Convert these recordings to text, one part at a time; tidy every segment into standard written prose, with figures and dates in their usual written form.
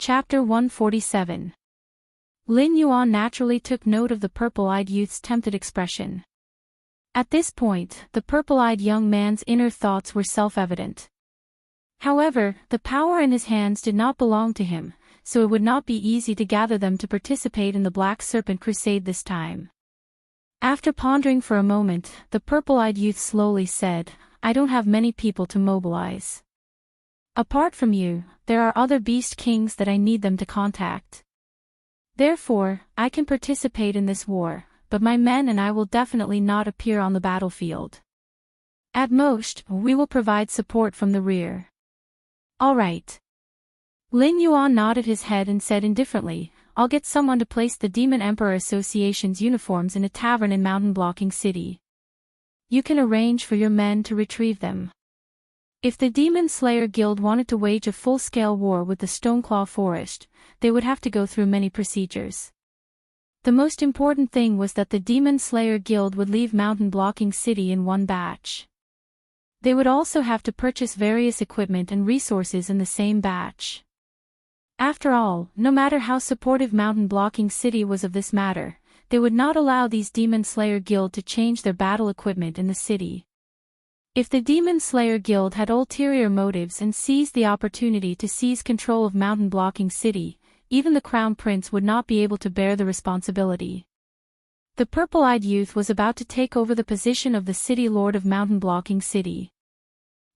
Chapter 147. Lin Yuan naturally took note of the purple-eyed youth's tempted expression. At this point, the purple-eyed young man's inner thoughts were self-evident. However, the power in his hands did not belong to him, so it would not be easy to gather them to participate in the Black Serpent Crusade this time. After pondering for a moment, the purple-eyed youth slowly said, "I don't have many people to mobilize. Apart from you, there are other beast kings that I need them to contact. Therefore, I can participate in this war, but my men and I will definitely not appear on the battlefield. At most, we will provide support from the rear." "All right." Lin Yuan nodded his head and said indifferently, "I'll get someone to place the Demon Emperor Association's uniforms in a tavern in Mountain Blocking City. You can arrange for your men to retrieve them. If the Demon Slayer Guild wanted to wage a full-scale war with the Stoneclaw Forest, they would have to go through many procedures. The most important thing was that the Demon Slayer Guild would leave Mountain Blocking City in one batch. They would also have to purchase various equipment and resources in the same batch. After all, no matter how supportive Mountain Blocking City was of this matter, they would not allow these Demon Slayer Guild to change their battle equipment in the city. If the Demon Slayer Guild had ulterior motives and seized the opportunity to seize control of Mountain Blocking City, even the Crown Prince would not be able to bear the responsibility. The purple-eyed youth was about to take over the position of the City Lord of Mountain Blocking City.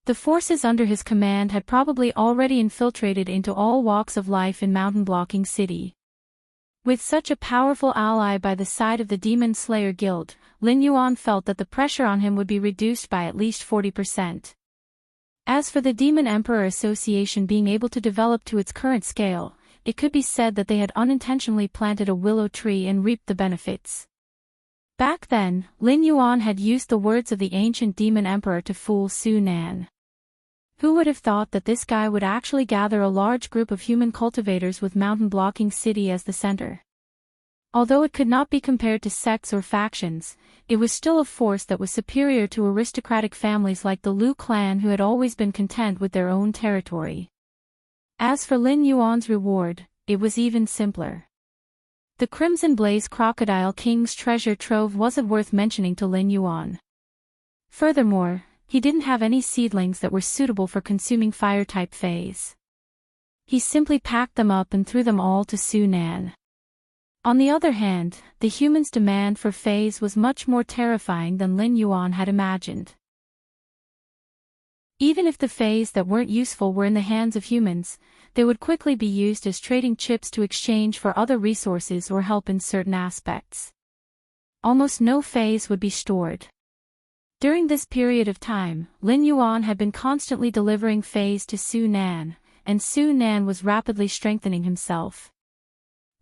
The forces under his command had probably already infiltrated into all walks of life in Mountain Blocking City. With such a powerful ally by the side of the Demon Slayer Guild, Lin Yuan felt that the pressure on him would be reduced by at least 40%. As for the Demon Emperor Association being able to develop to its current scale, it could be said that they had unintentionally planted a willow tree and reaped the benefits. Back then, Lin Yuan had used the words of the ancient Demon Emperor to fool Su Nan. Who would have thought that this guy would actually gather a large group of human cultivators with Mountain Blocking City as the center? Although it could not be compared to sects or factions, it was still a force that was superior to aristocratic families like the Liu clan who had always been content with their own territory. As for Lin Yuan's reward, it was even simpler. The Crimson Blaze Crocodile King's treasure trove wasn't worth mentioning to Lin Yuan. Furthermore, he didn't have any seedlings that were suitable for consuming fire-type fays. He simply packed them up and threw them all to Su Nan. On the other hand, the humans' demand for fays was much more terrifying than Lin Yuan had imagined. Even if the fays that weren't useful were in the hands of humans, they would quickly be used as trading chips to exchange for other resources or help in certain aspects. Almost no fays would be stored. During this period of time, Lin Yuan had been constantly delivering fays to Su Nan, and Su Nan was rapidly strengthening himself.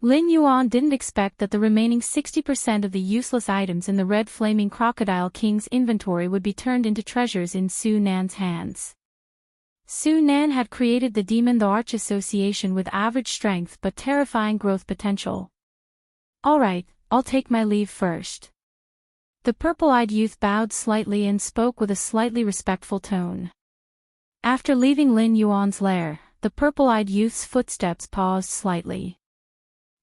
Lin Yuan didn't expect that the remaining 60% of the useless items in the Red Flaming Crocodile King's inventory would be turned into treasures in Su Nan's hands. Su Nan had created the Demon the Arch Association with average strength but terrifying growth potential. "Alright, I'll take my leave first." The purple-eyed youth bowed slightly and spoke with a slightly respectful tone. After leaving Lin Yuan's lair, the purple-eyed youth's footsteps paused slightly.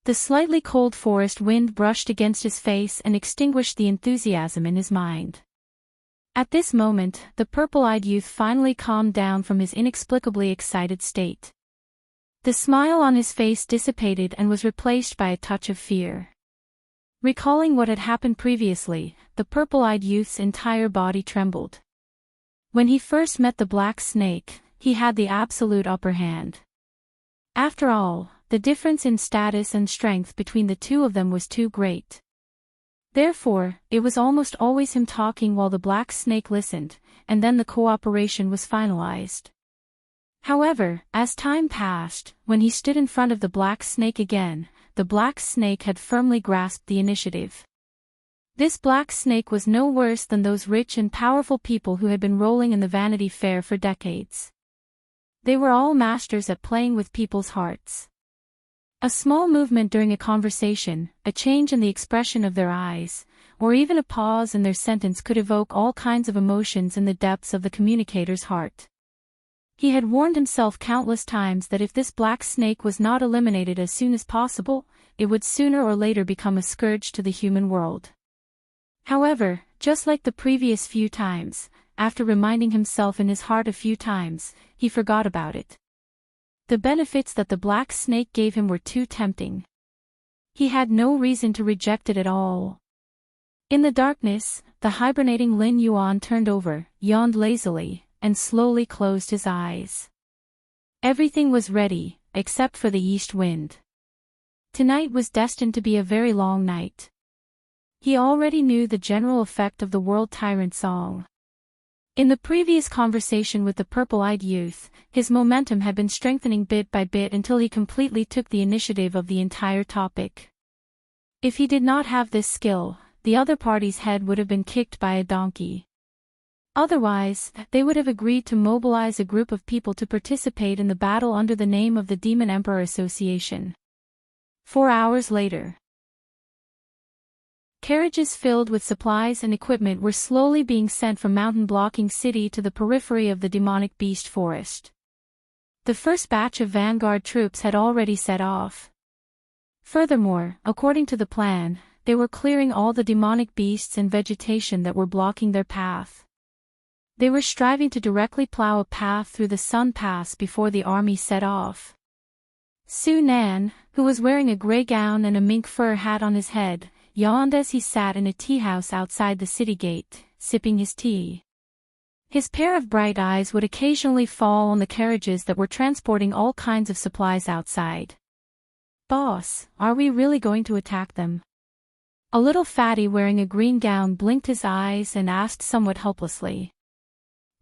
The slightly cold forest wind brushed against his face and extinguished the enthusiasm in his mind. At this moment, the purple-eyed youth finally calmed down from his inexplicably excited state. The smile on his face dissipated and was replaced by a touch of fear. Recalling what had happened previously, the purple-eyed youth's entire body trembled. When he first met the black snake, he had the absolute upper hand. After all, the difference in status and strength between the two of them was too great. Therefore, it was almost always him talking while the black snake listened, and then the cooperation was finalized. However, as time passed, when he stood in front of the black snake again, the black snake had firmly grasped the initiative. This black snake was no worse than those rich and powerful people who had been rolling in the Vanity Fair for decades. They were all masters at playing with people's hearts. A small movement during a conversation, a change in the expression of their eyes, or even a pause in their sentence could evoke all kinds of emotions in the depths of the communicator's heart. He had warned himself countless times that if this black snake was not eliminated as soon as possible, it would sooner or later become a scourge to the human world. However, just like the previous few times, after reminding himself in his heart a few times, he forgot about it. The benefits that the black snake gave him were too tempting. He had no reason to reject it at all. In the darkness, the hibernating Lin Yuan turned over, yawned lazily, and slowly closed his eyes. Everything was ready, except for the east wind. Tonight was destined to be a very long night. He already knew the general effect of the World Tyrant song. In the previous conversation with the purple-eyed youth, his momentum had been strengthening bit by bit until he completely took the initiative of the entire topic. If he did not have this skill, the other party's head would have been kicked by a donkey. Otherwise, they would have agreed to mobilize a group of people to participate in the battle under the name of the Demon Emperor Association. 4 hours later. Carriages filled with supplies and equipment were slowly being sent from mountain-blocking city to the periphery of the demonic beast forest. The first batch of vanguard troops had already set off. Furthermore, according to the plan, they were clearing all the demonic beasts and vegetation that were blocking their path. They were striving to directly plow a path through the Sun Pass before the army set off. Su Nan, who was wearing a gray gown and a mink fur hat on his head, yawned as he sat in a tea-house outside the city gate, sipping his tea. His pair of bright eyes would occasionally fall on the carriages that were transporting all kinds of supplies outside. "Boss, are we really going to attack them?" A little fatty wearing a green gown blinked his eyes and asked somewhat helplessly.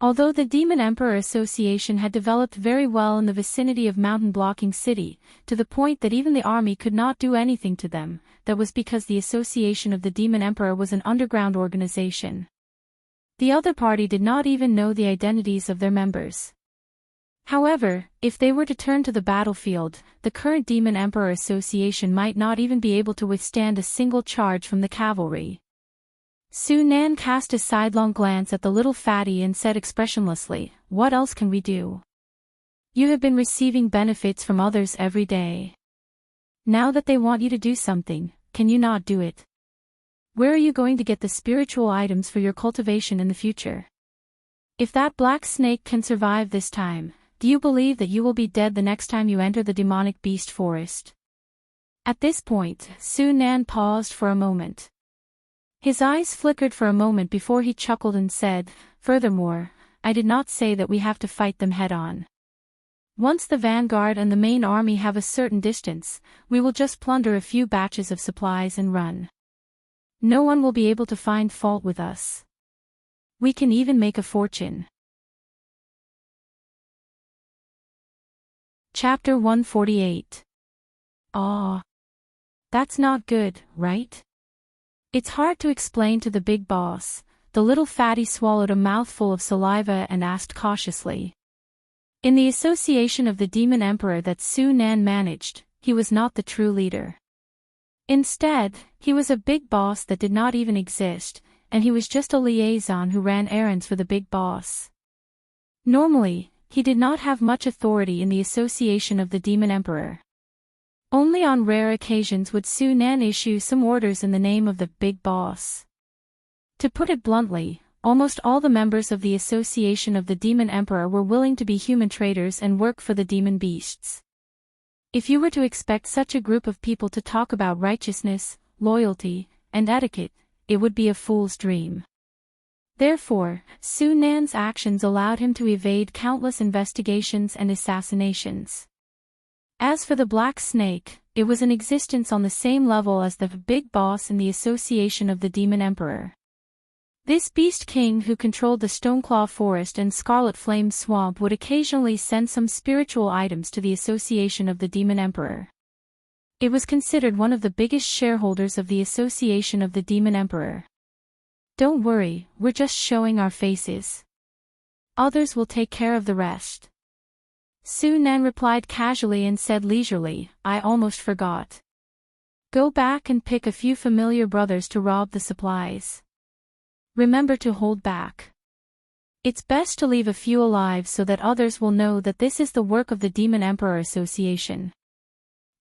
Although the Demon Emperor Association had developed very well in the vicinity of mountain-blocking city, to the point that even the army could not do anything to them, that was because the Association of the Demon Emperor was an underground organization. The other party did not even know the identities of their members. However, if they were to turn to the battlefield, the current Demon Emperor Association might not even be able to withstand a single charge from the cavalry. Su Nan cast a sidelong glance at the little fatty and said expressionlessly, "What else can we do? You have been receiving benefits from others every day. Now that they want you to do something, can you not do it? Where are you going to get the spiritual items for your cultivation in the future? If that black snake can survive this time, do you believe that you will be dead the next time you enter the demonic beast forest?" At this point, Su Nan paused for a moment. His eyes flickered for a moment before he chuckled and said, "Furthermore, I did not say that we have to fight them head-on. Once the vanguard and the main army have a certain distance, we will just plunder a few batches of supplies and run. No one will be able to find fault with us. We can even make a fortune." Chapter 148. Aw. That's not good, right? It's hard to explain to the big boss. The little fatty swallowed a mouthful of saliva and asked cautiously. In the association of the Demon Emperor that Su Nan managed, he was not the true leader. Instead, he was a big boss that did not even exist, and he was just a liaison who ran errands for the big boss. Normally, he did not have much authority in the association of the Demon Emperor. Only on rare occasions would Su Nan issue some orders in the name of the big boss. To put it bluntly, almost all the members of the association of the Demon Emperor were willing to be human traders and work for the demon beasts. If you were to expect such a group of people to talk about righteousness, loyalty, and etiquette, it would be a fool's dream. Therefore, Su Nan's actions allowed him to evade countless investigations and assassinations. As for the black snake, it was in existence on the same level as the big boss in the association of the Demon Emperor. This beast king who controlled the Stoneclaw Forest and Scarlet Flame Swamp would occasionally send some spiritual items to the association of the Demon Emperor. It was considered one of the biggest shareholders of the association of the Demon Emperor. "Don't worry, we're just showing our faces. Others will take care of the rest." Su Nan replied casually and said leisurely, "I almost forgot. Go back and pick a few familiar brothers to rob the supplies. Remember to hold back. It's best to leave a few alive so that others will know that this is the work of the Demon Emperor Association.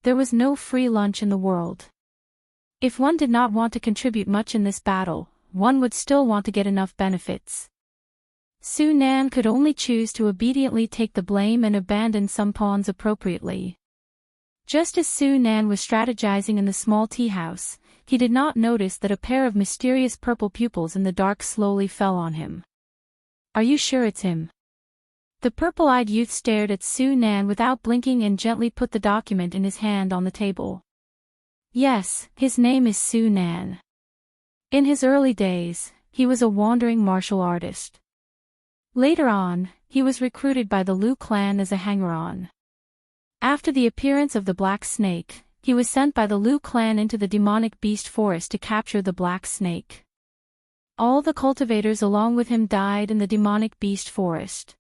There was no free lunch in the world. If one did not want to contribute much in this battle, one would still want to get enough benefits. Su Nan could only choose to obediently take the blame and abandon some pawns appropriately. Just as Su Nan was strategizing in the small tea house, he did not notice that a pair of mysterious purple pupils in the dark slowly fell on him. Are you sure it's him? The purple-eyed youth stared at Su Nan without blinking and gently put the document in his hand on the table. Yes, his name is Su Nan. In his early days, he was a wandering martial artist. Later on, he was recruited by the Lu clan as a hanger-on. After the appearance of the Black Snake, he was sent by the Lu clan into the demonic beast forest to capture the Black Snake. All the cultivators along with him died in the demonic beast forest.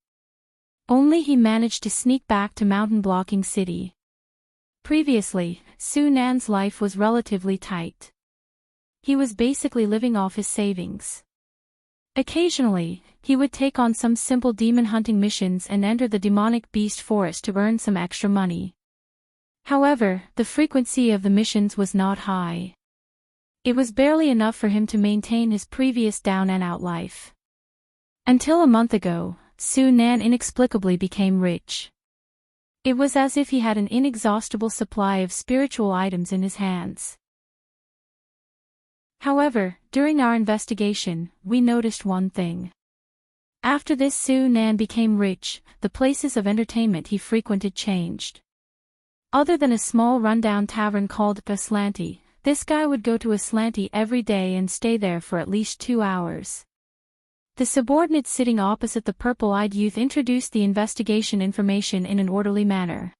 Only he managed to sneak back to Mountain Blocking City. Previously, Su Nan's life was relatively tight. He was basically living off his savings. Occasionally, he would take on some simple demon hunting missions and enter the demonic beast forest to earn some extra money. However, the frequency of the missions was not high. It was barely enough for him to maintain his previous down-and-out life. Until a month ago, Su Nan inexplicably became rich. It was as if he had an inexhaustible supply of spiritual items in his hands. However, during our investigation, we noticed one thing. After this Su Nan became rich, the places of entertainment he frequented changed. Other than a small rundown tavern called a slanty, this guy would go to a slanty every day and stay there for at least 2 hours. The subordinate sitting opposite the purple-eyed youth introduced the investigation information in an orderly manner.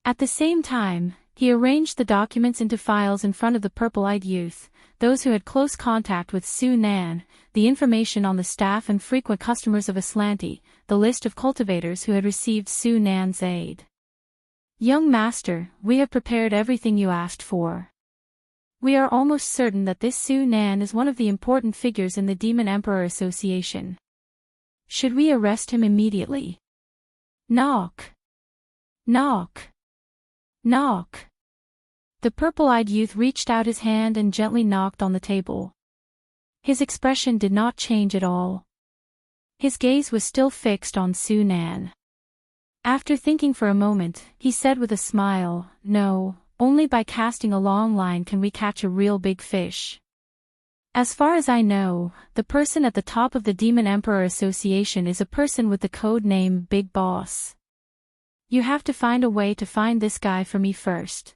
At the same time, he arranged the documents into files in front of the purple-eyed youth, those who had close contact with Su Nan, the information on the staff and frequent customers of Aslanti, the list of cultivators who had received Su Nan's aid. Young master, we have prepared everything you asked for. We are almost certain that this Su Nan is one of the important figures in the Demon Emperor Association. Should we arrest him immediately? Knock. Knock. Knock. The purple-eyed youth reached out his hand and gently knocked on the table. His expression did not change at all. His gaze was still fixed on Su Nan. After thinking for a moment, he said with a smile, "No, only by casting a long line can we catch a real big fish. As far as I know, the person at the top of the Demon Emperor Association is a person with the code name Big Boss. You have to find a way to find this guy for me first.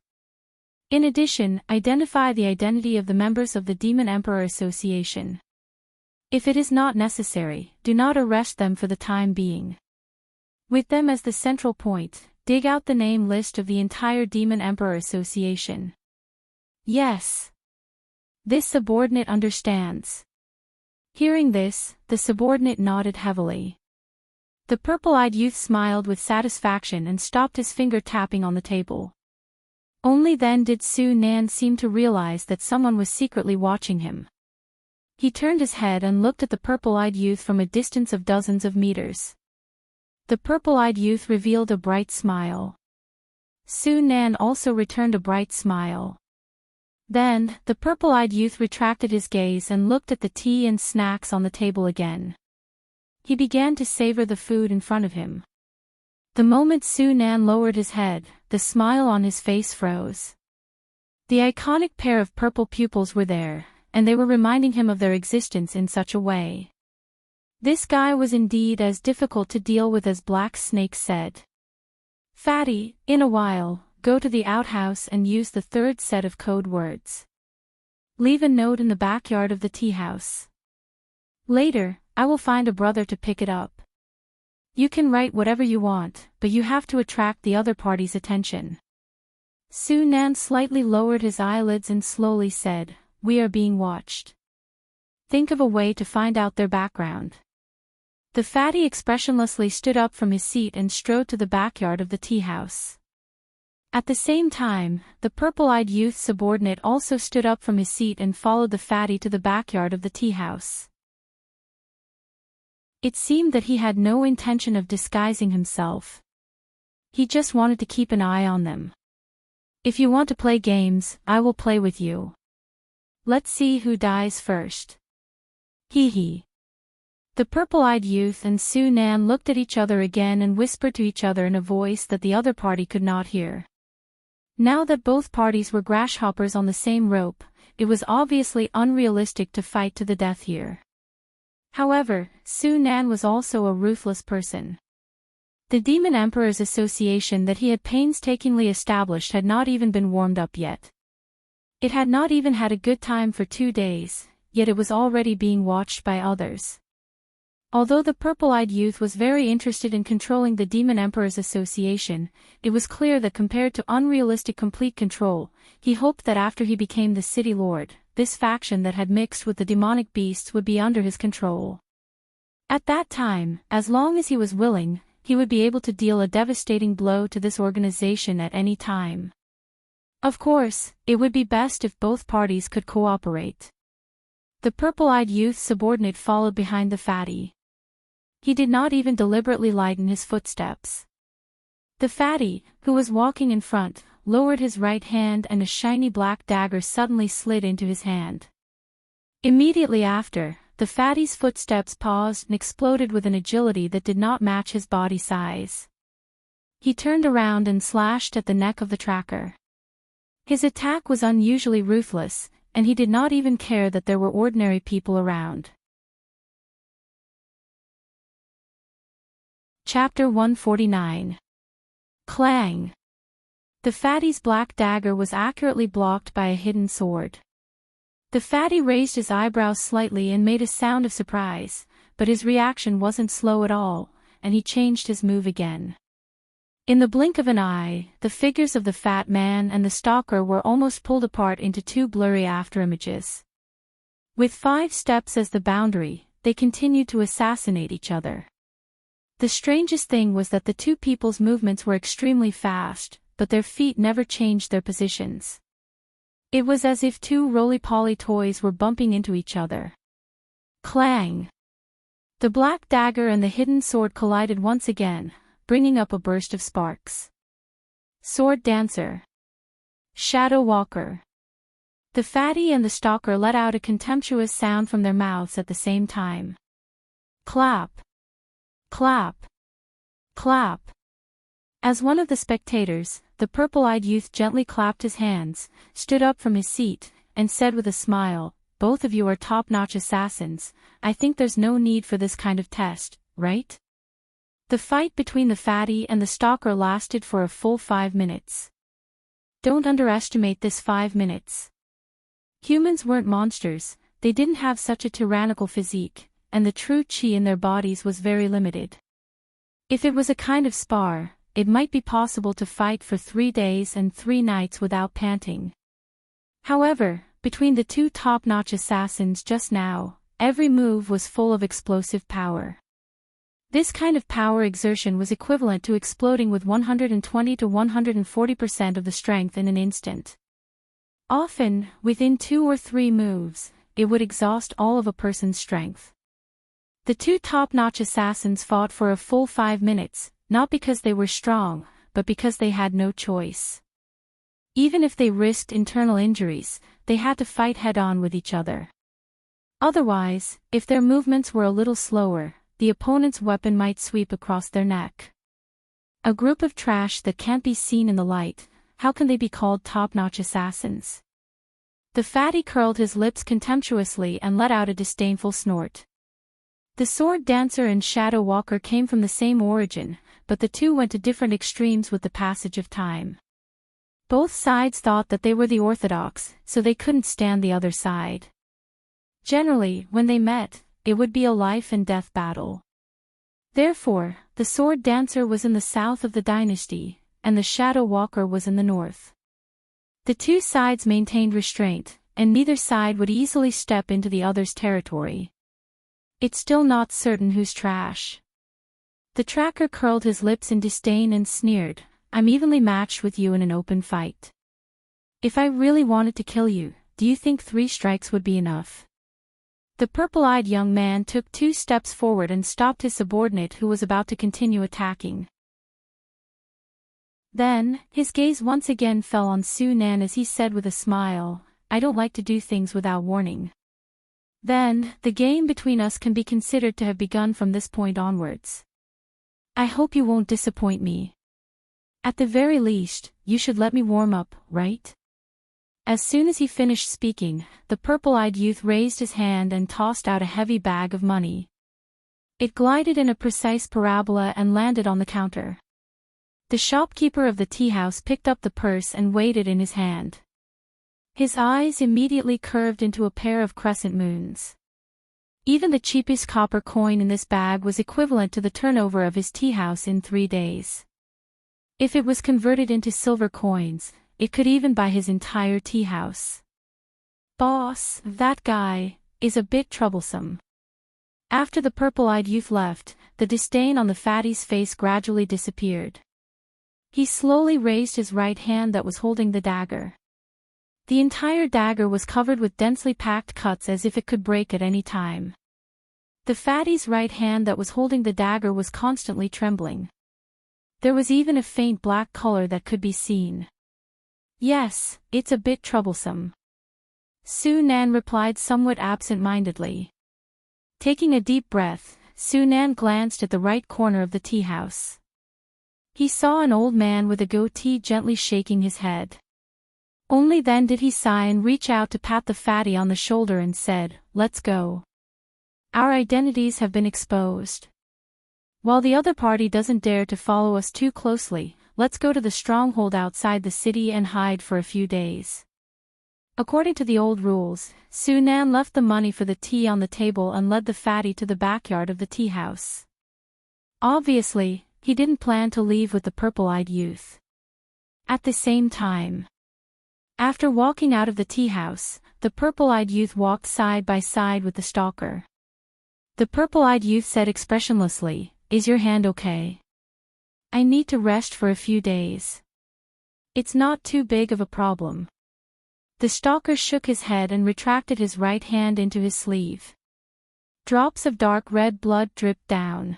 In addition, identify the identity of the members of the Demon Emperor Association. If it is not necessary, do not arrest them for the time being. With them as the central point, dig out the name list of the entire Demon Emperor Association." "Yes. This subordinate understands." Hearing this, the subordinate nodded heavily. The purple-eyed youth smiled with satisfaction and stopped his finger tapping on the table. Only then did Su Nan seem to realize that someone was secretly watching him. He turned his head and looked at the purple-eyed youth from a distance of dozens of meters. The purple-eyed youth revealed a bright smile. Su Nan also returned a bright smile. Then, the purple-eyed youth retracted his gaze and looked at the tea and snacks on the table again. He began to savor the food in front of him. The moment Su Nan lowered his head, the smile on his face froze. The iconic pair of purple pupils were there, and they were reminding him of their existence in such a way. This guy was indeed as difficult to deal with as Black Snake said. "Fatty, in a while, go to the outhouse and use the third set of code words. Leave a note in the backyard of the tea house. Later, I will find a brother to pick it up. You can write whatever you want, but you have to attract the other party's attention." Su Nan slightly lowered his eyelids and slowly said, "We are being watched. Think of a way to find out their background." The fatty expressionlessly stood up from his seat and strode to the backyard of the tea house. At the same time, the purple-eyed youth subordinate also stood up from his seat and followed the fatty to the backyard of the tea house. It seemed that he had no intention of disguising himself. He just wanted to keep an eye on them. If you want to play games, I will play with you. Let's see who dies first. Hee hee. The purple-eyed youth and Su Nan looked at each other again and whispered to each other in a voice that the other party could not hear. Now that both parties were grasshoppers on the same rope, it was obviously unrealistic to fight to the death here. However, Su Nan was also a ruthless person. The Demon Emperor's association that he had painstakingly established had not even been warmed up yet. It had not even had a good time for 2 days, yet it was already being watched by others. Although the purple-eyed youth was very interested in controlling the Demon Emperor's association, it was clear that compared to unrealistic complete control, he hoped that after he became the city lord, this faction that had mixed with the demonic beasts would be under his control. At that time, as long as he was willing, he would be able to deal a devastating blow to this organization at any time. Of course, it would be best if both parties could cooperate. The purple-eyed youth's subordinate followed behind the fatty. He did not even deliberately lighten his footsteps. The fatty, who was walking in front, lowered his right hand and a shiny black dagger suddenly slid into his hand. Immediately after, the fatty's footsteps paused and exploded with an agility that did not match his body size. He turned around and slashed at the neck of the tracker. His attack was unusually ruthless, and he did not even care that there were ordinary people around. Chapter 149. Clang. The fatty's black dagger was accurately blocked by a hidden sword. The fatty raised his eyebrows slightly and made a sound of surprise, but his reaction wasn't slow at all, and he changed his move again. In the blink of an eye, the figures of the fat man and the stalker were almost pulled apart into 2 blurry afterimages. With 5 steps as the boundary, they continued to assassinate each other. The strangest thing was that the 2 people's movements were extremely fast, but their feet never changed their positions. It was as if 2 roly-poly toys were bumping into each other. Clang! The black dagger and the hidden sword collided once again, bringing up a burst of sparks. Sword dancer. Shadow walker. The fatty and the stalker let out a contemptuous sound from their mouths at the same time. Clap! Clap! Clap! As one of the spectators, the purple-eyed youth gently clapped his hands, stood up from his seat, and said with a smile, "Both of you are top-notch assassins. I think there's no need for this kind of test, right?" The fight between the fatty and the stalker lasted for a full 5 minutes. Don't underestimate this 5 minutes. Humans weren't monsters, they didn't have such a tyrannical physique, and the true chi in their bodies was very limited. If it was a kind of spar, it might be possible to fight for 3 days and 3 nights without panting. However, between the 2 top-notch assassins just now, every move was full of explosive power. This kind of power exertion was equivalent to exploding with 120 to 140% of the strength in an instant. Often, within 2 or 3 moves, it would exhaust all of a person's strength. The 2 top-notch assassins fought for a full 5 minutes, not because they were strong, but because they had no choice. Even if they risked internal injuries, they had to fight head-on with each other. Otherwise, if their movements were a little slower, the opponent's weapon might sweep across their neck. A group of trash that can't be seen in the light, how can they be called top-notch assassins? The fatty curled his lips contemptuously and let out a disdainful snort. The sword dancer and shadow walker came from the same origin, but the 2 went to different extremes with the passage of time. Both sides thought that they were the orthodox, so they couldn't stand the other side. Generally, when they met, it would be a life-and-death battle. Therefore, the sword dancer was in the south of the dynasty, and the shadow walker was in the north. The 2 sides maintained restraint, and neither side would easily step into the other's territory. It's still not certain who's trash. The tracker curled his lips in disdain and sneered, "I'm evenly matched with you in an open fight. If I really wanted to kill you, do you think 3 strikes would be enough?" The purple-eyed young man took 2 steps forward and stopped his subordinate who was about to continue attacking. Then, his gaze once again fell on Su Nan as he said with a smile, "I don't like to do things without warning." "Then, the game between us can be considered to have begun from this point onwards. I hope you won't disappoint me. At the very least, you should let me warm up, right?" As soon as he finished speaking, the purple-eyed youth raised his hand and tossed out a heavy bag of money. It glided in a precise parabola and landed on the counter. The shopkeeper of the tea-house picked up the purse and weighed it in his hand. His eyes immediately curved into a pair of crescent moons. Even the cheapest copper coin in this bag was equivalent to the turnover of his tea-house in 3 days. If it was converted into silver coins, it could even buy his entire tea-house. "Boss, that guy is a bit troublesome." After the purple-eyed youth left, the disdain on the fatty's face gradually disappeared. He slowly raised his right hand that was holding the dagger. The entire dagger was covered with densely packed cuts as if it could break at any time. The fatty's right hand that was holding the dagger was constantly trembling. There was even a faint black color that could be seen. "Yes, it's a bit troublesome," Su Nan replied somewhat absent-mindedly. Taking a deep breath, Su Nan glanced at the right corner of the tea-house. He saw an old man with a goatee gently shaking his head. Only then did he sigh and reach out to pat the fatty on the shoulder and said, "Let's go. Our identities have been exposed. While the other party doesn't dare to follow us too closely, let's go to the stronghold outside the city and hide for a few days." According to the old rules, Su Nan left the money for the tea on the table and led the fatty to the backyard of the tea house. Obviously, he didn't plan to leave with the purple-eyed youth. At the same time, after walking out of the tea house, the purple-eyed youth walked side by side with the stalker. The purple-eyed youth said expressionlessly, "Is your hand okay? I need to rest for a few days." "It's not too big of a problem." The stalker shook his head and retracted his right hand into his sleeve. Drops of dark red blood dripped down.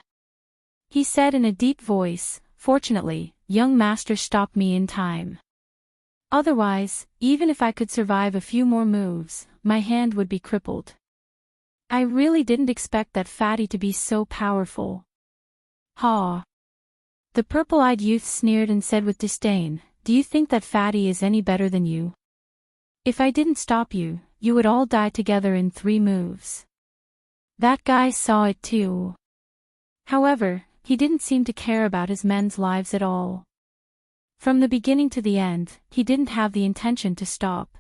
He said in a deep voice, "Fortunately, young master stopped me in time. Otherwise, even if I could survive a few more moves, my hand would be crippled. I really didn't expect that fatty to be so powerful." "Ha!" The purple-eyed youth sneered and said with disdain, "Do you think that fatty is any better than you? If I didn't stop you, you would all die together in 3 moves." That guy saw it too. However, he didn't seem to care about his men's lives at all. From the beginning to the end, he didn't have the intention to stop.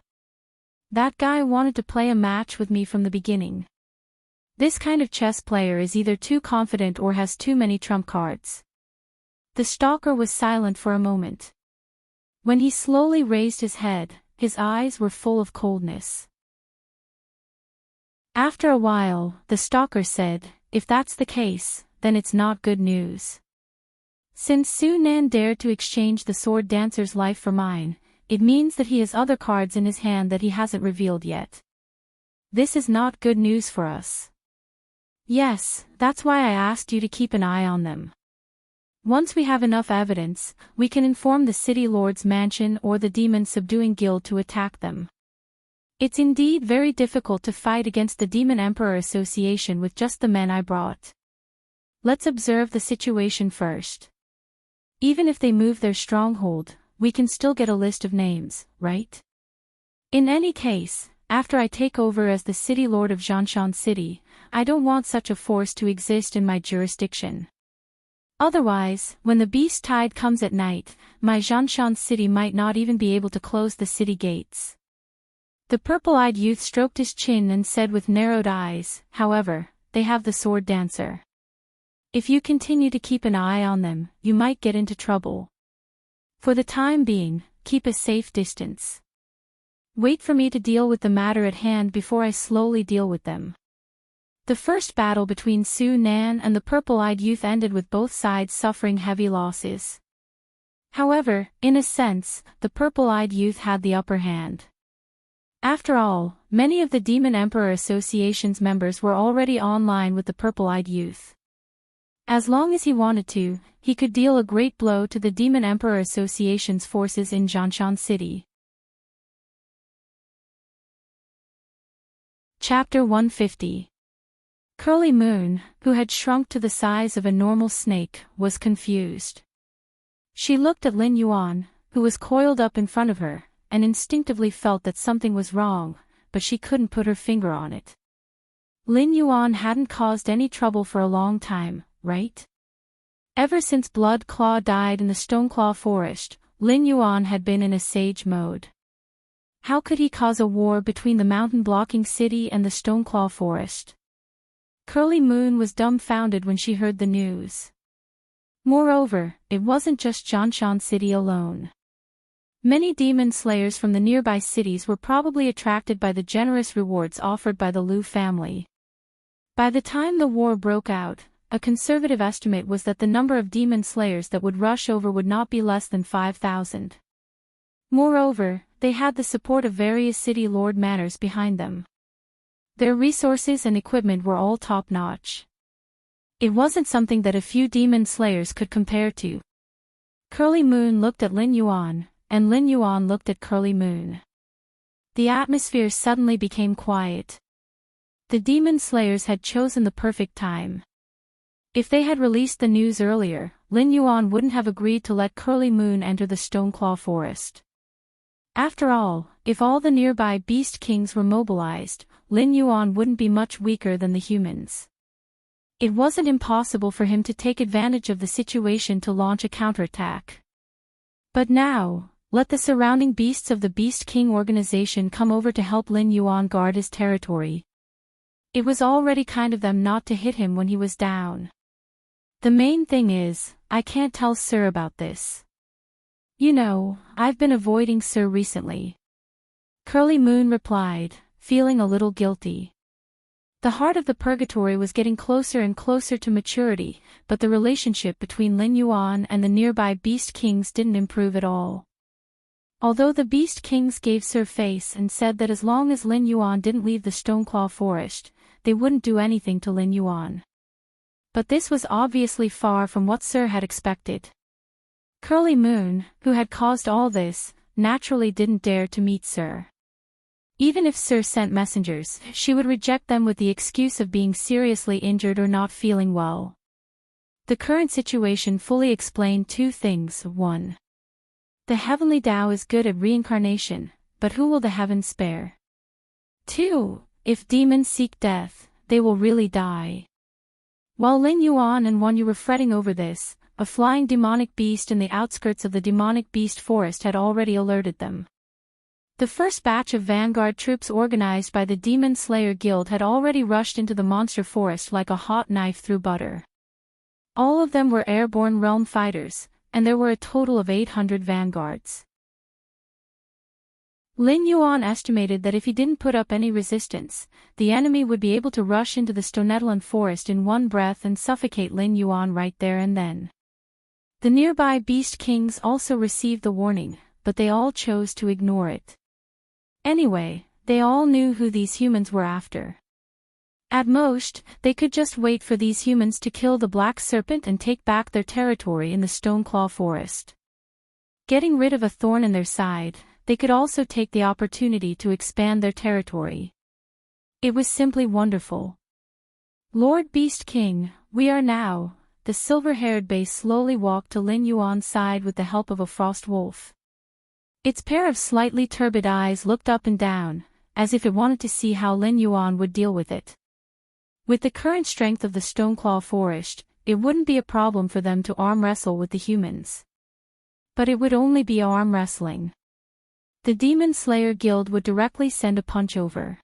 That guy wanted to play a match with me from the beginning. This kind of chess player is either too confident or has too many trump cards. The stalker was silent for a moment. When he slowly raised his head, his eyes were full of coldness. After a while, the stalker said, "If that's the case, then it's not good news. Since Su Nan dared to exchange the sword dancer's life for mine, it means that he has other cards in his hand that he hasn't revealed yet. This is not good news for us. Yes, that's why I asked you to keep an eye on them. Once we have enough evidence, we can inform the city lord's mansion or the demon subduing guild to attack them. It's indeed very difficult to fight against the Demon Emperor Association with just the men I brought. Let's observe the situation first. Even if they move their stronghold, we can still get a list of names, right? In any case, after I take over as the city lord of Zhanshan City, I don't want such a force to exist in my jurisdiction. Otherwise, when the beast tide comes at night, my Zhanshan City might not even be able to close the city gates." The purple-eyed youth stroked his chin and said with narrowed eyes, "However, they have the sword dancer. If you continue to keep an eye on them, you might get into trouble. For the time being, keep a safe distance. Wait for me to deal with the matter at hand before I slowly deal with them." The first battle between Su Nan and the purple-eyed youth ended with both sides suffering heavy losses. However, in a sense, the purple-eyed youth had the upper hand. After all, many of the Demon Emperor Association's members were already online with the purple-eyed youth. As long as he wanted to, he could deal a great blow to the Demon Emperor Association's forces in Jianshan City. Chapter 150. Curly Moon, who had shrunk to the size of a normal snake, was confused. She looked at Lin Yuan, who was coiled up in front of her, and instinctively felt that something was wrong, but she couldn't put her finger on it. Lin Yuan hadn't caused any trouble for a long time, right? Ever since Blood Claw died in the Stoneclaw Forest, Lin Yuan had been in a sage mode. How could he cause a war between the mountain-blocking city and the Stoneclaw Forest? Curly Moon was dumbfounded when she heard the news. Moreover, it wasn't just Jianshan City alone. Many demon slayers from the nearby cities were probably attracted by the generous rewards offered by the Liu family. By the time the war broke out, a conservative estimate was that the number of demon slayers that would rush over would not be less than 5,000. Moreover, they had the support of various city lord manors behind them. Their resources and equipment were all top-notch. It wasn't something that a few demon slayers could compare to. Curly Moon looked at Lin Yuan, and Lin Yuan looked at Curly Moon. The atmosphere suddenly became quiet. The demon slayers had chosen the perfect time. If they had released the news earlier, Lin Yuan wouldn't have agreed to let Curly Moon enter the Stoneclaw Forest. After all, if all the nearby beast kings were mobilized, Lin Yuan wouldn't be much weaker than the humans. It wasn't impossible for him to take advantage of the situation to launch a counterattack. But now, let the surrounding beasts of the Beast King organization come over to help Lin Yuan guard his territory. It was already kind of them not to hit him when he was down. The main thing is, I can't tell Sir about this. You know, I've been avoiding Sir recently. Curly Moon replied, feeling a little guilty. The heart of the purgatory was getting closer and closer to maturity, but the relationship between Lin Yuan and the nearby Beast Kings didn't improve at all. Although the Beast Kings gave Sir face and said that as long as Lin Yuan didn't leave the Stoneclaw Forest, they wouldn't do anything to Lin Yuan. But this was obviously far from what Sir had expected. Curly Moon, who had caused all this, naturally didn't dare to meet Sir. Even if Sir sent messengers, she would reject them with the excuse of being seriously injured or not feeling well. The current situation fully explained two things. 1. The heavenly Tao is good at reincarnation, but who will the heavens spare? 2. If demons seek death, they will really die. While Lin Yuan and Wan Yu were fretting over this, a flying demonic beast in the outskirts of the demonic beast forest had already alerted them. The first batch of vanguard troops organized by the Demon Slayer Guild had already rushed into the monster forest like a hot knife through butter. All of them were airborne realm fighters, and there were a total of 800 vanguards. Lin Yuan estimated that if he didn't put up any resistance, the enemy would be able to rush into the Stonedland forest in one breath and suffocate Lin Yuan right there and then. The nearby Beast Kings also received the warning, but they all chose to ignore it. Anyway, they all knew who these humans were after. At most, they could just wait for these humans to kill the Black Serpent and take back their territory in the Stoneclaw Forest. Getting rid of a thorn in their side, they could also take the opportunity to expand their territory. It was simply wonderful. Lord Beast King, we are now. The silver-haired base slowly walked to Lin Yuan's side with the help of a frost wolf. Its pair of slightly turbid eyes looked up and down, as if it wanted to see how Lin Yuan would deal with it. With the current strength of the Stoneclaw Forest, it wouldn't be a problem for them to arm wrestle with the humans. But it would only be arm wrestling. The Demon Slayer Guild would directly send a punch over.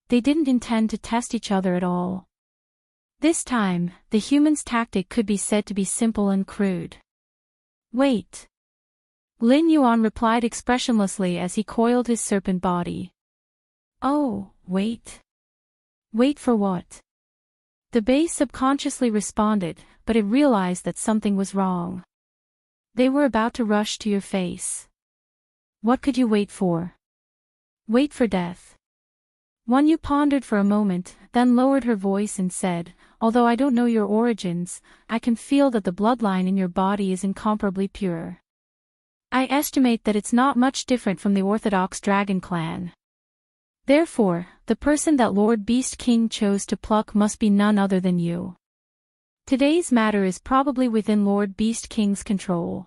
They didn't intend to test each other at all. This time, the humans' tactic could be said to be simple and crude. Wait. Lin Yuan replied expressionlessly as he coiled his serpent body. Oh, wait. Wait for what? The base subconsciously responded, but it realized that something was wrong. They were about to rush to your face. What could you wait for? Wait for death. Wan Yu pondered for a moment, then lowered her voice and said, although I don't know your origins, I can feel that the bloodline in your body is incomparably pure. I estimate that it's not much different from the orthodox dragon clan. Therefore, the person that Lord Beast King chose to pluck must be none other than you. Today's matter is probably within Lord Beast King's control.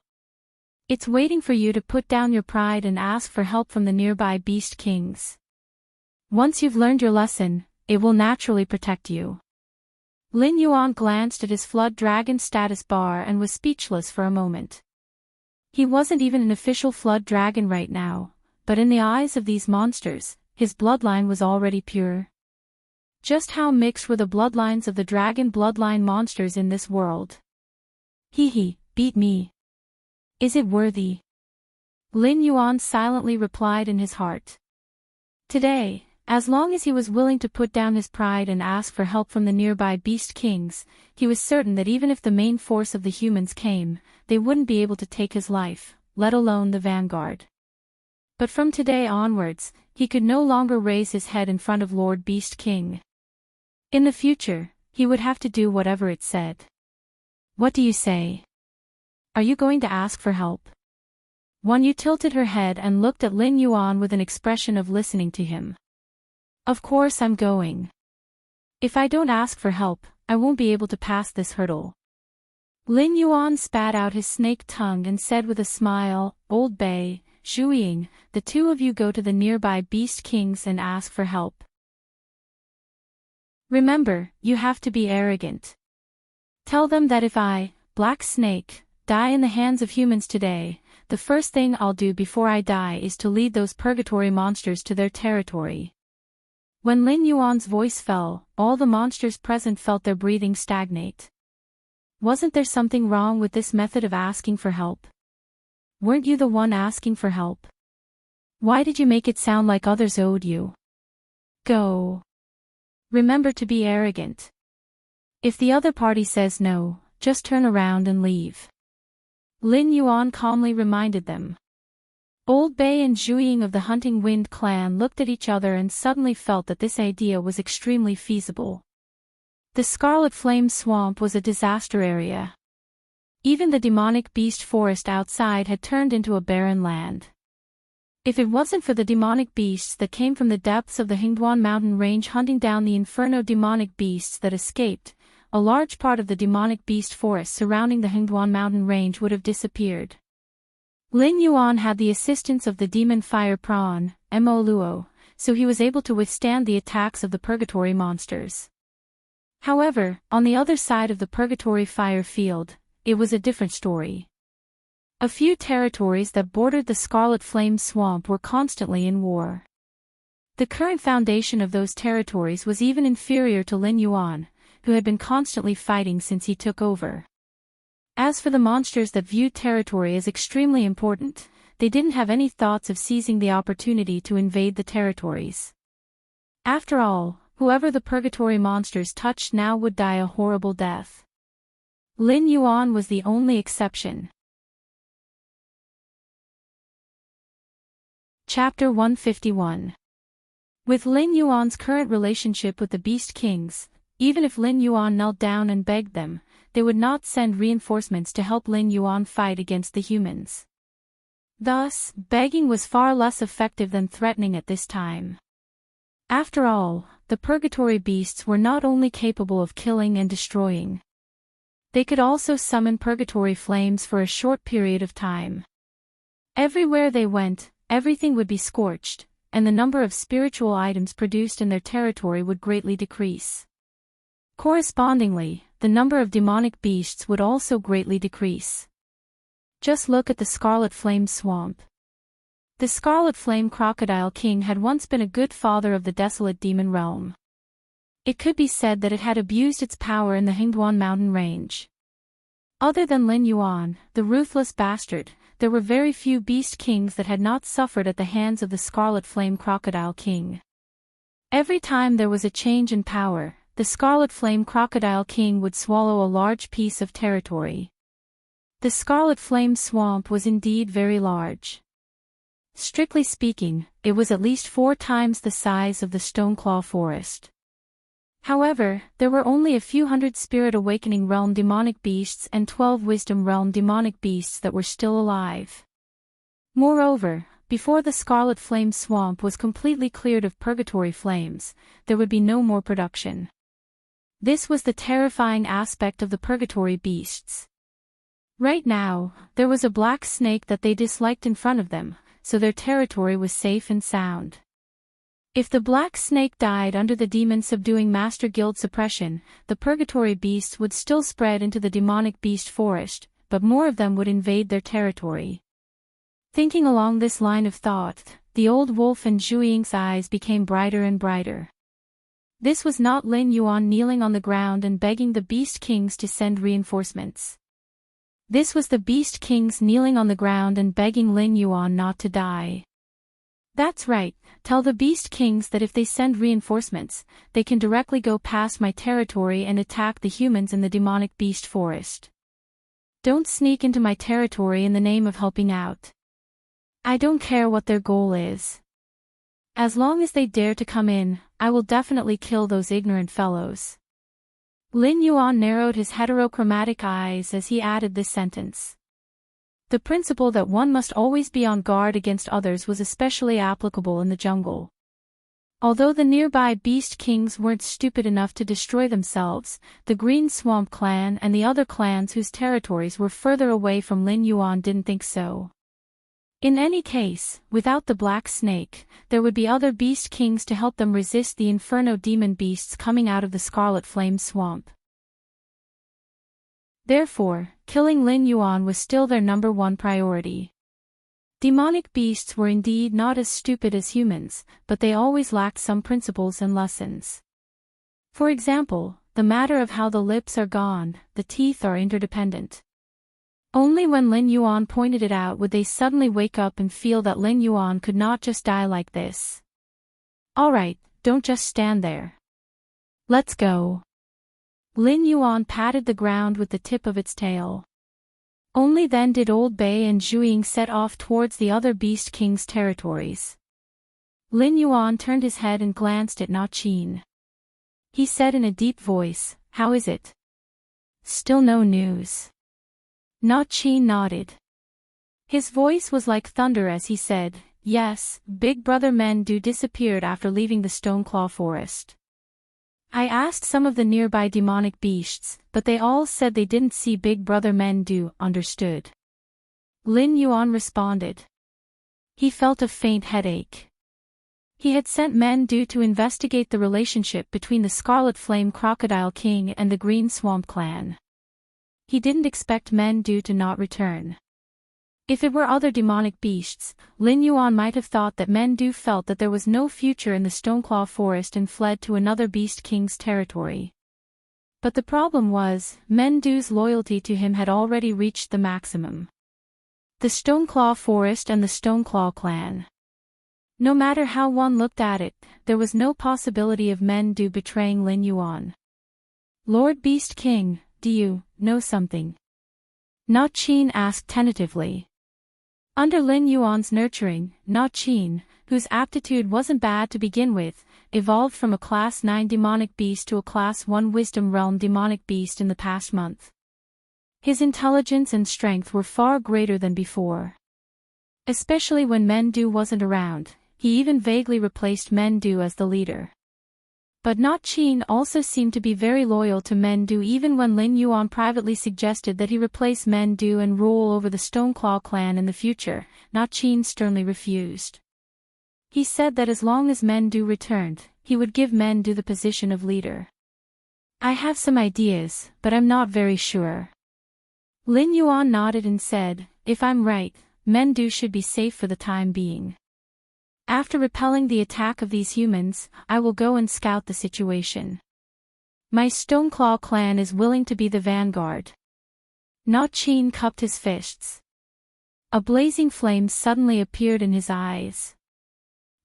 It's waiting for you to put down your pride and ask for help from the nearby Beast Kings. Once you've learned your lesson, it will naturally protect you. Lin Yuan glanced at his flood dragon status bar and was speechless for a moment. He wasn't even an official flood dragon right now, but in the eyes of these monsters, his bloodline was already pure. Just how mixed were the bloodlines of the dragon bloodline monsters in this world? Beat me. Is it worthy? Lin Yuan silently replied in his heart. Today, as long as he was willing to put down his pride and ask for help from the nearby Beast Kings, he was certain that even if the main force of the humans came, they wouldn't be able to take his life, let alone the vanguard. But from today onwards, he could no longer raise his head in front of Lord Beast King. In the future, he would have to do whatever it said. What do you say? Are you going to ask for help? Wan Yu tilted her head and looked at Lin Yuan with an expression of listening to him. Of course I'm going. If I don't ask for help, I won't be able to pass this hurdle. Lin Yuan spat out his snake tongue and said with a smile, Old Bei, Zhu Ying, the two of you go to the nearby Beast Kings and ask for help. Remember, you have to be arrogant. Tell them that if I, Black Snake, die in the hands of humans today, the first thing I'll do before I die is to lead those purgatory monsters to their territory. When Lin Yuan's voice fell, all the monsters present felt their breathing stagnate. Wasn't there something wrong with this method of asking for help? Weren't you the one asking for help? Why did you make it sound like others owed you? Go. Remember to be arrogant. If the other party says no, just turn around and leave. Lin Yuan calmly reminded them. Old Bei and Zhu Ying of the Hunting Wind clan looked at each other and suddenly felt that this idea was extremely feasible. The Scarlet Flame Swamp was a disaster area. Even the demonic beast forest outside had turned into a barren land. If it wasn't for the demonic beasts that came from the depths of the Hingduan mountain range hunting down the inferno demonic beasts that escaped, a large part of the demonic beast forest surrounding the Hingduan mountain range would have disappeared. Lin Yuan had the assistance of the demon fire prawn, Mo Luo, so he was able to withstand the attacks of the purgatory monsters. However, on the other side of the purgatory fire field, it was a different story. A few territories that bordered the Scarlet Flame Swamp were constantly in war. The current foundation of those territories was even inferior to Lin Yuan, who had been constantly fighting since he took over. As for the monsters that viewed territory as extremely important, they didn't have any thoughts of seizing the opportunity to invade the territories. After all, whoever the purgatory monsters touched now would die a horrible death. Lin Yuan was the only exception. Chapter 151. With Lin Yuan's current relationship with the Beast Kings, even if Lin Yuan knelt down and begged them, they would not send reinforcements to help Lin Yuan fight against the humans. Thus, begging was far less effective than threatening at this time. After all, the purgatory beasts were not only capable of killing and destroying. They could also summon purgatory flames for a short period of time. Everywhere they went, everything would be scorched, and the number of spiritual items produced in their territory would greatly decrease. Correspondingly, the number of demonic beasts would also greatly decrease. Just look at the Scarlet Flame Swamp. The Scarlet Flame Crocodile King had once been a good father of the desolate demon realm. It could be said that it had abused its power in the Hingduan mountain range. Other than Lin Yuan, the ruthless bastard, there were very few beast kings that had not suffered at the hands of the Scarlet Flame Crocodile King. Every time there was a change in power, the Scarlet Flame Crocodile King would swallow a large piece of territory. The Scarlet Flame Swamp was indeed very large. Strictly speaking, it was at least 4 times the size of the Stoneclaw forest. However, there were only a few hundred Spirit Awakening Realm demonic beasts and 12 Wisdom Realm demonic beasts that were still alive. Moreover, before the Scarlet Flame Swamp was completely cleared of purgatory flames, there would be no more production. This was the terrifying aspect of the purgatory beasts. Right now, there was a black snake that they disliked in front of them, so their territory was safe and sound. If the black snake died under the demon subduing master guild suppression, the purgatory beasts would still spread into the demonic beast forest, but more of them would invade their territory. Thinking along this line of thought, the old wolf in Zhu Ying's eyes became brighter and brighter. This was not Lin Yuan kneeling on the ground and begging the beast kings to send reinforcements. This was the beast kings kneeling on the ground and begging Lin Yuan not to die. That's right, tell the beast kings that if they send reinforcements, they can directly go past my territory and attack the humans in the demonic beast forest. Don't sneak into my territory in the name of helping out. I don't care what their goal is. As long as they dare to come in, I will definitely kill those ignorant fellows. Lin Yuan narrowed his heterochromatic eyes as he added this sentence. The principle that one must always be on guard against others was especially applicable in the jungle. Although the nearby beast kings weren't stupid enough to destroy themselves, the Green Swamp clan and the other clans whose territories were further away from Lin Yuan didn't think so. In any case, without the black snake, there would be other beast kings to help them resist the inferno demon beasts coming out of the Scarlet Flame Swamp. Therefore, killing Lin Yuan was still their #1 priority. Demonic beasts were indeed not as stupid as humans, but they always lacked some principles and lessons. For example, the matter of how the lips are gone, the teeth are interdependent. Only when Lin Yuan pointed it out would they suddenly wake up and feel that Lin Yuan could not just die like this. Alright, don't just stand there. Let's go. Lin Yuan patted the ground with the tip of its tail. Only then did Old Bei and Zhu Ying set off towards the other beast king's territories. Lin Yuan turned his head and glanced at Na Qin. He said in a deep voice, "How is it?" "Still no news." Na Qin nodded. His voice was like thunder as he said, "Yes, Big Brother Men Du disappeared after leaving the Stoneclaw forest. I asked some of the nearby demonic beasts, but they all said they didn't see Big Brother Men Du." Understood. Lin Yuan responded. He felt a faint headache. He had sent Men Du to investigate the relationship between the Scarlet Flame Crocodile King and the Green Swamp clan. He didn't expect Men Du to not return. If it were other demonic beasts, Lin Yuan might have thought that Men Du felt that there was no future in the Stoneclaw forest and fled to another beast king's territory. But the problem was, Men Du's loyalty to him had already reached the maximum. The Stoneclaw forest and the Stoneclaw clan. No matter how one looked at it, there was no possibility of Men Du betraying Lin Yuan. "Lord Beast King, do you know something?" Na Qin asked tentatively. Under Lin Yuan's nurturing, Na Qin, whose aptitude wasn't bad to begin with, evolved from a Class 9 demonic beast to a Class 1 Wisdom Realm demonic beast in the past month. His intelligence and strength were far greater than before. Especially when Men Du wasn't around, he even vaguely replaced Men Du as the leader. But Na Qin also seemed to be very loyal to Men Du even when Lin Yuan privately suggested that he replace Men Du and rule over the Stoneclaw clan in the future. Na Qin sternly refused. He said that as long as Men Du returned, he would give Men Du the position of leader. "I have some ideas, but I'm not very sure." Lin Yuan nodded and said, "If I'm right, Men Du should be safe for the time being. After repelling the attack of these humans, I will go and scout the situation. My Stoneclaw clan is willing to be the vanguard." Na Qin cupped his fists. A blazing flame suddenly appeared in his eyes.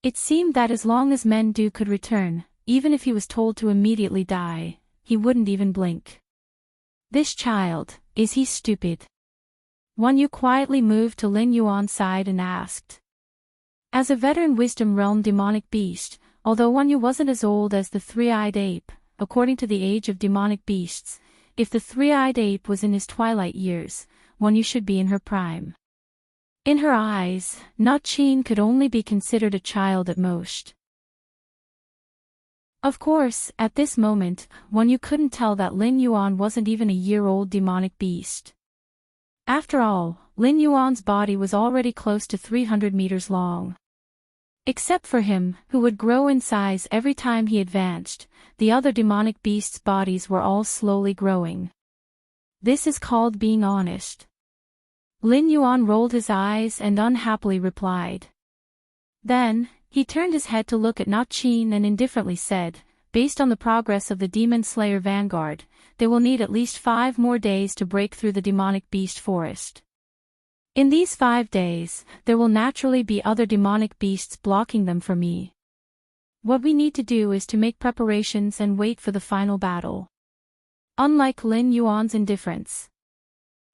It seemed that as long as Men Du could return, even if he was told to immediately die, he wouldn't even blink. This child, is he stupid? Wan Yu quietly moved to Lin Yuan's side and asked. As a veteran wisdom realm demonic beast, although Wanyu wasn't as old as the three-eyed ape, according to the age of demonic beasts, if the three-eyed ape was in his twilight years, Wanyu should be in her prime. In her eyes, Nachin could only be considered a child at most. Of course, at this moment, Wanyu couldn't tell that Lin Yuan wasn't even a year-old demonic beast. After all, Lin Yuan's body was already close to 300 meters long. Except for him, who would grow in size every time he advanced, the other demonic beasts' bodies were all slowly growing. This is called being honest. Lin Yuan rolled his eyes and unhappily replied. Then, he turned his head to look at Nachin and indifferently said, based on the progress of the Demon Slayer Vanguard, they will need at least 5 more days to break through the demonic beast forest. In these 5 days, there will naturally be other demonic beasts blocking them for me. What we need to do is to make preparations and wait for the final battle. Unlike Lin Yuan's indifference.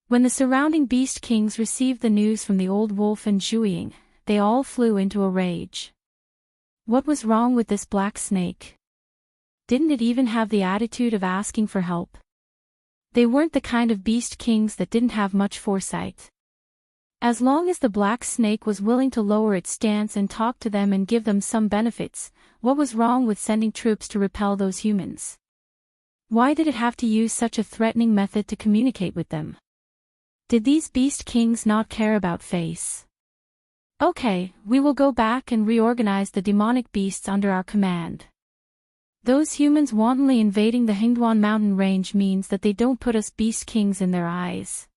When the surrounding beast kings received the news from the old wolf and Zhuiying, they all flew into a rage. What was wrong with this black snake? Didn't it even have the attitude of asking for help? They weren't the kind of beast kings that didn't have much foresight. As long as the black snake was willing to lower its stance and talk to them and give them some benefits, what was wrong with sending troops to repel those humans? Why did it have to use such a threatening method to communicate with them? Did these beast kings not care about face? Okay, we will go back and reorganize the demonic beasts under our command. Those humans wantonly invading the Hingduan mountain range means that they don't put us beast kings in their eyes.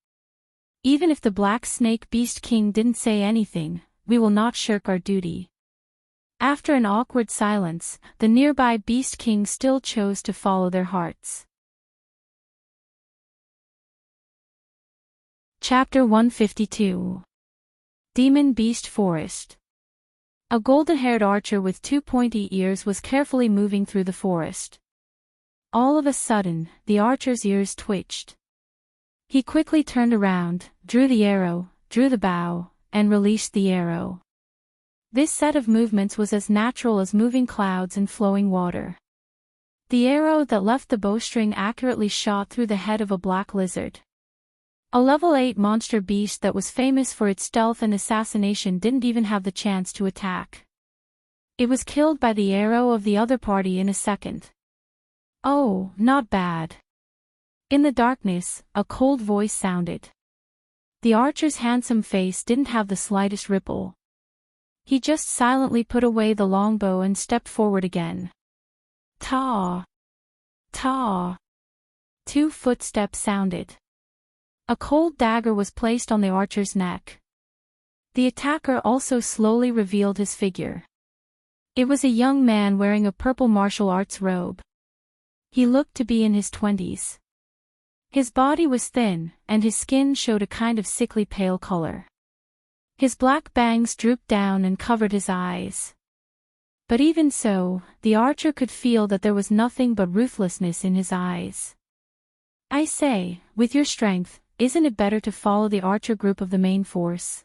Even if the black snake beast king didn't say anything, we will not shirk our duty. After an awkward silence, the nearby beast king still chose to follow their hearts. Chapter 152. Demon Beast Forest. A golden-haired archer with 2 pointy ears was carefully moving through the forest. All of a sudden, the archer's ears twitched. He quickly turned around, drew the arrow, drew the bow, and released the arrow. This set of movements was as natural as moving clouds and flowing water. The arrow that left the bowstring accurately shot through the head of a black lizard. A level 8 monster beast that was famous for its stealth and assassination didn't even have the chance to attack. It was killed by the arrow of the other party in a second. Oh, not bad. In the darkness, a cold voice sounded. The archer's handsome face didn't have the slightest ripple. He just silently put away the longbow and stepped forward again. Ta! Ta! 2 footsteps sounded. A cold dagger was placed on the archer's neck. The attacker also slowly revealed his figure. It was a young man wearing a purple martial arts robe. He looked to be in his 20s. His body was thin, and his skin showed a kind of sickly pale color. His black bangs drooped down and covered his eyes. But even so, the archer could feel that there was nothing but ruthlessness in his eyes. I say, with your strength, isn't it better to follow the archer group of the main force?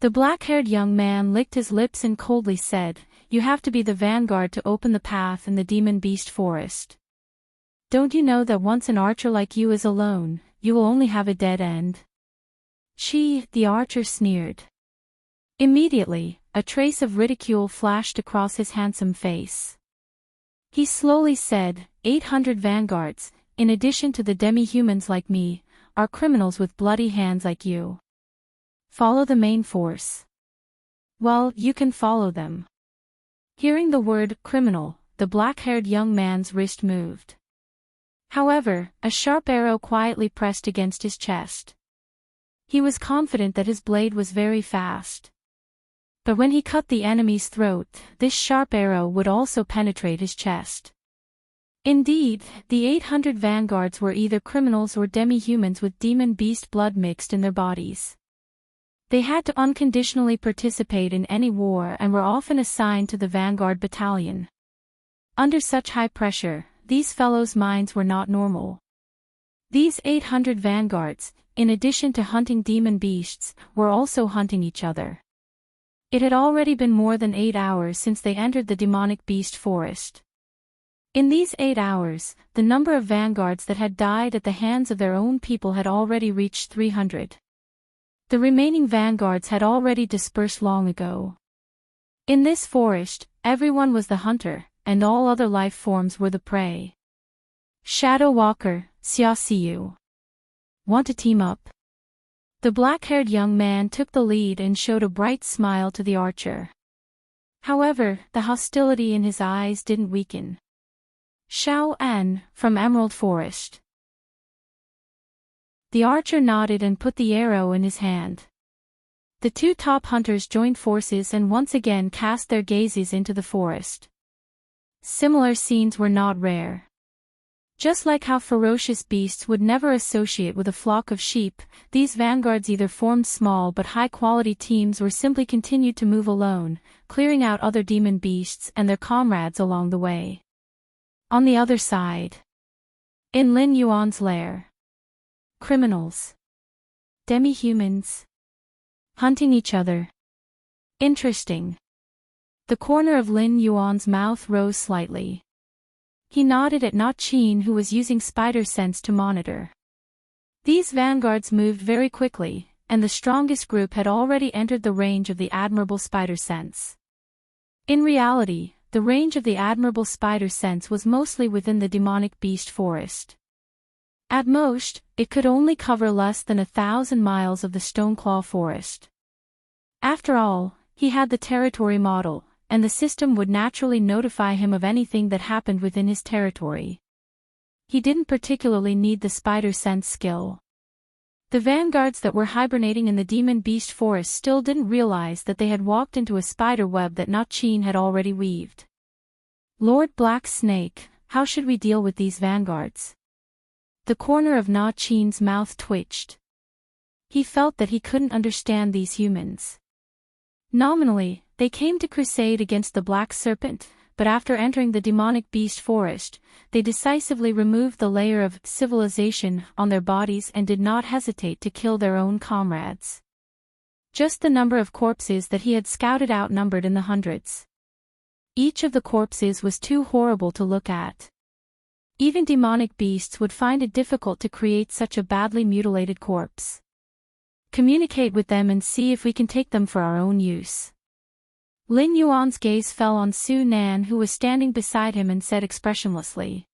The black-haired young man licked his lips and coldly said, You have to be the vanguard to open the path in the demon beast forest. Don't you know that once an archer like you is alone, you will only have a dead end? Chi, the archer sneered. Immediately, a trace of ridicule flashed across his handsome face. He slowly said, 800 vanguards, in addition to the demi-humans like me, are criminals with bloody hands like you. Follow the main force. Well, you can follow them. Hearing the word criminal, the black-haired young man's wrist moved. However, a sharp arrow quietly pressed against his chest. He was confident that his blade was very fast. But when he cut the enemy's throat, this sharp arrow would also penetrate his chest. Indeed, the 800 vanguards were either criminals or demi-humans with demon-beast blood mixed in their bodies. They had to unconditionally participate in any war and were often assigned to the vanguard battalion. Under such high pressure, these fellows' minds were not normal. These 800 vanguards, in addition to hunting demon beasts, were also hunting each other. It had already been more than 8 hours since they entered the demonic beast forest. In these 8 hours, the number of vanguards that had died at the hands of their own people had already reached 300. The remaining vanguards had already dispersed long ago. In this forest, everyone was the hunter, and all other life forms were the prey. Shadow Walker, Xiaoxiu. Want to team up? The black-haired young man took the lead and showed a bright smile to the archer. However, the hostility in his eyes didn't weaken. Xiao An, from Emerald Forest. The archer nodded and put the arrow in his hand. The two top hunters joined forces and once again cast their gazes into the forest. Similar scenes were not rare. Just like how ferocious beasts would never associate with a flock of sheep, these vanguards either formed small but high-quality teams or simply continued to move alone, clearing out other demon beasts and their comrades along the way. On the other side, in Lin Yuan's lair, criminals, demi-humans, hunting each other. Interesting. The corner of Lin Yuan's mouth rose slightly. He nodded at Na Qin, who was using spider sense to monitor. These vanguards moved very quickly, and the strongest group had already entered the range of the admirable spider sense. In reality, the range of the admirable spider sense was mostly within the demonic beast forest. At most, it could only cover less than 1,000 miles of the Stoneclaw forest. After all, he had the territory model, and the system would naturally notify him of anything that happened within his territory. He didn't particularly need the spider sense skill. The vanguards that were hibernating in the demon beast forest still didn't realize that they had walked into a spider web that Na Qin had already weaved. Lord Black Snake, how should we deal with these vanguards? The corner of Na Qin's mouth twitched. He felt that he couldn't understand these humans. Nominally, they came to crusade against the Black Serpent, but after entering the demonic beast forest, they decisively removed the layer of civilization on their bodies and did not hesitate to kill their own comrades. Just the number of corpses that he had scouted outnumbered in the hundreds. Each of the corpses was too horrible to look at. Even demonic beasts would find it difficult to create such a badly mutilated corpse. Communicate with them and see if we can take them for our own use. Lin Yuan's gaze fell on Su Nan, who was standing beside him, and said expressionlessly.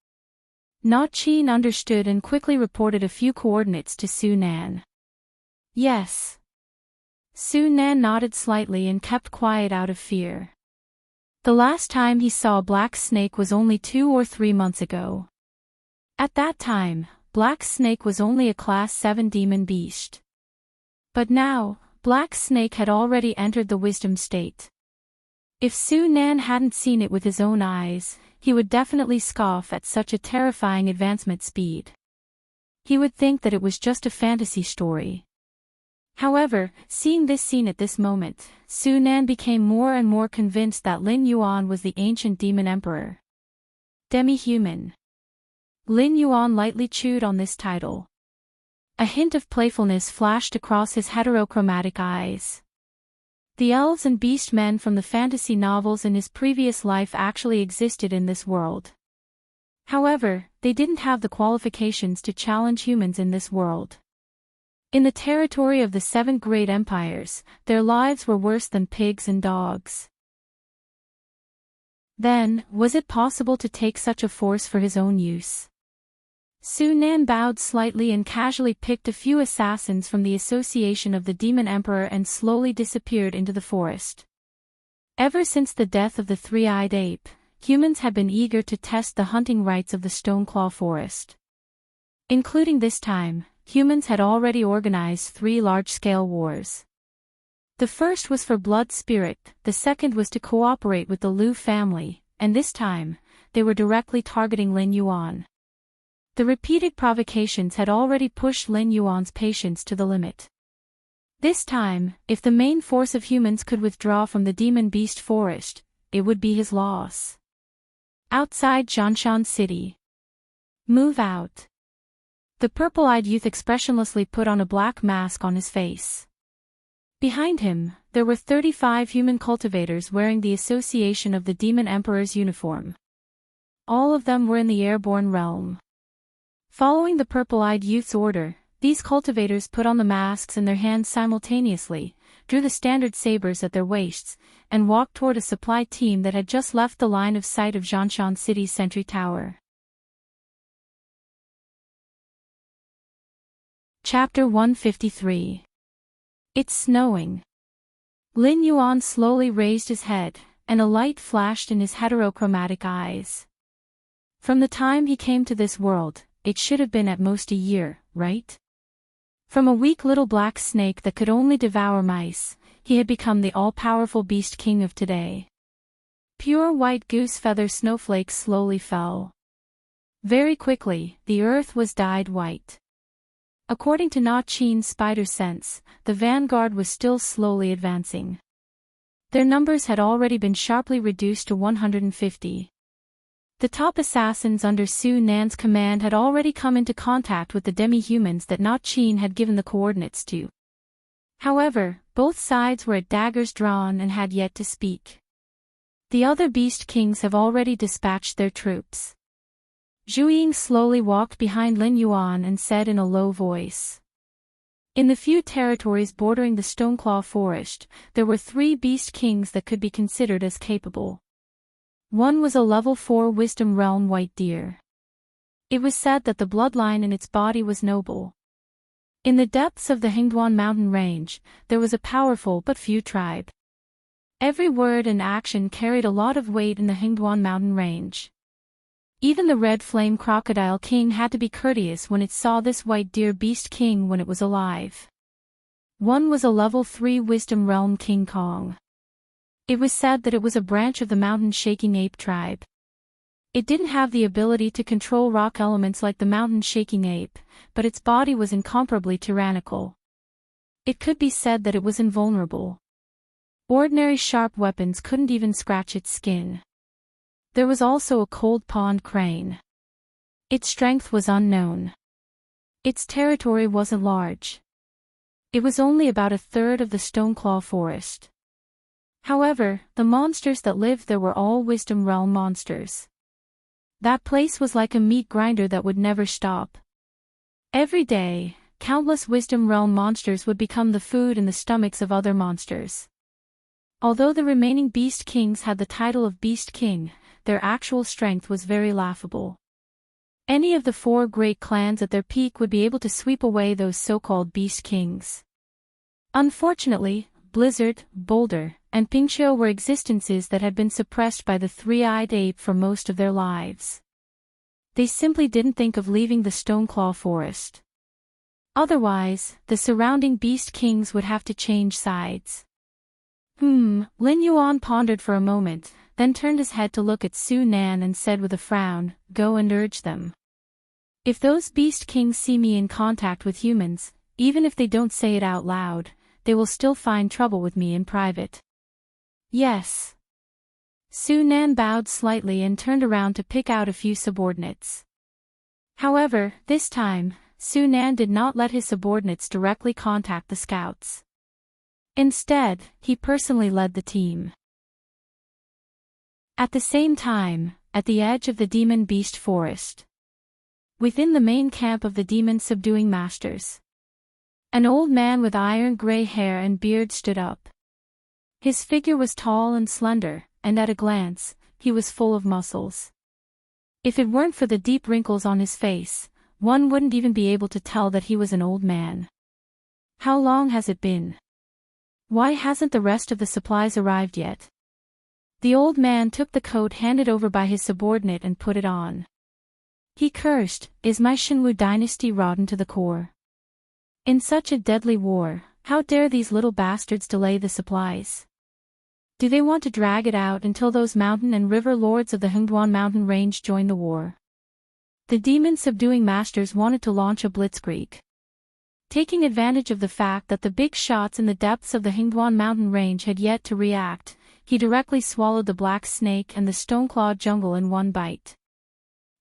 Na Qin understood and quickly reported a few coordinates to Su Nan. Yes. Su Nan nodded slightly and kept quiet out of fear. The last time he saw Black Snake was only 2 or 3 months ago. At that time, Black Snake was only a Class 7 demon beast. But now, Black Snake had already entered the wisdom state. If Su Nan hadn't seen it with his own eyes, he would definitely scoff at such a terrifying advancement speed. He would think that it was just a fantasy story. However, seeing this scene at this moment, Su Nan became more and more convinced that Lin Yuan was the ancient demon emperor. Demi-human. Lin Yuan lightly chewed on this title. A hint of playfulness flashed across his heterochromatic eyes. The elves and beast men from the fantasy novels in his previous life actually existed in this world. However, they didn't have the qualifications to challenge humans in this world. In the territory of the 7 great empires, their lives were worse than pigs and dogs. Then, was it possible to take such a force for his own use? Su Nan bowed slightly and casually picked a few assassins from the association of the Demon Emperor and slowly disappeared into the forest. Ever since the death of the three-eyed ape, humans had been eager to test the hunting rights of the Stoneclaw forest. Including this time, humans had already organized 3 large-scale wars. The first was for blood spirit, the second was to cooperate with the Liu family, and this time, they were directly targeting Lin Yuan. The repeated provocations had already pushed Lin Yuan's patience to the limit. This time, if the main force of humans could withdraw from the demon beast forest, it would be his loss. Outside Zhanshan City. Move out. The purple-eyed youth expressionlessly put on a black mask on his face. Behind him, there were 35 human cultivators wearing the Association of the Demon Emperor's uniform. All of them were in the airborne realm. Following the purple-eyed youth's order, these cultivators put on the masks in their hands simultaneously, drew the standard sabers at their waists, and walked toward a supply team that had just left the line of sight of Zhanshan City's sentry tower. Chapter 153. It's snowing. Lin Yuan slowly raised his head, and a light flashed in his heterochromatic eyes. From the time he came to this world, it should have been at most a year, right? From a weak little black snake that could only devour mice, he had become the all-powerful beast king of today. Pure white goose feather snowflakes slowly fell. Very quickly, the earth was dyed white. According to Na Qin's spider sense, the vanguard was still slowly advancing. Their numbers had already been sharply reduced to 150. The top assassins under Su Nan's command had already come into contact with the demi-humans that Na Qin had given the coordinates to. However, both sides were at daggers drawn and had yet to speak. The other beast kings have already dispatched their troops. Zhu Ying slowly walked behind Lin Yuan and said in a low voice. In the few territories bordering the Stoneclaw Forest, there were 3 beast kings that could be considered as capable. One was a level 4 wisdom realm white deer. It was said that the bloodline in its body was noble. In the depths of the Hingduan mountain range, there was a powerful but few tribe. Every word and action carried a lot of weight in the Hingduan mountain range. Even the red flame crocodile king had to be courteous when it saw this white deer beast king when it was alive. One was a level 3 wisdom realm King Kong. It was said that it was a branch of the mountain-shaking ape tribe. It didn't have the ability to control rock elements like the mountain-shaking ape, but its body was incomparably tyrannical. It could be said that it was invulnerable. Ordinary sharp weapons couldn't even scratch its skin. There was also a cold pond crane. Its strength was unknown. Its territory wasn't large. It was only about a third of the Stoneclaw Forest. However, the monsters that lived there were all Wisdom Realm monsters. That place was like a meat grinder that would never stop. Every day, countless Wisdom Realm monsters would become the food in the stomachs of other monsters. Although the remaining Beast Kings had the title of Beast King, their actual strength was very laughable. Any of the 4 great clans at their peak would be able to sweep away those so-called Beast Kings. Unfortunately, Blizzard, Boulder, and Pingqiu were existences that had been suppressed by the 3-eyed ape for most of their lives. They simply didn't think of leaving the Stoneclaw Forest. Otherwise, the surrounding Beast Kings would have to change sides. Lin Yuan pondered for a moment, then turned his head to look at Su Nan and said with a frown, "Go and urge them. If those beast kings see me in contact with humans, even if they don't say it out loud, they will still find trouble with me in private." Yes. Su Nan bowed slightly and turned around to pick out a few subordinates. However, this time, Su Nan did not let his subordinates directly contact the scouts. Instead, he personally led the team. At the same time, at the edge of the demon beast forest, within the main camp of the demon subduing masters, an old man with iron gray hair and beard stood up. His figure was tall and slender, and at a glance, he was full of muscles. If it weren't for the deep wrinkles on his face, one wouldn't even be able to tell that he was an old man. How long has it been? Why hasn't the rest of the supplies arrived yet? The old man took the coat handed over by his subordinate and put it on. He cursed, "Is my Shenwu dynasty rotten to the core? In such a deadly war, how dare these little bastards delay the supplies? Do they want to drag it out until those mountain and river lords of the Hengduan mountain range join the war?" The demon subduing masters wanted to launch a blitzkrieg. Taking advantage of the fact that the big shots in the depths of the Hengduan mountain range had yet to react, he directly swallowed the black snake and the stone-clawed jungle in one bite.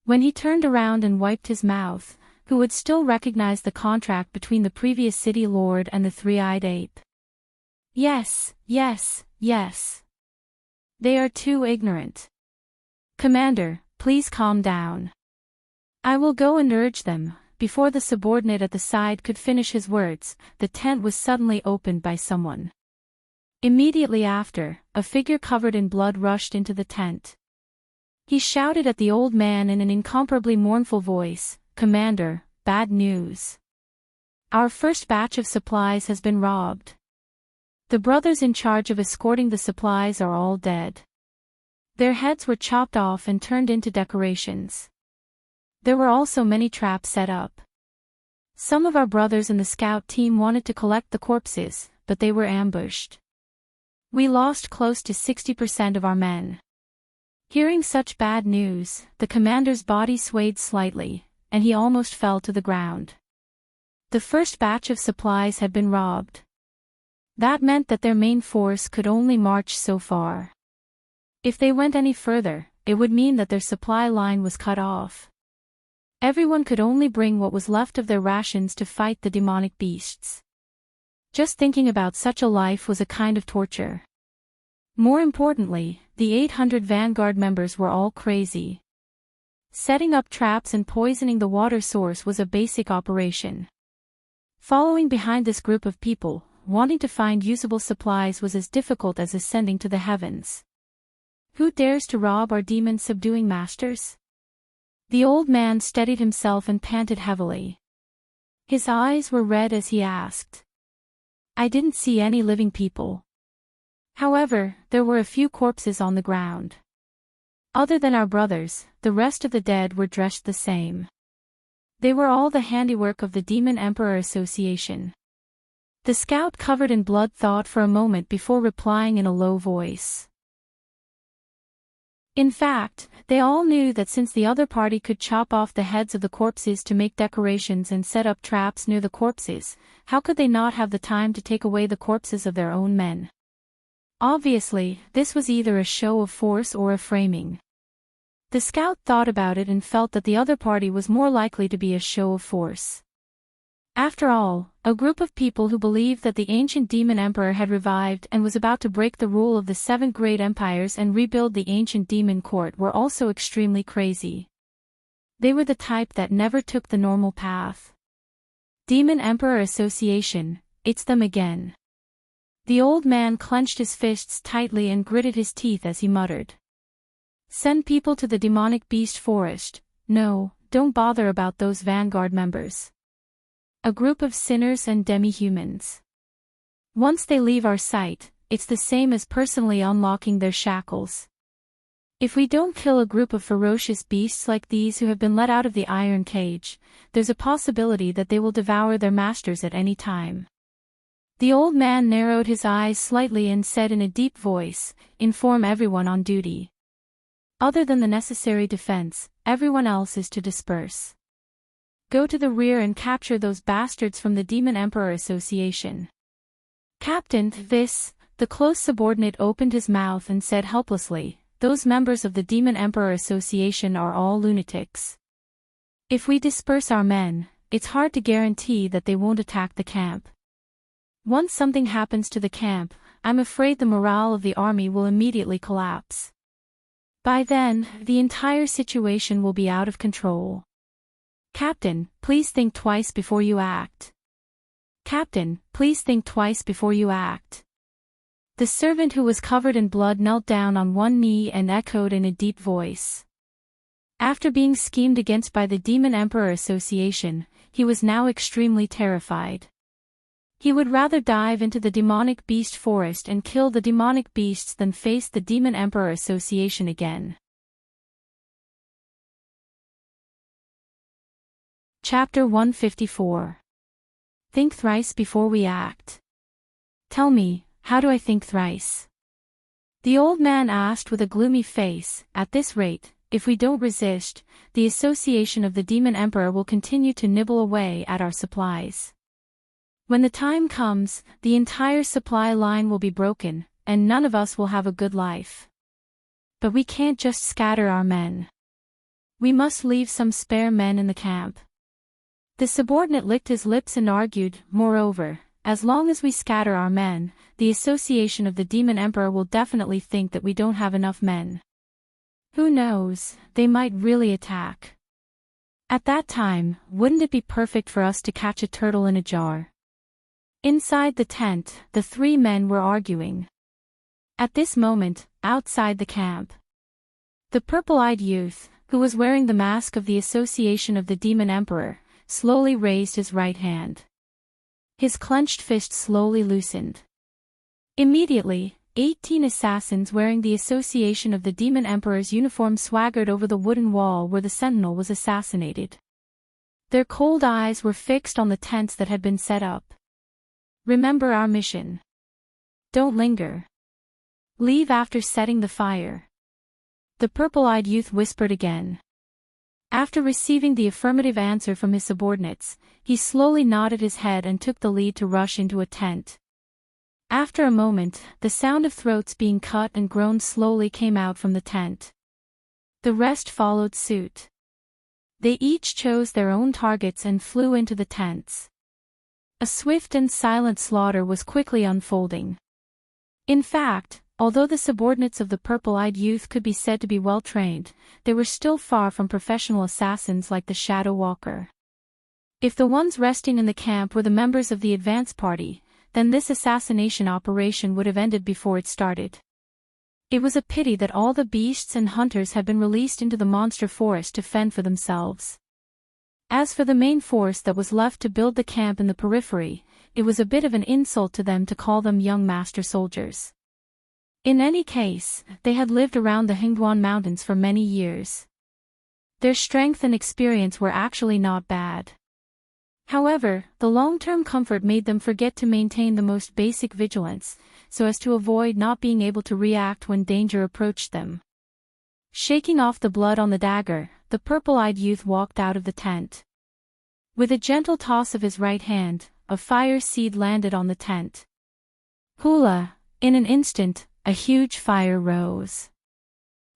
When he turned around and wiped his mouth, who would still recognize the contract between the previous city lord and the three-eyed ape? Yes, yes, yes. They are too ignorant. Commander, please calm down. I will go and urge them. Before the subordinate at the side could finish his words, the tent was suddenly opened by someone. Immediately after, a figure covered in blood rushed into the tent. He shouted at the old man in an incomparably mournful voice, "Commander, bad news. Our first batch of supplies has been robbed. The brothers in charge of escorting the supplies are all dead. Their heads were chopped off and turned into decorations. There were also many traps set up. Some of our brothers in the scout team wanted to collect the corpses, but they were ambushed. We lost close to 60% of our men." Hearing such bad news, the commander's body swayed slightly, and he almost fell to the ground. The first batch of supplies had been robbed. That meant that their main force could only march so far. If they went any further, it would mean that their supply line was cut off. Everyone could only bring what was left of their rations to fight the demonic beasts. Just thinking about such a life was a kind of torture. More importantly, the 800 Vanguard members were all crazy. Setting up traps and poisoning the water source was a basic operation. Following behind this group of people, wanting to find usable supplies was as difficult as ascending to the heavens. Who dares to rob our demon-subduing masters? The old man steadied himself and panted heavily. His eyes were red as he asked. I didn't see any living people. However, there were a few corpses on the ground. Other than our brothers, the rest of the dead were dressed the same. They were all the handiwork of the Demon Emperor Association. The scout covered in blood thought for a moment before replying in a low voice. In fact, they all knew that since the other party could chop off the heads of the corpses to make decorations and set up traps near the corpses, how could they not have the time to take away the corpses of their own men? Obviously, this was either a show of force or a framing. The scout thought about it and felt that the other party was more likely to be a show of force. After all, a group of people who believed that the ancient demon emperor had revived and was about to break the rule of the 7 great empires and rebuild the ancient demon court were also extremely crazy. They were the type that never took the normal path. Demon Emperor Association, it's them again. The old man clenched his fists tightly and gritted his teeth as he muttered. Send people to the demonic beast forest. No, don't bother about those Vanguard members. A group of sinners and demi-humans. Once they leave our sight, it's the same as personally unlocking their shackles. If we don't kill a group of ferocious beasts like these who have been let out of the iron cage, there's a possibility that they will devour their masters at any time. The old man narrowed his eyes slightly and said in a deep voice, inform everyone on duty. Other than the necessary defense, everyone else is to disperse. Go to the rear and capture those bastards from the Demon Emperor Association. Captain, the close subordinate opened his mouth and said helplessly, those members of the Demon Emperor Association are all lunatics. If we disperse our men, it's hard to guarantee that they won't attack the camp. Once something happens to the camp, I'm afraid the morale of the army will immediately collapse. By then, the entire situation will be out of control. Captain, please think twice before you act. Captain, please think twice before you act. The servant who was covered in blood knelt down on one knee and echoed in a deep voice. After being schemed against by the Demon Emperor Association, he was now extremely terrified. He would rather dive into the demonic beast forest and kill the demonic beasts than face the Demon Emperor Association again. Chapter 154. Think thrice before we act. Tell me, how do I think thrice? The old man asked with a gloomy face. At this rate, if we don't resist, the association of the Demon Emperor will continue to nibble away at our supplies. When the time comes, the entire supply line will be broken, and none of us will have a good life. But we can't just scatter our men. We must leave some spare men in the camp. The subordinate licked his lips and argued, moreover, as long as we scatter our men, the association of the demon emperor will definitely think that we don't have enough men. Who knows, they might really attack. At that time, wouldn't it be perfect for us to catch a turtle in a jar? Inside the tent, the three men were arguing. At this moment, outside the camp, the purple-eyed youth, who was wearing the mask of the association of the demon emperor, slowly raised his right hand. His clenched fist slowly loosened. Immediately, 18 assassins wearing the association of the demon emperor's uniform swaggered over the wooden wall where the sentinel was assassinated. Their cold eyes were fixed on the tents that had been set up. Remember our mission. Don't linger. Leave after setting the fire. The purple-eyed youth whispered again. After receiving the affirmative answer from his subordinates, he slowly nodded his head and took the lead to rush into a tent. After a moment, the sound of throats being cut and groans slowly came out from the tent. The rest followed suit. They each chose their own targets and flew into the tents. A swift and silent slaughter was quickly unfolding. In fact, although the subordinates of the purple-eyed youth could be said to be well-trained, they were still far from professional assassins like the Shadow Walker. If the ones resting in the camp were the members of the advance party, then this assassination operation would have ended before it started. It was a pity that all the beasts and hunters had been released into the monster forest to fend for themselves. As for the main force that was left to build the camp in the periphery, it was a bit of an insult to them to call them young master soldiers. In any case, they had lived around the Hingduan Mountains for many years. Their strength and experience were actually not bad. However, the long-term comfort made them forget to maintain the most basic vigilance, so as to avoid not being able to react when danger approached them. Shaking off the blood on the dagger, the purple-eyed youth walked out of the tent. With a gentle toss of his right hand, a fire seed landed on the tent. Hula! In an instant, a huge fire rose.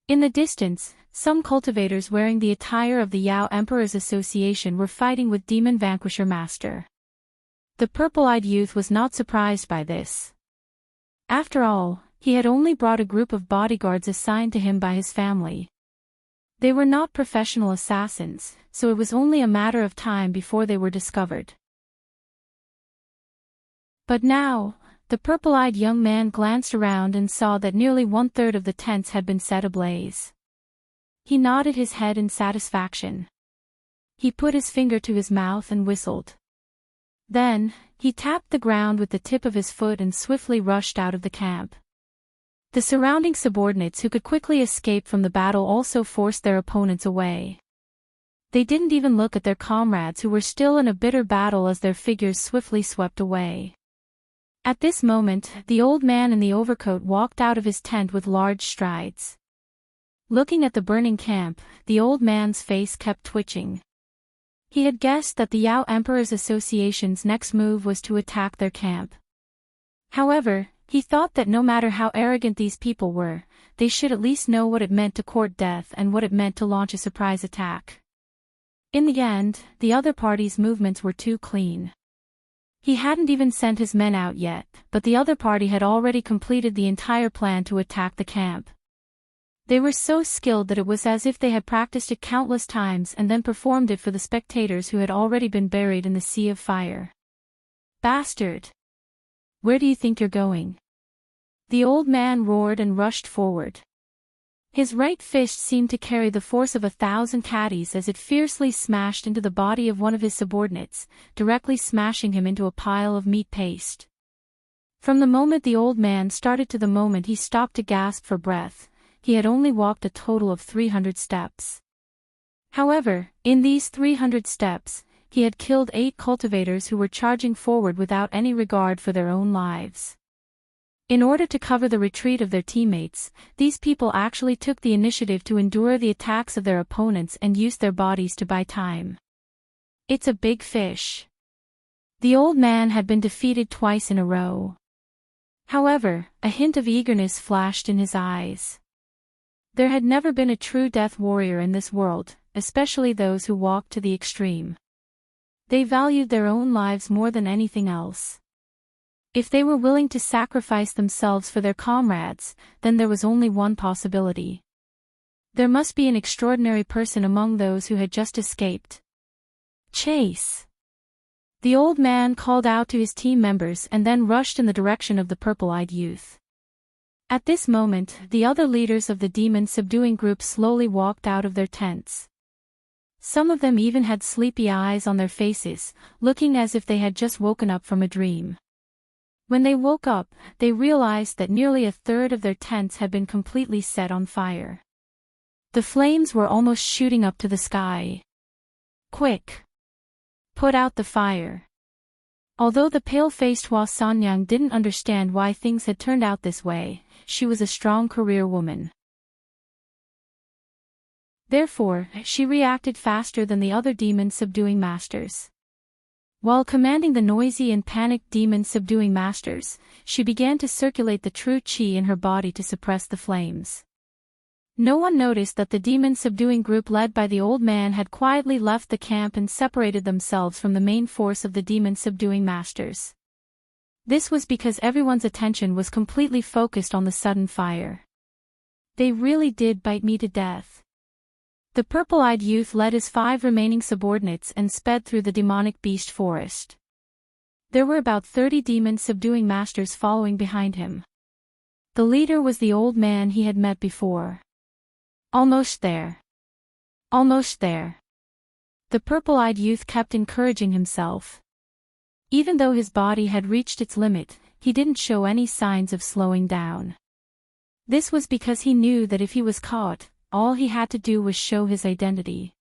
In the distance, some cultivators wearing the attire of the Yao Emperor's Association were fighting with Demon Vanquisher Master. The purple-eyed youth was not surprised by this. After all, he had only brought a group of bodyguards assigned to him by his family. They were not professional assassins, so it was only a matter of time before they were discovered. But now, the purple-eyed young man glanced around and saw that nearly one-third of the tents had been set ablaze. He nodded his head in satisfaction. He put his finger to his mouth and whistled. Then, he tapped the ground with the tip of his foot and swiftly rushed out of the camp. The surrounding subordinates who could quickly escape from the battle also forced their opponents away. They didn't even look at their comrades who were still in a bitter battle as their figures swiftly swept away. At this moment, the old man in the overcoat walked out of his tent with large strides. Looking at the burning camp, the old man's face kept twitching. He had guessed that the Yao Emperor's Association's next move was to attack their camp. However, he thought that no matter how arrogant these people were, they should at least know what it meant to court death and what it meant to launch a surprise attack. In the end, the other party's movements were too clean. He hadn't even sent his men out yet, but the other party had already completed the entire plan to attack the camp. They were so skilled that it was as if they had practiced it countless times and then performed it for the spectators who had already been buried in the sea of fire. Bastard! Where do you think you're going? The old man roared and rushed forward. His right fist seemed to carry the force of 1,000 caddies as it fiercely smashed into the body of one of his subordinates, directly smashing him into a pile of meat paste. From the moment the old man started to the moment he stopped to gasp for breath, he had only walked a total of 300 steps. However, in these 300 steps, he had killed 8 cultivators who were charging forward without any regard for their own lives. In order to cover the retreat of their teammates, these people actually took the initiative to endure the attacks of their opponents and used their bodies to buy time. It's a big fish. The old man had been defeated twice in a row. However, a hint of eagerness flashed in his eyes. There had never been a true death warrior in this world, especially those who walked to the extreme. They valued their own lives more than anything else. If they were willing to sacrifice themselves for their comrades, then there was only one possibility. There must be an extraordinary person among those who had just escaped. Chase! The old man called out to his team members and then rushed in the direction of the purple-eyed youth. At this moment, the other leaders of the demon-subduing group slowly walked out of their tents. Some of them even had sleepy eyes on their faces, looking as if they had just woken up from a dream. When they woke up, they realized that nearly a third of their tents had been completely set on fire. The flames were almost shooting up to the sky. Quick! Put out the fire. Although the pale-faced Hua Sanyang didn't understand why things had turned out this way, she was a strong career woman. Therefore, she reacted faster than the other demon-subduing masters. While commanding the noisy and panicked demon-subduing masters, she began to circulate the true qi in her body to suppress the flames. No one noticed that the demon-subduing group led by the old man had quietly left the camp and separated themselves from the main force of the demon-subduing masters. This was because everyone's attention was completely focused on the sudden fire. They really did bite me to death. The purple-eyed youth led his 5 remaining subordinates and sped through the demonic beast forest. There were about 30 demon-subduing masters following behind him. The leader was the old man he had met before. Almost there. Almost there. The purple-eyed youth kept encouraging himself. Even though his body had reached its limit, he didn't show any signs of slowing down. This was because he knew that if he was caught, all he had to do was show his identity.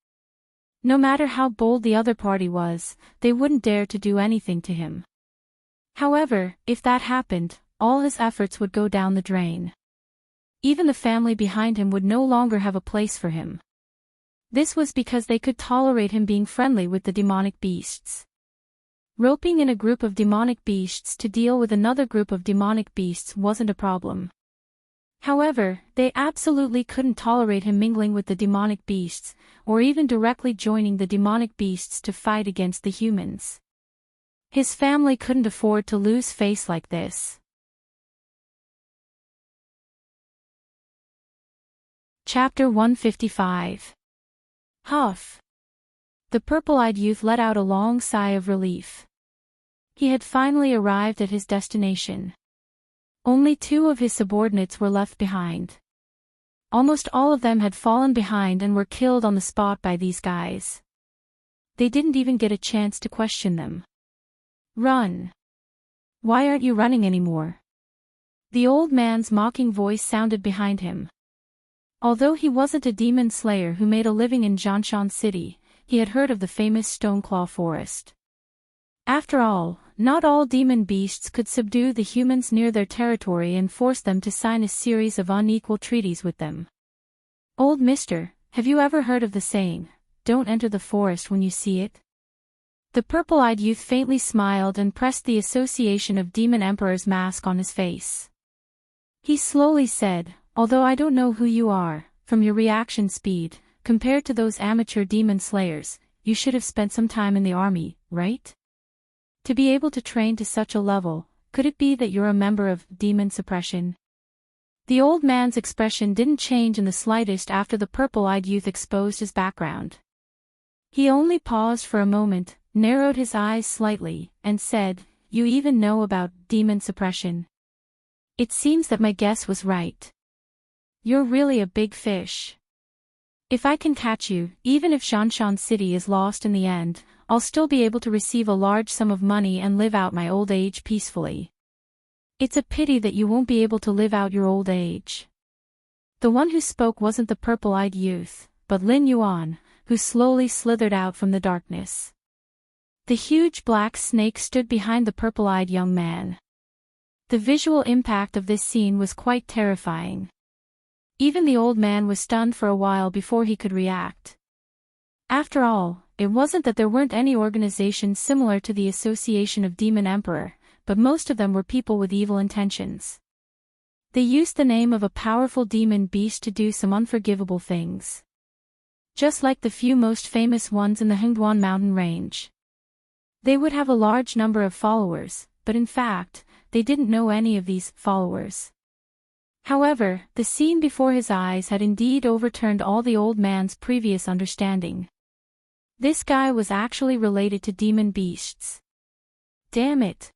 No matter how bold the other party was, they wouldn't dare to do anything to him. However, if that happened, all his efforts would go down the drain. Even the family behind him would no longer have a place for him. This was because they could tolerate him being friendly with the demonic beasts. Roping in a group of demonic beasts to deal with another group of demonic beasts wasn't a problem. However, they absolutely couldn't tolerate him mingling with the demonic beasts, or even directly joining the demonic beasts to fight against the humans. His family couldn't afford to lose face like this. Chapter 155. Huff. The purple-eyed youth let out a long sigh of relief. He had finally arrived at his destination. Only 2 of his subordinates were left behind. Almost all of them had fallen behind and were killed on the spot by these guys. They didn't even get a chance to question them. Run! Why aren't you running anymore? The old man's mocking voice sounded behind him. Although he wasn't a demon slayer who made a living in Jianshan City, he had heard of the famous Stoneclaw Forest. After all, not all demon beasts could subdue the humans near their territory and force them to sign a series of unequal treaties with them. Old mister, have you ever heard of the saying, "Don't enter the forest when you see it"? The purple-eyed youth faintly smiled and pressed the Association of Demon Emperors mask on his face. He slowly said, "Although I don't know who you are, from your reaction speed, compared to those amateur demon slayers, you should have spent some time in the army, right? To be able to train to such a level, could it be that you're a member of demon suppression?" The old man's expression didn't change in the slightest after the purple-eyed youth exposed his background. He only paused for a moment, narrowed his eyes slightly, and said, "You even know about demon suppression? It seems that my guess was right. You're really a big fish. If I can catch you, even if Shanshan City is lost in the end, I'll still be able to receive a large sum of money and live out my old age peacefully. It's a pity that you won't be able to live out your old age." The one who spoke wasn't the purple-eyed youth, but Lin Yuan, who slowly slithered out from the darkness. The huge black snake stood behind the purple-eyed young man. The visual impact of this scene was quite terrifying. Even the old man was stunned for a while before he could react. After all, it wasn't that there weren't any organizations similar to the Association of Demon Emperor, but most of them were people with evil intentions. They used the name of a powerful demon beast to do some unforgivable things. Just like the few most famous ones in the Hengduan mountain range. They would have a large number of followers, but in fact, they didn't know any of these followers. However, the scene before his eyes had indeed overturned all the old man's previous understanding. This guy was actually related to demon beasts. Damn it!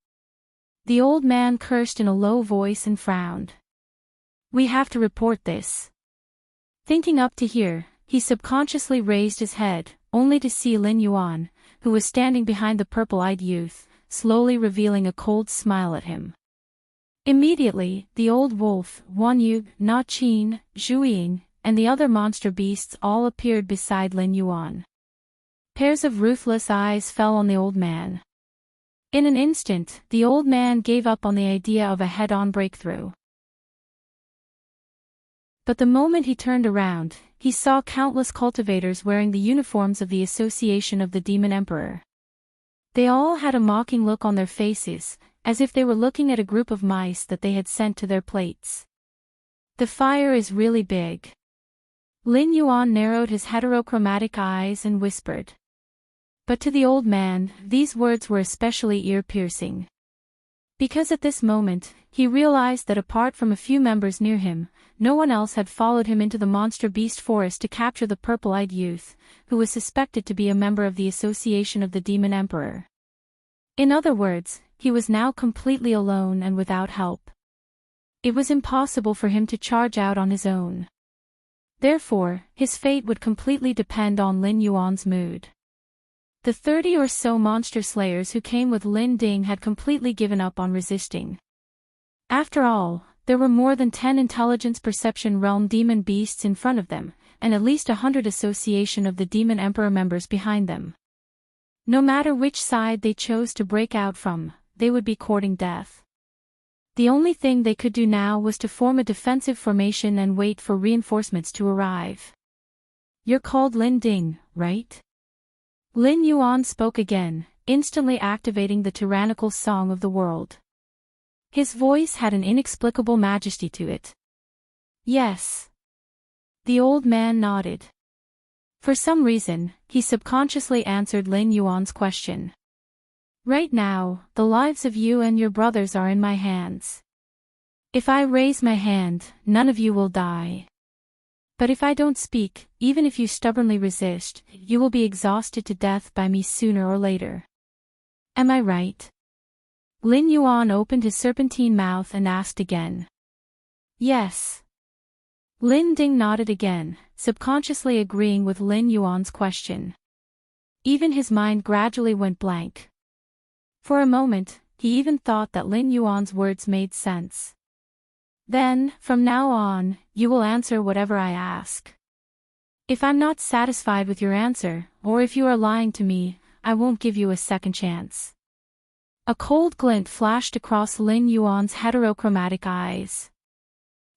The old man cursed in a low voice and frowned. We have to report this. Thinking up to here, he subconsciously raised his head, only to see Lin Yuan, who was standing behind the purple-eyed youth, slowly revealing a cold smile at him. Immediately, the old wolf, Wan Yu, Na Qin, Zhu Ying, and the other monster beasts all appeared beside Lin Yuan. Pairs of ruthless eyes fell on the old man. In an instant, the old man gave up on the idea of a head-on breakthrough. But the moment he turned around, he saw countless cultivators wearing the uniforms of the Association of the Demon Emperor. They all had a mocking look on their faces, as if they were looking at a group of mice that they had sent to their plates. The fire is really big. Lin Yuan narrowed his heterochromatic eyes and whispered. But to the old man, these words were especially ear-piercing. Because at this moment, he realized that apart from a few members near him, no one else had followed him into the monster beast forest to capture the purple-eyed youth, who was suspected to be a member of the Association of the Demon Emperor. In other words, he was now completely alone and without help. It was impossible for him to charge out on his own. Therefore, his fate would completely depend on Lin Yuan's mood. The 30 or so monster slayers who came with Lin Ding had completely given up on resisting. After all, there were more than 10 intelligence perception realm demon beasts in front of them, and at least 100 Association of the Demon Emperor members behind them. No matter which side they chose to break out from, they would be courting death. The only thing they could do now was to form a defensive formation and wait for reinforcements to arrive. You're called Lin Ding, right? Lin Yuan spoke again, instantly activating the tyrannical song of the world. His voice had an inexplicable majesty to it. Yes. The old man nodded. For some reason, he subconsciously answered Lin Yuan's question. Right now, the lives of you and your brothers are in my hands. If I raise my hand, none of you will die. But if I don't speak, even if you stubbornly resist, you will be exhausted to death by me sooner or later. Am I right? Lin Yuan opened his serpentine mouth and asked again. Yes. Lin Ding nodded again, subconsciously agreeing with Lin Yuan's question. Even his mind gradually went blank. For a moment, he even thought that Lin Yuan's words made sense. Then, from now on, you will answer whatever I ask. If I'm not satisfied with your answer, or if you are lying to me, I won't give you a second chance. A cold glint flashed across Lin Yuan's heterochromatic eyes.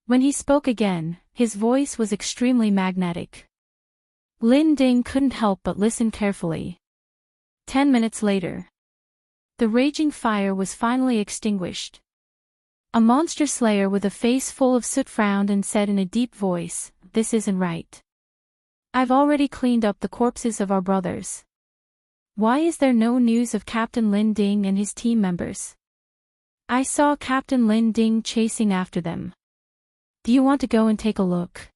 When he spoke again, his voice was extremely magnetic. Lin Ding couldn't help but listen carefully. 10 minutes later, the raging fire was finally extinguished. A monster slayer with a face full of soot frowned and said in a deep voice, "This isn't right. I've already cleaned up the corpses of our brothers. Why is there no news of Captain Lin Ding and his team members? I saw Captain Lin Ding chasing after them. Do you want to go and take a look?"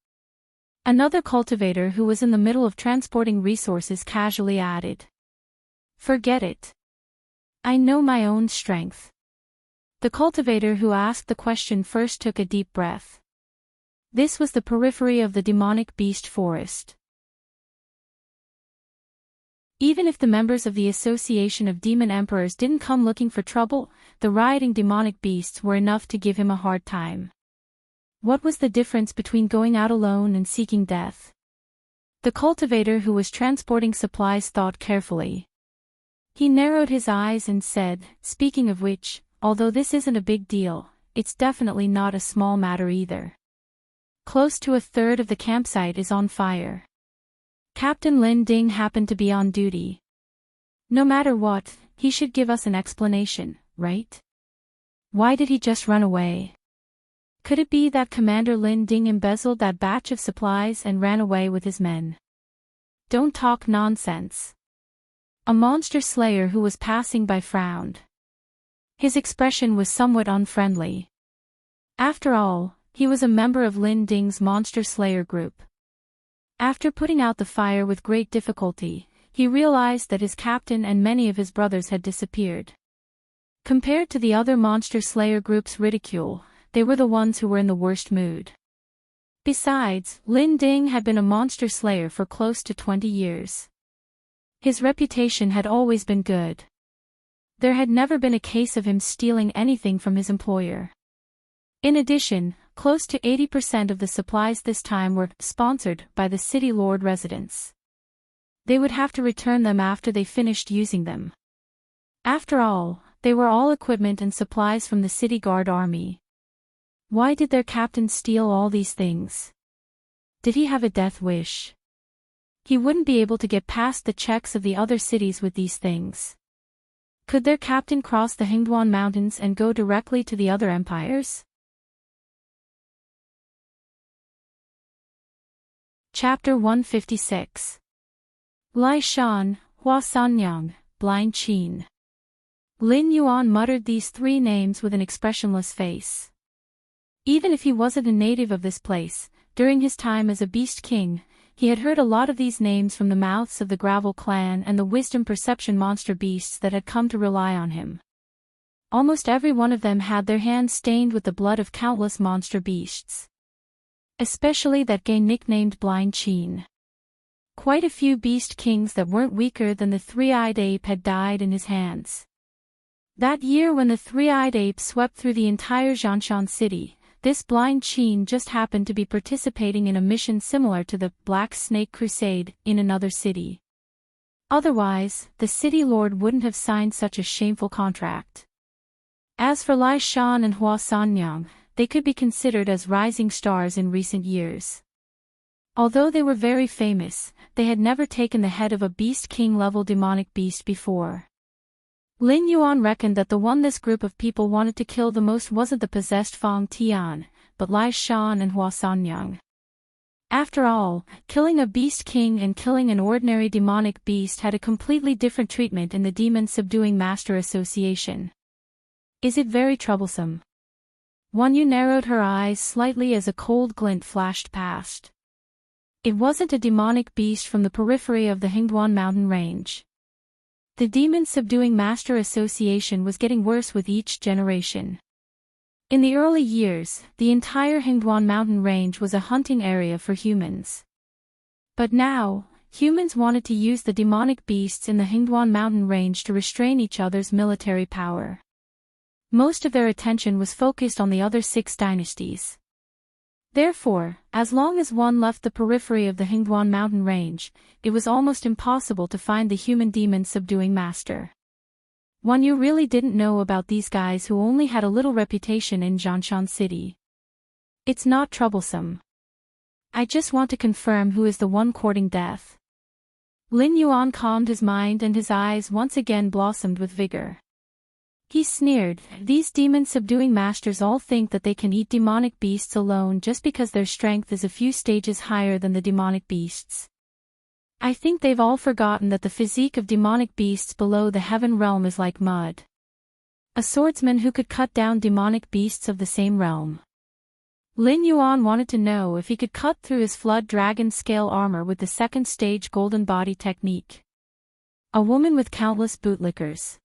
Another cultivator who was in the middle of transporting resources casually added. "Forget it. I know my own strength." The cultivator who asked the question first took a deep breath. This was the periphery of the demonic beast forest. Even if the members of the Association of Demon Emperors didn't come looking for trouble, the rioting demonic beasts were enough to give him a hard time. What was the difference between going out alone and seeking death? The cultivator who was transporting supplies thought carefully. He narrowed his eyes and said, "Speaking of which, although this isn't a big deal, it's definitely not a small matter either. Close to a third of the campsite is on fire. Captain Lin Ding happened to be on duty. No matter what, he should give us an explanation, right? Why did he just run away? Could it be that Commander Lin Ding embezzled that batch of supplies and ran away with his men?" "Don't talk nonsense." A monster slayer who was passing by frowned. His expression was somewhat unfriendly. After all, he was a member of Lin Ding's monster slayer group. After putting out the fire with great difficulty, he realized that his captain and many of his brothers had disappeared. Compared to the other monster slayer group's ridicule, they were the ones who were in the worst mood. Besides, Lin Ding had been a monster slayer for close to 20 years. His reputation had always been good. There had never been a case of him stealing anything from his employer. In addition, close to 80% of the supplies this time were sponsored by the city lord residents. They would have to return them after they finished using them. After all, they were all equipment and supplies from the city guard army. Why did their captain steal all these things? Did he have a death wish? He wouldn't be able to get past the checks of the other cities with these things. Could their captain cross the Hingduan Mountains and go directly to the other empires? Chapter 156. Lai Shan, Hua Sanyang, Blind Qin. Lin Yuan muttered these three names with an expressionless face. Even if he wasn't a native of this place, during his time as a beast king, he had heard a lot of these names from the mouths of the Gravel clan and the wisdom perception monster beasts that had come to rely on him. Almost every one of them had their hands stained with the blood of countless monster beasts. Especially that gay nicknamed Blind Qin. Quite a few beast kings that weren't weaker than the three-eyed ape had died in his hands. That year when the three-eyed ape swept through the entire Zhanshan city, this Blind Qin just happened to be participating in a mission similar to the Black Snake Crusade in another city. Otherwise, the city lord wouldn't have signed such a shameful contract. As for Lai Shan and Hua Sanyang, they could be considered as rising stars in recent years. Although they were very famous, they had never taken the head of a beast king-level demonic beast before. Lin Yuan reckoned that the one this group of people wanted to kill the most wasn't the possessed Fang Tian, but Lai Shan and Hua Sanyang. After all, killing a beast king and killing an ordinary demonic beast had a completely different treatment in the Demon Subduing Master Association. Is it very troublesome? Wan Yu narrowed her eyes slightly as a cold glint flashed past. It wasn't a demonic beast from the periphery of the Hingduan mountain range. The Demon Subduing Master Association was getting worse with each generation. In the early years, the entire Hingduan mountain range was a hunting area for humans. But now, humans wanted to use the demonic beasts in the Hingduan mountain range to restrain each other's military power. Most of their attention was focused on the other 6 dynasties. Therefore, as long as one left the periphery of the Hingduan mountain range, it was almost impossible to find the human demon subduing master. Wan Yu really didn't know about these guys who only had a little reputation in Zhanshan City. It's not troublesome. I just want to confirm who is the one courting death. Lin Yuan calmed his mind and his eyes once again blossomed with vigor. He sneered, these demon-subduing masters all think that they can eat demonic beasts alone just because their strength is a few stages higher than the demonic beasts. I think they've all forgotten that the physique of demonic beasts below the heaven realm is like mud. A swordsman who could cut down demonic beasts of the same realm. Lin Yuan wanted to know if he could cut through his flood dragon scale armor with the second stage golden body technique. A woman with countless bootlickers.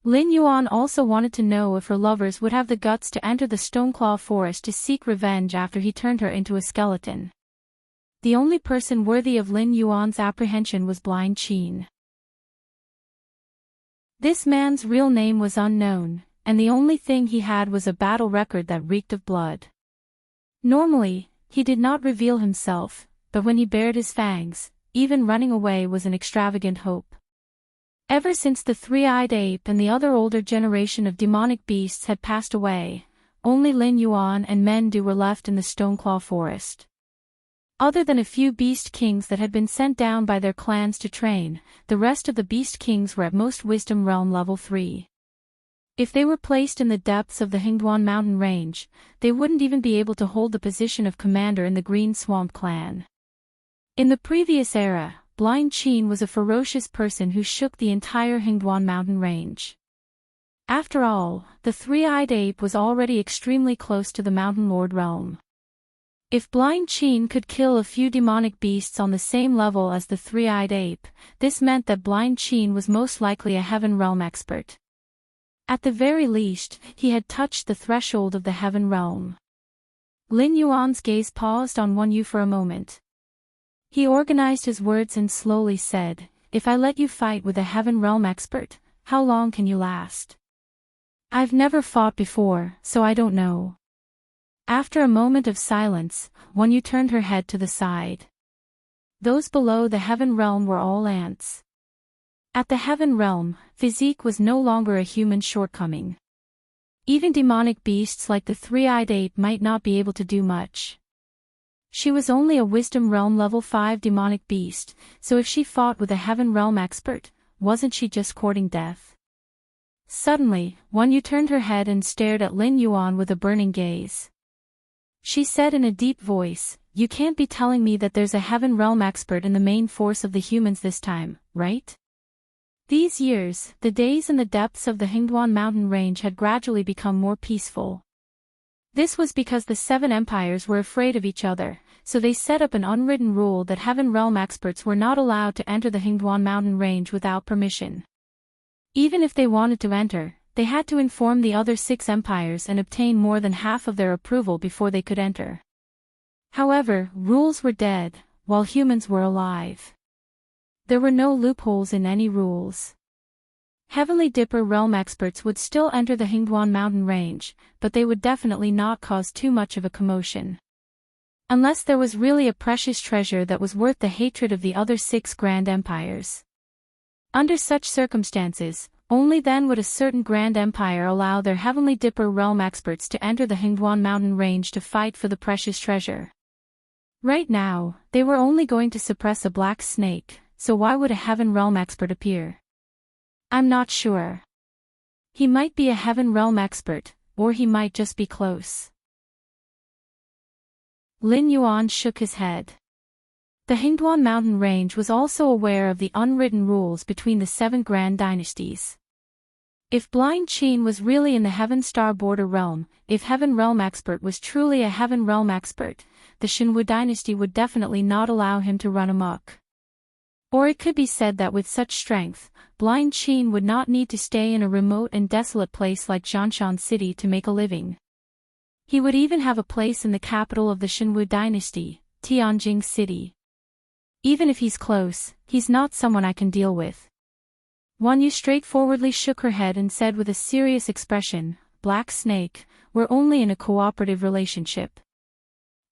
Lin Yuan also wanted to know if her lovers would have the guts to enter the Stoneclaw Forest to seek revenge after he turned her into a skeleton. The only person worthy of Lin Yuan's apprehension was Blind Qin. This man's real name was unknown, and the only thing he had was a battle record that reeked of blood. Normally, he did not reveal himself, but when he bared his fangs, even running away was an extravagant hope. Ever since the three-eyed ape and the other older generation of demonic beasts had passed away, only Lin Yuan and Mendu were left in the Stoneclaw Forest. Other than a few beast kings that had been sent down by their clans to train, the rest of the beast kings were at most wisdom realm level 3. If they were placed in the depths of the Hingduan mountain range, they wouldn't even be able to hold the position of commander in the Green Swamp clan. In the previous era, Blind Qin was a ferocious person who shook the entire Hingduan mountain range. After all, the three-eyed ape was already extremely close to the mountain lord realm. If Blind Chin could kill a few demonic beasts on the same level as the three-eyed ape, this meant that Blind Chin was most likely a heaven realm expert. At the very least, he had touched the threshold of the heaven realm. Lin Yuan's gaze paused on Wan Yu for a moment. He organized his words and slowly said, "If I let you fight with a heaven realm expert, how long can you last? I've never fought before, so I don't know." After a moment of silence, Wan Yu turned her head to the side. Those below the heaven realm were all ants. At the heaven realm, physique was no longer a human shortcoming. Even demonic beasts like the three-eyed ape might not be able to do much. She was only a wisdom realm level 5 demonic beast, so if she fought with a heaven realm expert, wasn't she just courting death? Suddenly, Wan Yu turned her head and stared at Lin Yuan with a burning gaze. She said in a deep voice, "You can't be telling me that there's a heaven realm expert in the main force of the humans this time, right?" These years, the days in the depths of the Hingduan mountain range had gradually become more peaceful. This was because the 7 empires were afraid of each other, so they set up an unwritten rule that heaven realm experts were not allowed to enter the Hingduan mountain range without permission. Even if they wanted to enter, they had to inform the other 6 empires and obtain more than half of their approval before they could enter. However, rules were dead, while humans were alive. There were no loopholes in any rules. Heavenly Dipper realm experts would still enter the Hingduan mountain range, but they would definitely not cause too much of a commotion. Unless there was really a precious treasure that was worth the hatred of the other 6 grand empires. Under such circumstances, only then would a certain grand empire allow their Heavenly Dipper realm experts to enter the Hingduan mountain range to fight for the precious treasure. Right now, they were only going to suppress a black snake, so why would a heaven realm expert appear? I'm not sure. He might be a heaven realm expert, or he might just be close. Lin Yuan shook his head. The Hingduan mountain range was also aware of the unwritten rules between the 7 grand dynasties. If Blind Chin was really in the Heaven Star border realm, if Heaven Realm Expert was truly a Heaven Realm Expert, the Shinwu dynasty would definitely not allow him to run amok. Or it could be said that with such strength, Blind Chin would not need to stay in a remote and desolate place like Zhanshan City to make a living. He would even have a place in the capital of the Shinwu dynasty, Tianjing City. Even if he's close, he's not someone I can deal with. Wan Yu straightforwardly shook her head and said with a serious expression, "Black Snake, we're only in a cooperative relationship.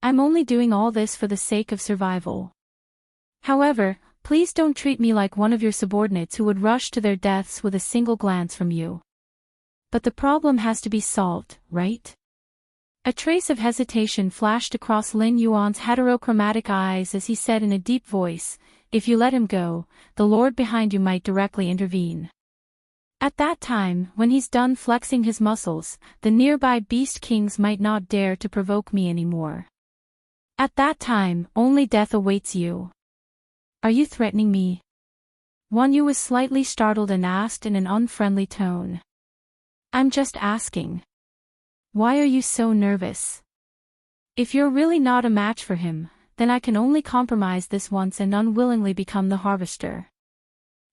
I'm only doing all this for the sake of survival. However, please don't treat me like one of your subordinates who would rush to their deaths with a single glance from you. But the problem has to be solved, right?" A trace of hesitation flashed across Lin Yuan's heterochromatic eyes as he said in a deep voice, "If you let him go, the lord behind you might directly intervene. At that time, when he's done flexing his muscles, the nearby beast kings might not dare to provoke me anymore. At that time, only death awaits you. Are you threatening me?" Wan Yu was slightly startled and asked in an unfriendly tone. "I'm just asking. Why are you so nervous? If you're really not a match for him, then I can only compromise this once and unwillingly become the harvester."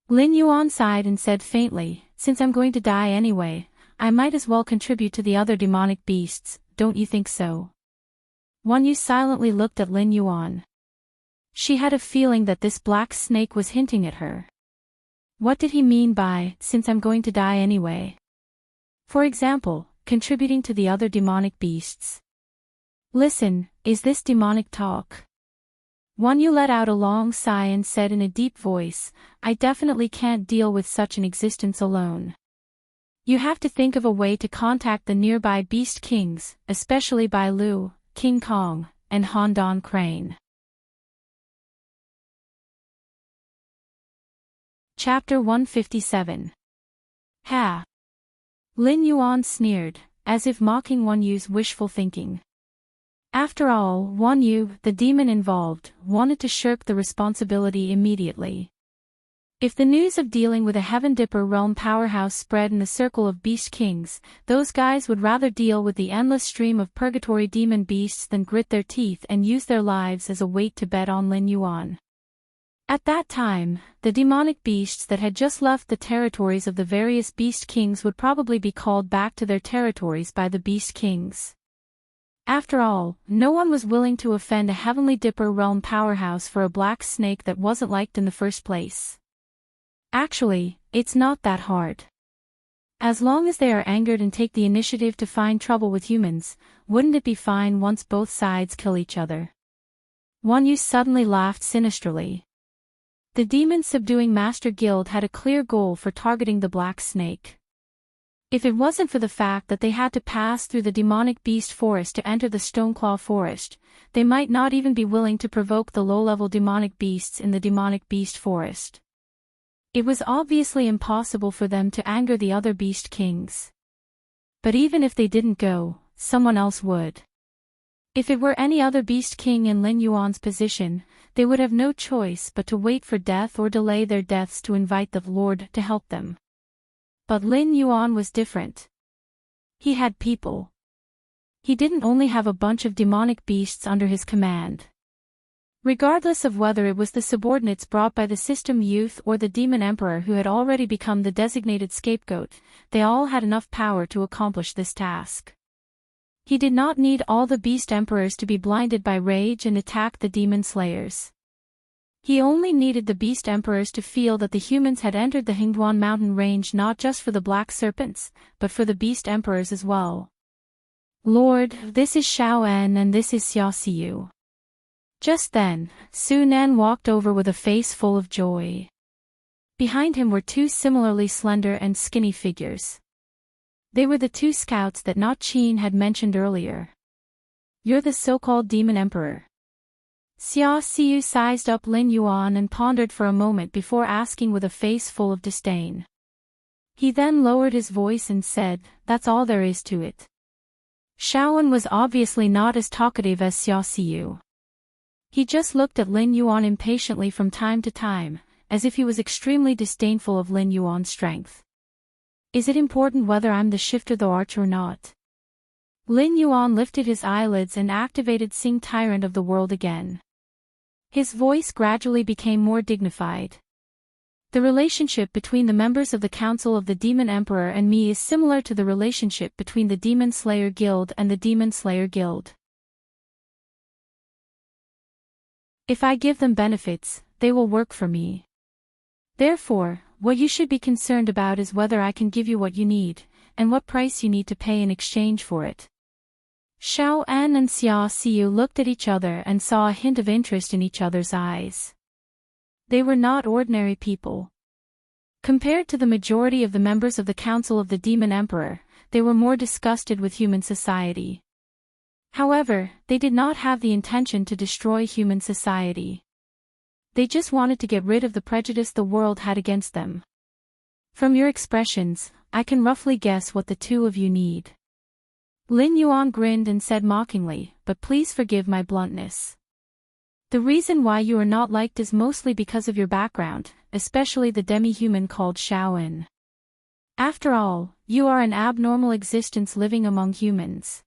Lin Yuan sighed and said faintly, "Since I'm going to die anyway, I might as well contribute to the other demonic beasts, don't you think so?" Wan Yu silently looked at Lin Yuan. She had a feeling that this black snake was hinting at her. What did he mean by, "since I'm going to die anyway"? For example, contributing to the other demonic beasts. "Listen, is this demonic talk?" Wan Yu let out a long sigh and said in a deep voice, "I definitely can't deal with such an existence alone. You have to think of a way to contact the nearby beast kings, especially Bai Lu, King Kong, and Han Don Crane." Chapter 157. Ha! Lin Yuan sneered, as if mocking Wan Yu's wishful thinking. After all, Wan Yu, the demon involved, wanted to shirk the responsibility immediately. If the news of dealing with a Heaven Dipper realm powerhouse spread in the circle of beast kings, those guys would rather deal with the endless stream of purgatory demon beasts than grit their teeth and use their lives as a weight to bet on Lin Yuan. At that time, the demonic beasts that had just left the territories of the various beast kings would probably be called back to their territories by the beast kings. After all, no one was willing to offend a Heavenly Dipper realm powerhouse for a black snake that wasn't liked in the first place. Actually, it's not that hard. As long as they are angered and take the initiative to find trouble with humans, wouldn't it be fine once both sides kill each other? One youth suddenly laughed sinisterly. The demon-subduing Master Guild had a clear goal for targeting the black snake. If it wasn't for the fact that they had to pass through the demonic beast forest to enter the Stoneclaw forest, they might not even be willing to provoke the low-level demonic beasts in the demonic beast forest. It was obviously impossible for them to anger the other beast kings. But even if they didn't go, someone else would. If it were any other beast king in Lin Yuan's position, they would have no choice but to wait for death or delay their deaths to invite the Lord to help them. But Lin Yuan was different. He had people. He didn't only have a bunch of demonic beasts under his command. Regardless of whether it was the subordinates brought by the system youth or the demon emperor who had already become the designated scapegoat, they all had enough power to accomplish this task. He did not need all the beast emperors to be blinded by rage and attack the demon slayers. He only needed the beast emperors to feel that the humans had entered the Hingduan mountain range not just for the black serpents, but for the beast emperors as well. Lord, this is Shao En and this is Xia Xiu. Just then, Su Nan walked over with a face full of joy. Behind him were two similarly slender and skinny figures. They were the two scouts that Na Qin had mentioned earlier. You're the so-called demon emperor. Xia Xiu sized up Lin Yuan and pondered for a moment before asking with a face full of disdain. He then lowered his voice and said, "That's all there is to it." Shaoan was obviously not as talkative as Xia Xiu. He just looked at Lin Yuan impatiently from time to time, as if he was extremely disdainful of Lin Yuan's strength. Is it important whether I'm the shifter the arch or not? Lin Yuan lifted his eyelids and activated Sing Tyrant of the World again. His voice gradually became more dignified. The relationship between the members of the Council of the Demon Emperor and me is similar to the relationship between the Demon Slayer Guild and the Demon Slayer Guild. If I give them benefits, they will work for me. Therefore, what you should be concerned about is whether I can give you what you need, and what price you need to pay in exchange for it. Shao An and Xia Xiu looked at each other and saw a hint of interest in each other's eyes. They were not ordinary people. Compared to the majority of the members of the Council of the Demon Emperor, they were more disgusted with human society. However, they did not have the intention to destroy human society. They just wanted to get rid of the prejudice the world had against them. From your expressions, I can roughly guess what the two of you need. Lin Yuan grinned and said mockingly, "But please forgive my bluntness. The reason why you are not liked is mostly because of your background, especially the demi-human called Shaoan. After all, you are an abnormal existence living among humans.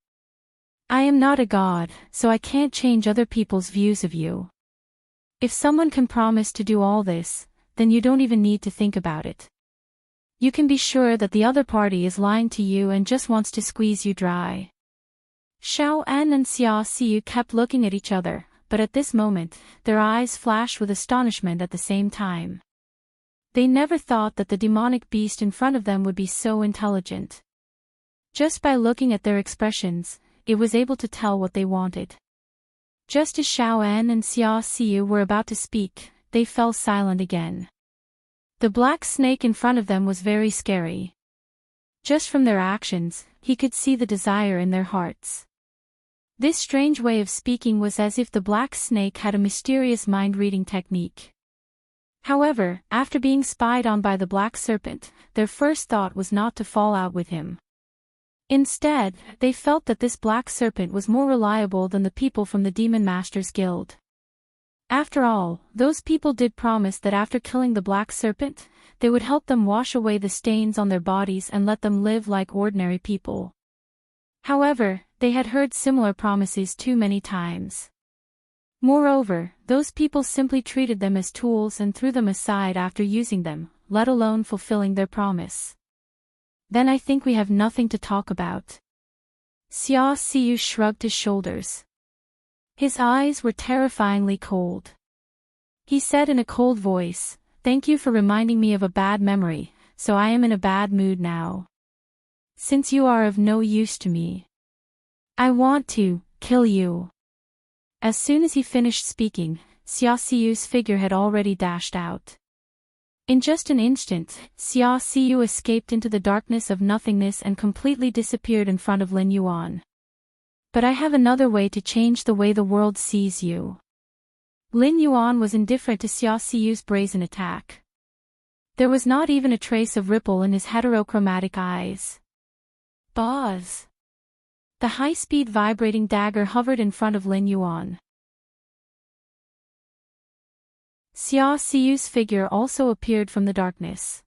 I am not a god, so I can't change other people's views of you. If someone can promise to do all this, then you don't even need to think about it. You can be sure that the other party is lying to you and just wants to squeeze you dry." Shao An and Xia Xiu kept looking at each other, but at this moment, their eyes flashed with astonishment at the same time. They never thought that the demonic beast in front of them would be so intelligent. Just by looking at their expressions, it was able to tell what they wanted. Just as Shao An and Xia Xiu were about to speak, they fell silent again. The black snake in front of them was very scary. Just from their actions, he could see the desire in their hearts. This strange way of speaking was as if the black snake had a mysterious mind-reading technique. However, after being spied on by the black serpent, their first thought was not to fall out with him. Instead, they felt that this black serpent was more reliable than the people from the Demon Masters Guild. After all, those people did promise that after killing the black serpent, they would help them wash away the stains on their bodies and let them live like ordinary people. However, they had heard similar promises too many times. Moreover, those people simply treated them as tools and threw them aside after using them, let alone fulfilling their promise. Then I think we have nothing to talk about. Xiao Xiu shrugged his shoulders. His eyes were terrifyingly cold. He said in a cold voice, "Thank you for reminding me of a bad memory, so I am in a bad mood now. Since you are of no use to me, I want to kill you." As soon as he finished speaking, Xiao Xiu's figure had already dashed out. In just an instant, Xiao Xiu escaped into the darkness of nothingness and completely disappeared in front of Lin Yuan. "But I have another way to change the way the world sees you." Lin Yuan was indifferent to Xiao Xiu's brazen attack. There was not even a trace of ripple in his heterochromatic eyes. Buzz! The high-speed vibrating dagger hovered in front of Lin Yuan. Xiao Xiu's figure also appeared from the darkness.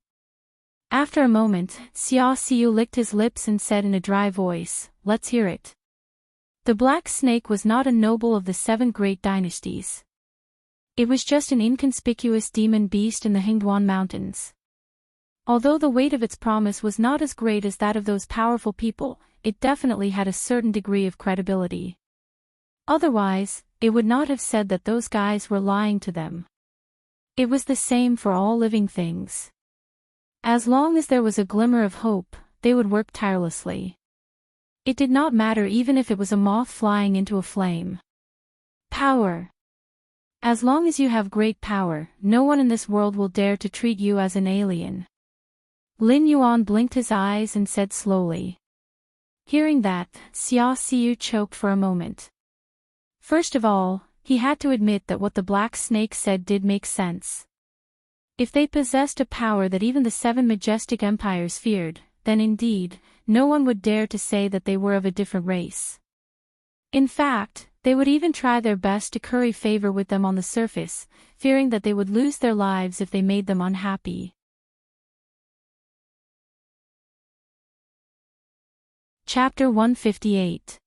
After a moment, Xiao Xiu licked his lips and said in a dry voice, "Let's hear it." The black snake was not a noble of the 7 great dynasties. It was just an inconspicuous demon beast in the Hingduan Mountains. Although the weight of its promise was not as great as that of those powerful people, it definitely had a certain degree of credibility. Otherwise, it would not have said that those guys were lying to them. It was the same for all living things. As long as there was a glimmer of hope, they would work tirelessly. It did not matter even if it was a moth flying into a flame. Power. As long as you have great power, no one in this world will dare to treat you as an alien. Lin Yuan blinked his eyes and said slowly. Hearing that, Xiao Xiu choked for a moment. First of all, he had to admit that what the black snake said did make sense. If they possessed a power that even the 7 majestic empires feared, then indeed, no one would dare to say that they were of a different race. In fact, they would even try their best to curry favor with them on the surface, fearing that they would lose their lives if they made them unhappy. Chapter 158.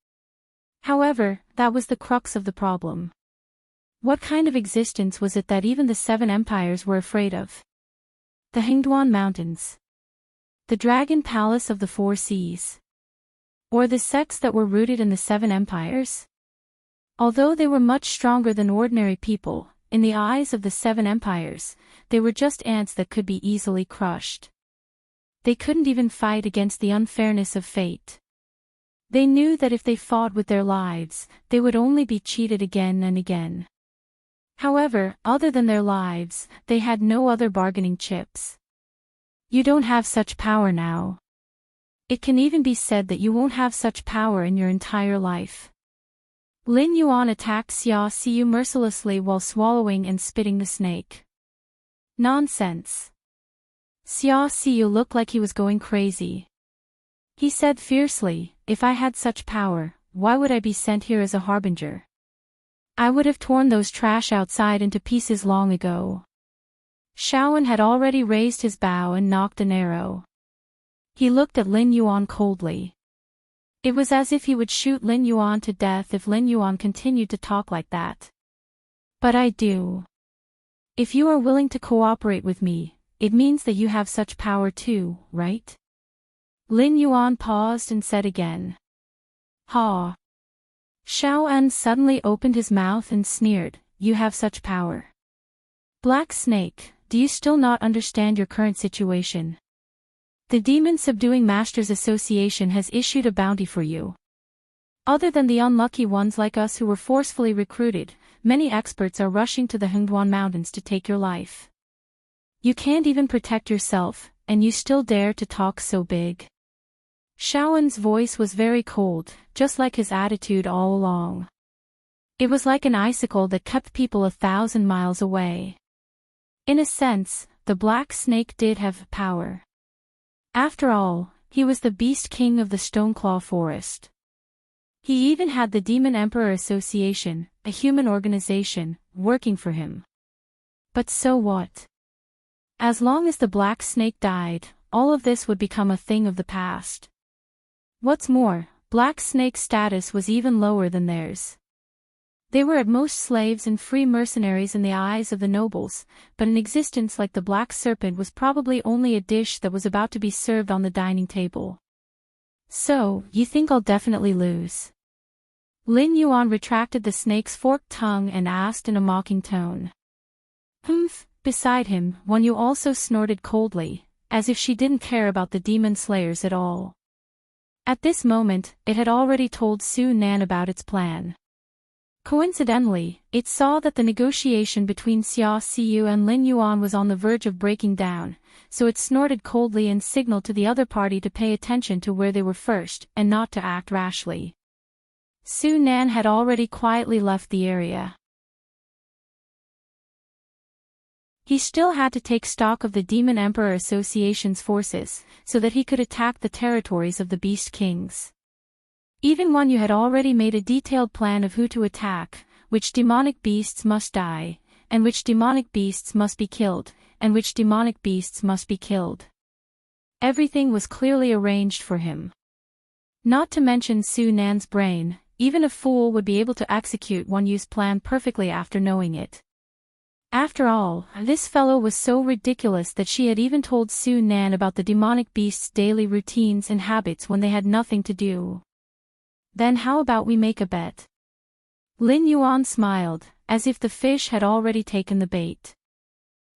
However, that was the crux of the problem. What kind of existence was it that even the 7 empires were afraid of? The Hingduan Mountains? The Dragon Palace of the 4 Seas? Or the sects that were rooted in the 7 empires? Although they were much stronger than ordinary people, in the eyes of the 7 empires, they were just ants that could be easily crushed. They couldn't even fight against the unfairness of fate. They knew that if they fought with their lives, they would only be cheated again and again. However, other than their lives, they had no other bargaining chips. You don't have such power now. It can even be said that you won't have such power in your entire life. Lin Yuan attacked Xiao Xiu mercilessly while swallowing and spitting the snake. Nonsense. Xiao Xiu looked like he was going crazy. He said fiercely, "If I had such power, why would I be sent here as a harbinger? I would have torn those trash outside into pieces long ago." Shaoan had already raised his bow and nocked an arrow. He looked at Lin Yuan coldly. It was as if he would shoot Lin Yuan to death if Lin Yuan continued to talk like that. "But I do. If you are willing to cooperate with me, it means that you have such power too, right?" Lin Yuan paused and said again. "Ha." Shaoan suddenly opened his mouth and sneered, "You have such power. Black Snake, do you still not understand your current situation? The Demon Subduing Masters Association has issued a bounty for you. Other than the unlucky ones like us who were forcefully recruited, many experts are rushing to the Hingduan Mountains to take your life. You can't even protect yourself, and you still dare to talk so big." Shaoan's voice was very cold, just like his attitude all along. It was like an icicle that kept people 1,000 miles away. In a sense, the Black Snake did have power. After all, he was the Beast King of the Stoneclaw Forest. He even had the Demon Emperor Association, a human organization, working for him. But so what? As long as the black snake died, all of this would become a thing of the past. What's more, Black Snake's status was even lower than theirs. They were at most slaves and free mercenaries in the eyes of the nobles, but an existence like the Black Serpent was probably only a dish that was about to be served on the dining table. So, you think I'll definitely lose? Lin Yuan retracted the snake's forked tongue and asked in a mocking tone. Humph, beside him, Wan Yu also snorted coldly, as if she didn't care about the demon slayers at all. At this moment, it had already told Su Nan about its plan. Coincidentally, it saw that the negotiation between Xia Xiu and Lin Yuan was on the verge of breaking down, so it snorted coldly and signaled to the other party to pay attention to where they were first, and not to act rashly. Su Nan had already quietly left the area. He still had to take stock of the Demon Emperor Association's forces, so that he could attack the territories of the Beast Kings. Even Wan Yu had already made a detailed plan of who to attack, which demonic beasts must die, and which demonic beasts must be killed, and which demonic beasts must be killed. Everything was clearly arranged for him. Not to mention Su Nan's brain, even a fool would be able to execute Wan Yu's plan perfectly after knowing it. After all, this fellow was so ridiculous that she had even told Su Nan about the demonic beast's daily routines and habits when they had nothing to do. Then how about we make a bet? Lin Yuan smiled, as if the fish had already taken the bait.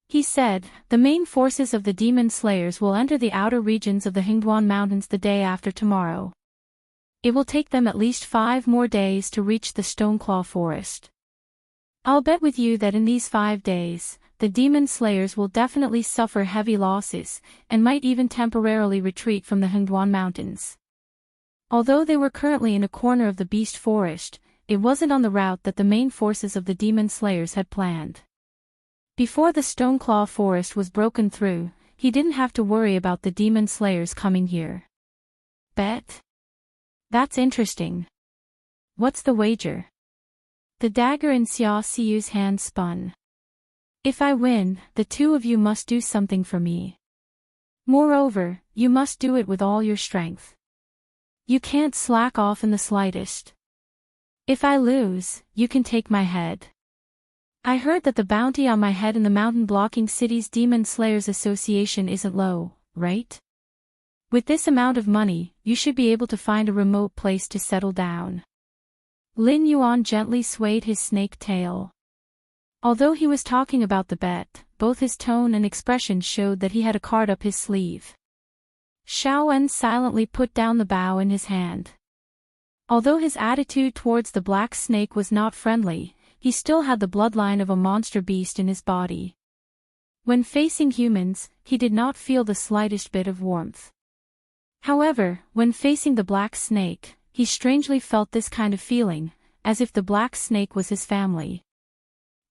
He said, the main forces of the demon slayers will enter the outer regions of the Hingduan Mountains the day after tomorrow. It will take them at least 5 more days to reach the Stoneclaw Forest. I'll bet with you that in these 5 days, the demon slayers will definitely suffer heavy losses, and might even temporarily retreat from the Hingduan Mountains. Although they were currently in a corner of the Beast Forest, it wasn't on the route that the main forces of the demon slayers had planned. Before the Stoneclaw Forest was broken through, he didn't have to worry about the demon slayers coming here. Bet? That's interesting. What's the wager? The dagger in Xia Xiu's hand spun. If I win, the two of you must do something for me. Moreover, you must do it with all your strength. You can't slack off in the slightest. If I lose, you can take my head. I heard that the bounty on my head in the mountain-blocking city's Demon Slayers Association isn't low, right? With this amount of money, you should be able to find a remote place to settle down. Lin Yuan gently swayed his snake tail. Although he was talking about the bet, both his tone and expression showed that he had a card up his sleeve. Xiao Wen silently put down the bow in his hand. Although his attitude towards the black snake was not friendly, he still had the bloodline of a monster beast in his body. When facing humans, he did not feel the slightest bit of warmth. However, when facing the black snake, he strangely felt this kind of feeling, as if the black snake was his family.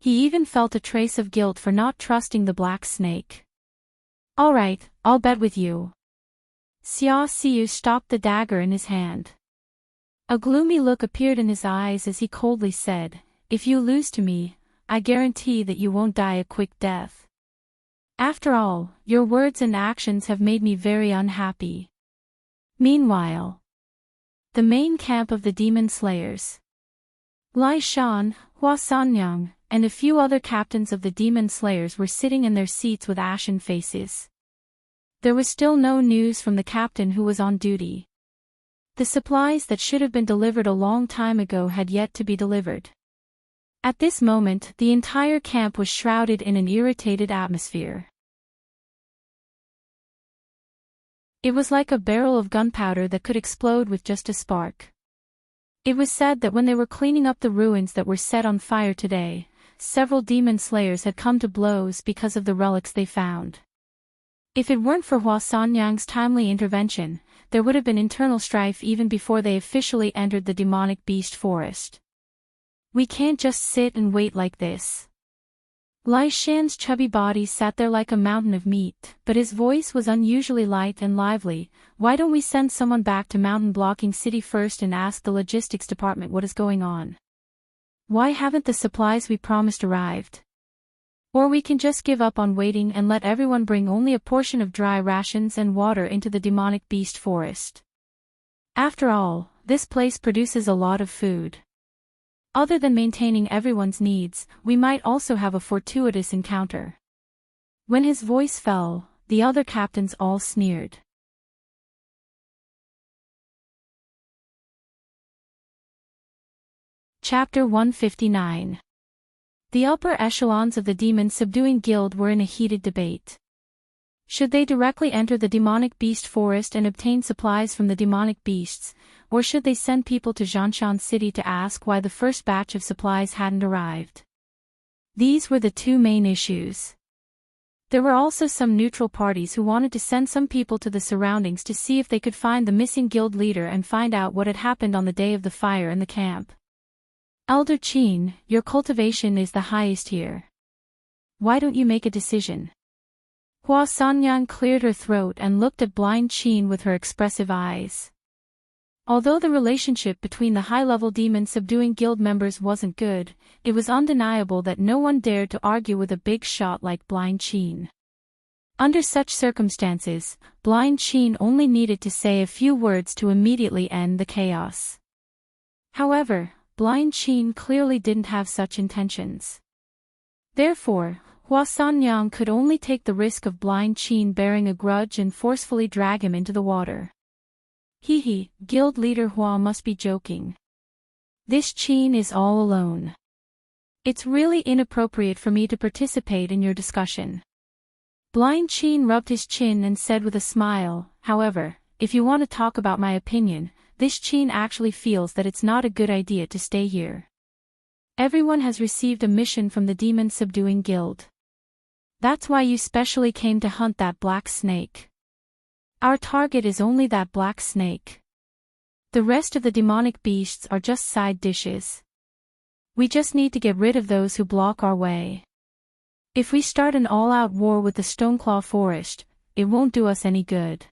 He even felt a trace of guilt for not trusting the black snake. All right, I'll bet with you. Xia Xiu stopped the dagger in his hand. A gloomy look appeared in his eyes as he coldly said, if you lose to me, I guarantee that you won't die a quick death. After all, your words and actions have made me very unhappy. Meanwhile, the main camp of the Demon Slayers. Lai Shan, Hua Sanyang, and a few other captains of the Demon Slayers were sitting in their seats with ashen faces. There was still no news from the captain who was on duty. The supplies that should have been delivered a long time ago had yet to be delivered. At this moment, the entire camp was shrouded in an irritated atmosphere. It was like a barrel of gunpowder that could explode with just a spark. It was said that when they were cleaning up the ruins that were set on fire today, several demon slayers had come to blows because of the relics they found. If it weren't for Hua Sanyang's timely intervention, there would have been internal strife even before they officially entered the demonic beast forest. We can't just sit and wait like this. Lai Shan's chubby body sat there like a mountain of meat, but his voice was unusually light and lively. Why don't we send someone back to Mountain Blocking City first and ask the logistics department what is going on? Why haven't the supplies we promised arrived? Or we can just give up on waiting and let everyone bring only a portion of dry rations and water into the demonic beast forest. After all, this place produces a lot of food. Other than maintaining everyone's needs, we might also have a fortuitous encounter. When his voice fell, the other captains all sneered. Chapter 159. The upper echelons of the demon-subduing guild were in a heated debate. Should they directly enter the demonic beast forest and obtain supplies from the demonic beasts, or should they send people to Zhanshan City to ask why the first batch of supplies hadn't arrived? These were the two main issues. There were also some neutral parties who wanted to send some people to the surroundings to see if they could find the missing guild leader and find out what had happened on the day of the fire in the camp. Elder Qin, your cultivation is the highest here. Why don't you make a decision? Hua Sanyang cleared her throat and looked at blind Qin with her expressive eyes. Although the relationship between the high-level demon-subduing guild members wasn't good, it was undeniable that no one dared to argue with a big shot like blind Qin. Under such circumstances, blind Qin only needed to say a few words to immediately end the chaos. However, blind Qin clearly didn't have such intentions. Therefore, Hua Sanyang could only take the risk of blind Qin bearing a grudge and forcefully drag him into the water. Hee, guild leader Hua must be joking. This Qin is all alone. It's really inappropriate for me to participate in your discussion. Blind Qin rubbed his chin and said with a smile, however, if you want to talk about my opinion, this Qin actually feels that it's not a good idea to stay here. Everyone has received a mission from the demon-subduing guild. That's why you specially came to hunt that black snake. Our target is only that black snake. The rest of the demonic beasts are just side dishes. We just need to get rid of those who block our way. If we start an all-out war with the Stoneclaw Forest, it won't do us any good.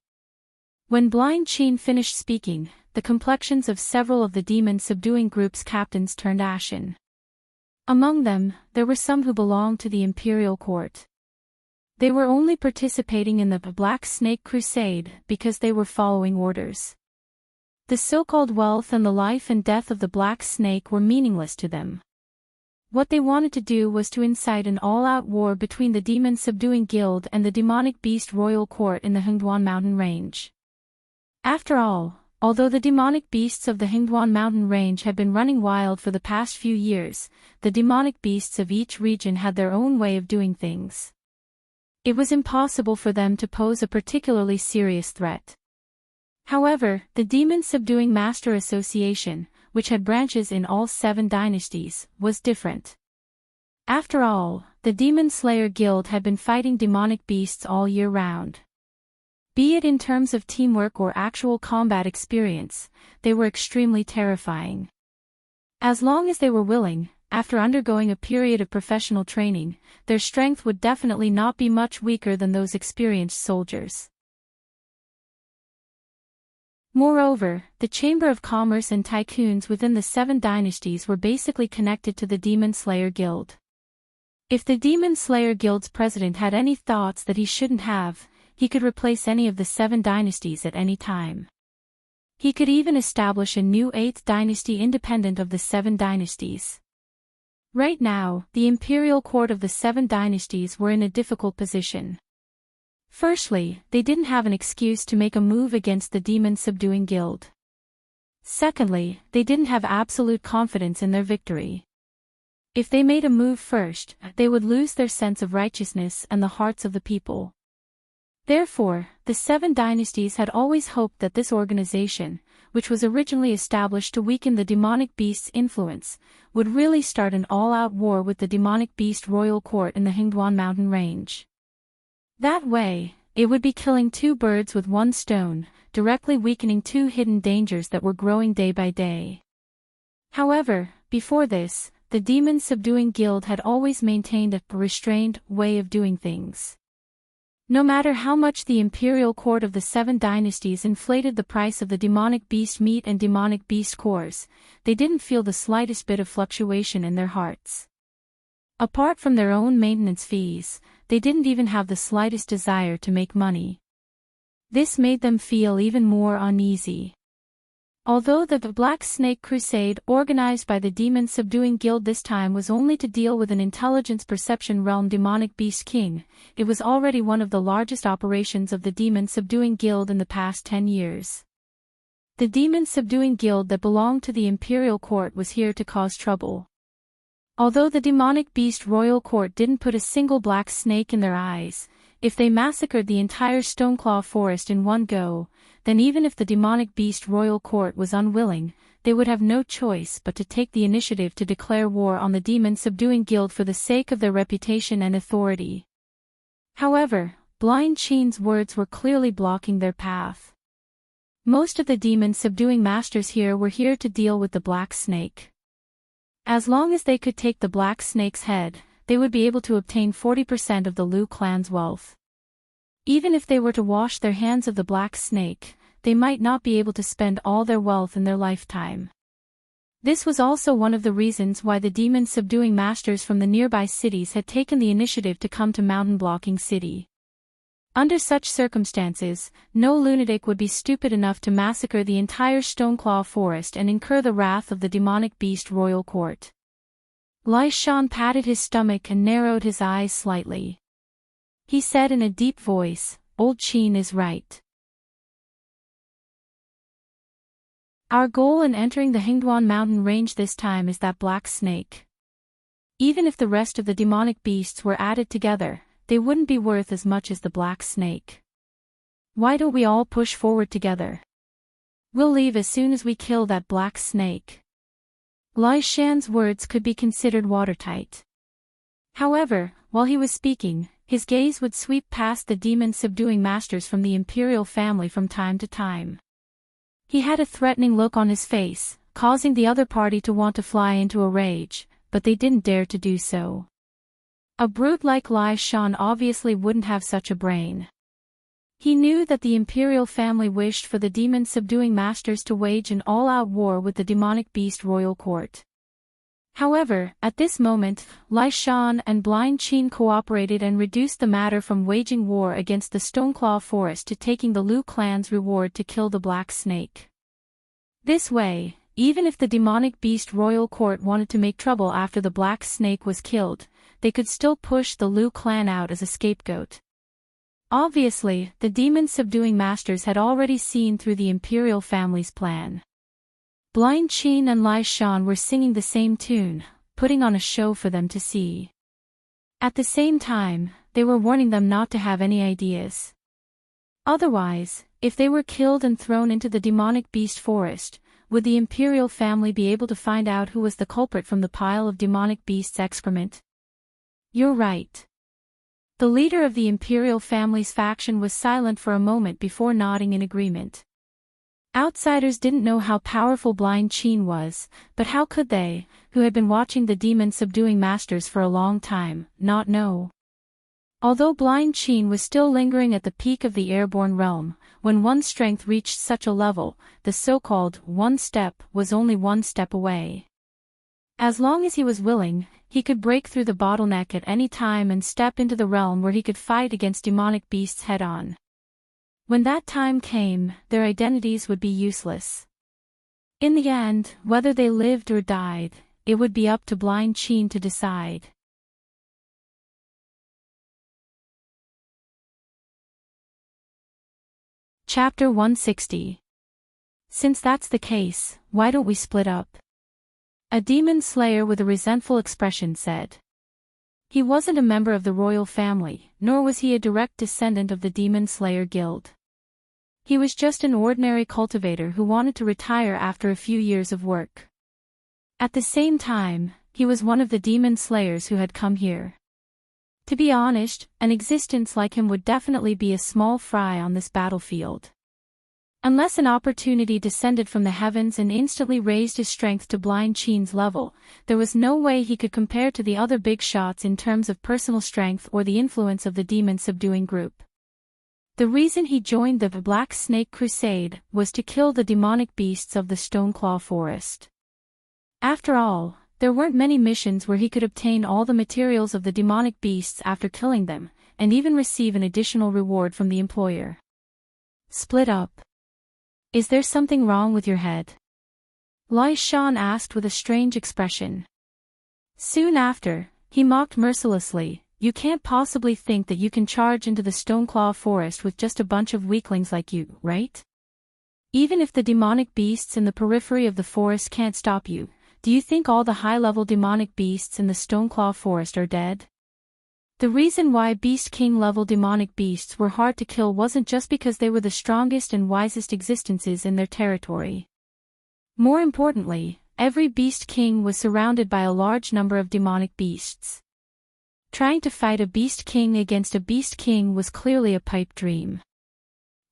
When blind Qin finished speaking, the complexions of several of the demon-subduing group's captains turned ashen. Among them, there were some who belonged to the imperial court. They were only participating in the Black Snake Crusade because they were following orders. The so-called wealth and the life and death of the Black Snake were meaningless to them. What they wanted to do was to incite an all-out war between the demon-subduing guild and the demonic beast royal court in the Hengduan mountain range. After all, although the demonic beasts of the Hengduan mountain range had been running wild for the past few years, the demonic beasts of each region had their own way of doing things. It was impossible for them to pose a particularly serious threat. However, the Demon-Subduing Master Association, which had branches in all 7 dynasties, was different. After all, the Demon Slayer Guild had been fighting demonic beasts all year round. Be it in terms of teamwork or actual combat experience, they were extremely terrifying. As long as they were willing, after undergoing a period of professional training, their strength would definitely not be much weaker than those experienced soldiers. Moreover, the Chamber of Commerce and tycoons within the 7 dynasties were basically connected to the Demon Slayer Guild. If the Demon Slayer Guild's president had any thoughts that he shouldn't have, he could replace any of the 7 dynasties at any time. He could even establish a new 8th dynasty independent of the 7 dynasties. Right now, the imperial court of the 7 dynasties were in a difficult position. Firstly, they didn't have an excuse to make a move against the demon-subduing guild. Secondly, they didn't have absolute confidence in their victory. If they made a move first, they would lose their sense of righteousness and the hearts of the people. Therefore, the 7 dynasties had always hoped that this organization, which was originally established to weaken the demonic beast's influence, would really start an all-out war with the demonic beast royal court in the Hengduan mountain range. That way, it would be killing 2 birds with 1 stone, directly weakening 2 hidden dangers that were growing day by day. However, before this, the Demon-Subduing Guild had always maintained a restrained way of doing things. No matter how much the imperial court of the 7 dynasties inflated the price of the demonic beast meat and demonic beast cores, they didn't feel the slightest bit of fluctuation in their hearts. Apart from their own maintenance fees, they didn't even have the slightest desire to make money. This made them feel even more uneasy. Although the Black Snake Crusade organized by the Demon Subduing Guild this time was only to deal with an intelligence perception realm demonic beast king, it was already one of the largest operations of the Demon Subduing Guild in the past 10 years. The Demon Subduing Guild that belonged to the Imperial Court was here to cause trouble. Although the demonic beast royal court didn't put a single black snake in their eyes, if they massacred the entire Stoneclaw forest in one go, then even if the demonic beast royal court was unwilling, they would have no choice but to take the initiative to declare war on the Demon Subduing Guild for the sake of their reputation and authority. However, Blind Sheen's words were clearly blocking their path. Most of the demon subduing masters here were here to deal with the black snake. As long as they could take the black snake's head, they would be able to obtain 40% of the Liu clan's wealth. Even if they were to wash their hands of the black snake, they might not be able to spend all their wealth in their lifetime. This was also one of the reasons why the demon subduing masters from the nearby cities had taken the initiative to come to Mountain Blocking City. Under such circumstances, no lunatic would be stupid enough to massacre the entire Stoneclaw forest and incur the wrath of the demonic beast royal court. Lai Shan patted his stomach and narrowed his eyes slightly. He said in a deep voice, "Old Sheen is right. Our goal in entering the Hingduan mountain range this time is that black snake. Even if the rest of the demonic beasts were added together, they wouldn't be worth as much as the black snake. Why don't we all push forward together? We'll leave as soon as we kill that black snake." Lai Shan's words could be considered watertight. However, while he was speaking, his gaze would sweep past the demon-subduing masters from the imperial family from time to time. He had a threatening look on his face, causing the other party to want to fly into a rage, but they didn't dare to do so. A brute like Lai Shan obviously wouldn't have such a brain. He knew that the imperial family wished for the demon-subduing masters to wage an all-out war with the demonic beast royal court. However, at this moment, Lai Shan and Blind Sheen cooperated and reduced the matter from waging war against the Stoneclaw forest to taking the Liu clan's reward to kill the black snake. This way, even if the demonic beast royal court wanted to make trouble after the black snake was killed, they could still push the Liu clan out as a scapegoat. Obviously, the demon-subduing masters had already seen through the imperial family's plan. Blind Sheen and Lai Shan were singing the same tune, putting on a show for them to see. At the same time, they were warning them not to have any ideas. Otherwise, if they were killed and thrown into the demonic beast forest, would the imperial family be able to find out who was the culprit from the pile of demonic beast's excrement? You're right. The leader of the imperial family's faction was silent for a moment before nodding in agreement. Outsiders didn't know how powerful Blind Sheen was, but how could they, who had been watching the demon-subduing masters for a long time, not know? Although Blind Sheen was still lingering at the peak of the airborne realm, when one's strength reached such a level, the so-called one step was only one step away. As long as he was willing, he could break through the bottleneck at any time and step into the realm where he could fight against demonic beasts head-on. When that time came, their identities would be useless. In the end, whether they lived or died, it would be up to Blind Sheen to decide. Chapter 160. Since that's the case, why don't we split up? A demon slayer with a resentful expression said. He wasn't a member of the royal family, nor was he a direct descendant of the Demon Slayer Guild. He was just an ordinary cultivator who wanted to retire after a few years of work. At the same time, he was one of the demon slayers who had come here. To be honest, an existence like him would definitely be a small fry on this battlefield. Unless an opportunity descended from the heavens and instantly raised his strength to Blind Sheen's level, there was no way he could compare to the other big shots in terms of personal strength or the influence of the demon-subduing group. The reason he joined the Black Snake Crusade was to kill the demonic beasts of the Stoneclaw Forest. After all, there weren't many missions where he could obtain all the materials of the demonic beasts after killing them, and even receive an additional reward from the employer. Split up. Is there something wrong with your head? Lai Shan asked with a strange expression. Soon after, he mocked mercilessly, "You can't possibly think that you can charge into the Stoneclaw Forest with just a bunch of weaklings like you, right? Even if the demonic beasts in the periphery of the forest can't stop you, do you think all the high-level demonic beasts in the Stoneclaw Forest are dead?" The reason why Beast King-level demonic beasts were hard to kill wasn't just because they were the strongest and wisest existences in their territory. More importantly, every Beast King was surrounded by a large number of demonic beasts. Trying to fight a Beast King against a Beast King was clearly a pipe dream.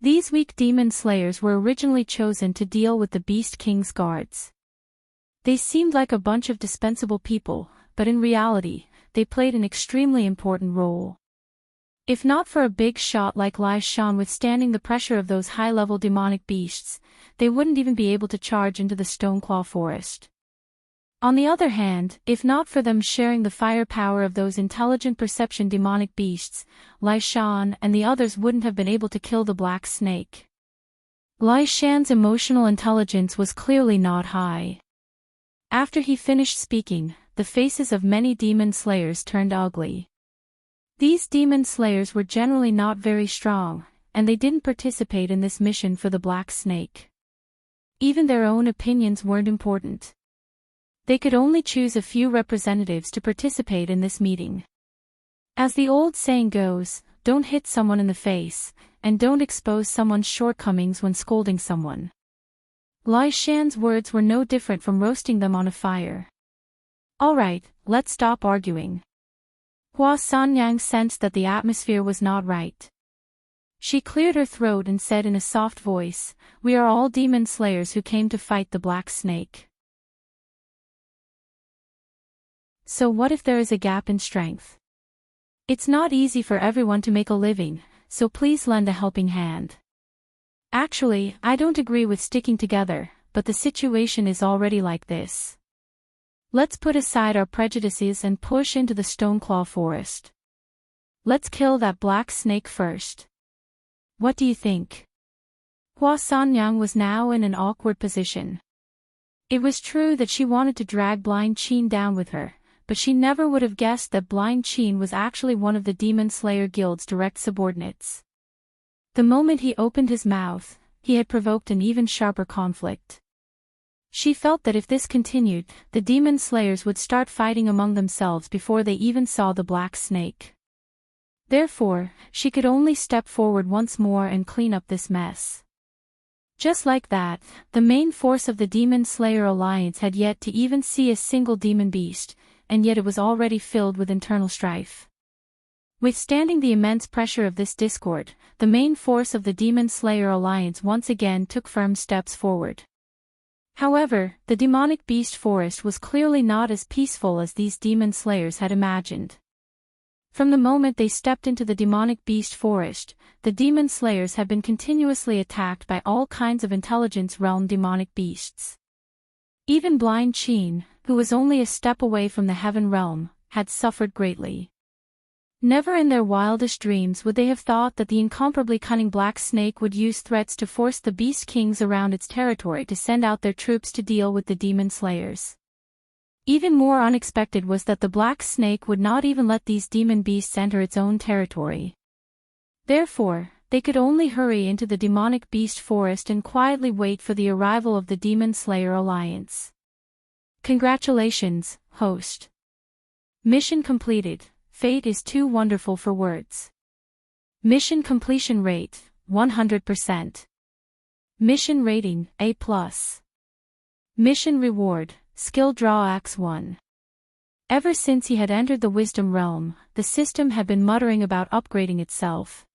These weak demon slayers were originally chosen to deal with the Beast King's guards. They seemed like a bunch of dispensable people, but in reality, they played an extremely important role. If not for a big shot like Lai Shan withstanding the pressure of those high-level demonic beasts, they wouldn't even be able to charge into the Stoneclaw Forest. On the other hand, if not for them sharing the firepower of those intelligent perception demonic beasts, Lai Shan and the others wouldn't have been able to kill the Black Snake. Lai Shan's emotional intelligence was clearly not high. After he finished speaking, the faces of many demon slayers turned ugly. These demon slayers were generally not very strong, and they didn't participate in this mission for the Black Snake. Even their own opinions weren't important. They could only choose a few representatives to participate in this meeting. As the old saying goes, don't hit someone in the face, and don't expose someone's shortcomings when scolding someone. Lai Shan's words were no different from roasting them on a fire. Alright, let's stop arguing. Hua Sanyang sensed that the atmosphere was not right. She cleared her throat and said in a soft voice, "We are all demon slayers who came to fight the Black Snake. So what if there is a gap in strength? It's not easy for everyone to make a living, so please lend a helping hand. Actually, I don't agree with sticking together, but the situation is already like this. Let's put aside our prejudices and push into the Stoneclaw Forest. Let's kill that Black Snake first. What do you think?" Hua Sanyang was now in an awkward position. It was true that she wanted to drag Blind Qin down with her, but she never would have guessed that Blind Qin was actually one of the Demon Slayer Guild's direct subordinates. The moment he opened his mouth, he had provoked an even sharper conflict. She felt that if this continued, the demon slayers would start fighting among themselves before they even saw the Black Snake. Therefore, she could only step forward once more and clean up this mess. Just like that, the main force of the Demon Slayer Alliance had yet to even see a single demon beast, and yet it was already filled with internal strife. Withstanding the immense pressure of this discord, the main force of the Demon Slayer Alliance once again took firm steps forward. However, the demonic beast forest was clearly not as peaceful as these demon slayers had imagined. From the moment they stepped into the demonic beast forest, the demon slayers had been continuously attacked by all kinds of intelligence realm demonic beasts. Even Blind Qin, who was only a step away from the heaven realm, had suffered greatly. Never in their wildest dreams would they have thought that the incomparably cunning Black Snake would use threats to force the Beast Kings around its territory to send out their troops to deal with the demon slayers. Even more unexpected was that the Black Snake would not even let these demon beasts enter its own territory. Therefore, they could only hurry into the demonic beast forest and quietly wait for the arrival of the Demon Slayer Alliance. Congratulations, host. Mission completed. Fate is too wonderful for words. Mission completion rate, 100%. Mission rating, A+. Mission reward, skill draw Axe 1. Ever since he had entered the wisdom realm, the system had been muttering about upgrading itself.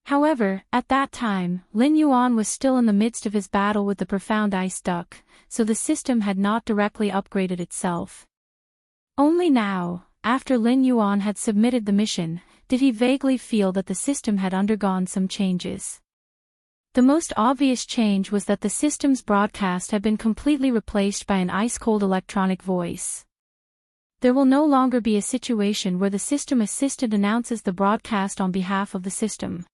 However, at that time, Lin Yuan was still in the midst of his battle with the profound ice duck, so the system had not directly upgraded itself. Only now, after Lin Yuan had submitted the mission, did he vaguely feel that the system had undergone some changes. The most obvious change was that the system's broadcast had been completely replaced by an ice-cold electronic voice. There will no longer be a situation where the system assistant announces the broadcast on behalf of the system.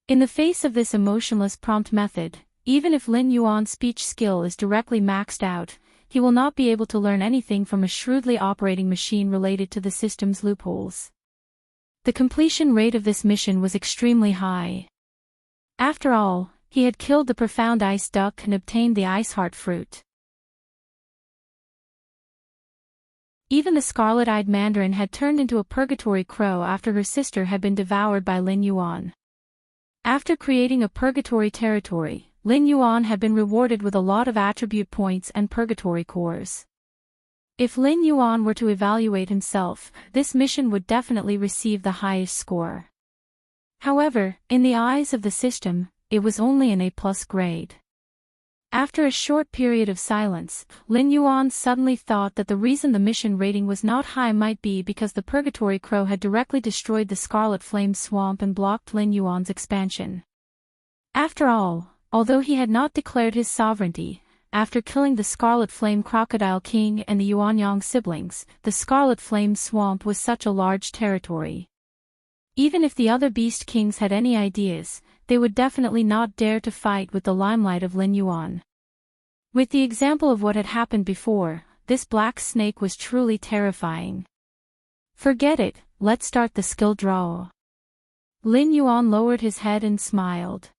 In the face of this emotionless prompt method, even if Lin Yuan's speech skill is directly maxed out, he will not be able to learn anything from a shrewdly operating machine related to the system's loopholes. The completion rate of this mission was extremely high. After all, he had killed the profound ice duck and obtained the ice heart fruit. Even the scarlet-eyed mandarin had turned into a purgatory crow after her sister had been devoured by Lin Yuan. After creating a purgatory territory, Lin Yuan had been rewarded with a lot of attribute points and purgatory cores. If Lin Yuan were to evaluate himself, this mission would definitely receive the highest score. However, in the eyes of the system, it was only an A+ grade. After a short period of silence, Lin Yuan suddenly thought that the reason the mission rating was not high might be because the purgatory crow had directly destroyed the scarlet flame swamp and blocked Lin Yuan's expansion. After all, although he had not declared his sovereignty, after killing the Scarlet Flame Crocodile King and the Yuanyang siblings, the Scarlet Flame Swamp was such a large territory. Even if the other Beast Kings had any ideas, they would definitely not dare to fight with the limelight of Lin Yuan. With the example of what had happened before, this black snake was truly terrifying. Forget it, let's start the skill draw. Lin Yuan lowered his head and smiled.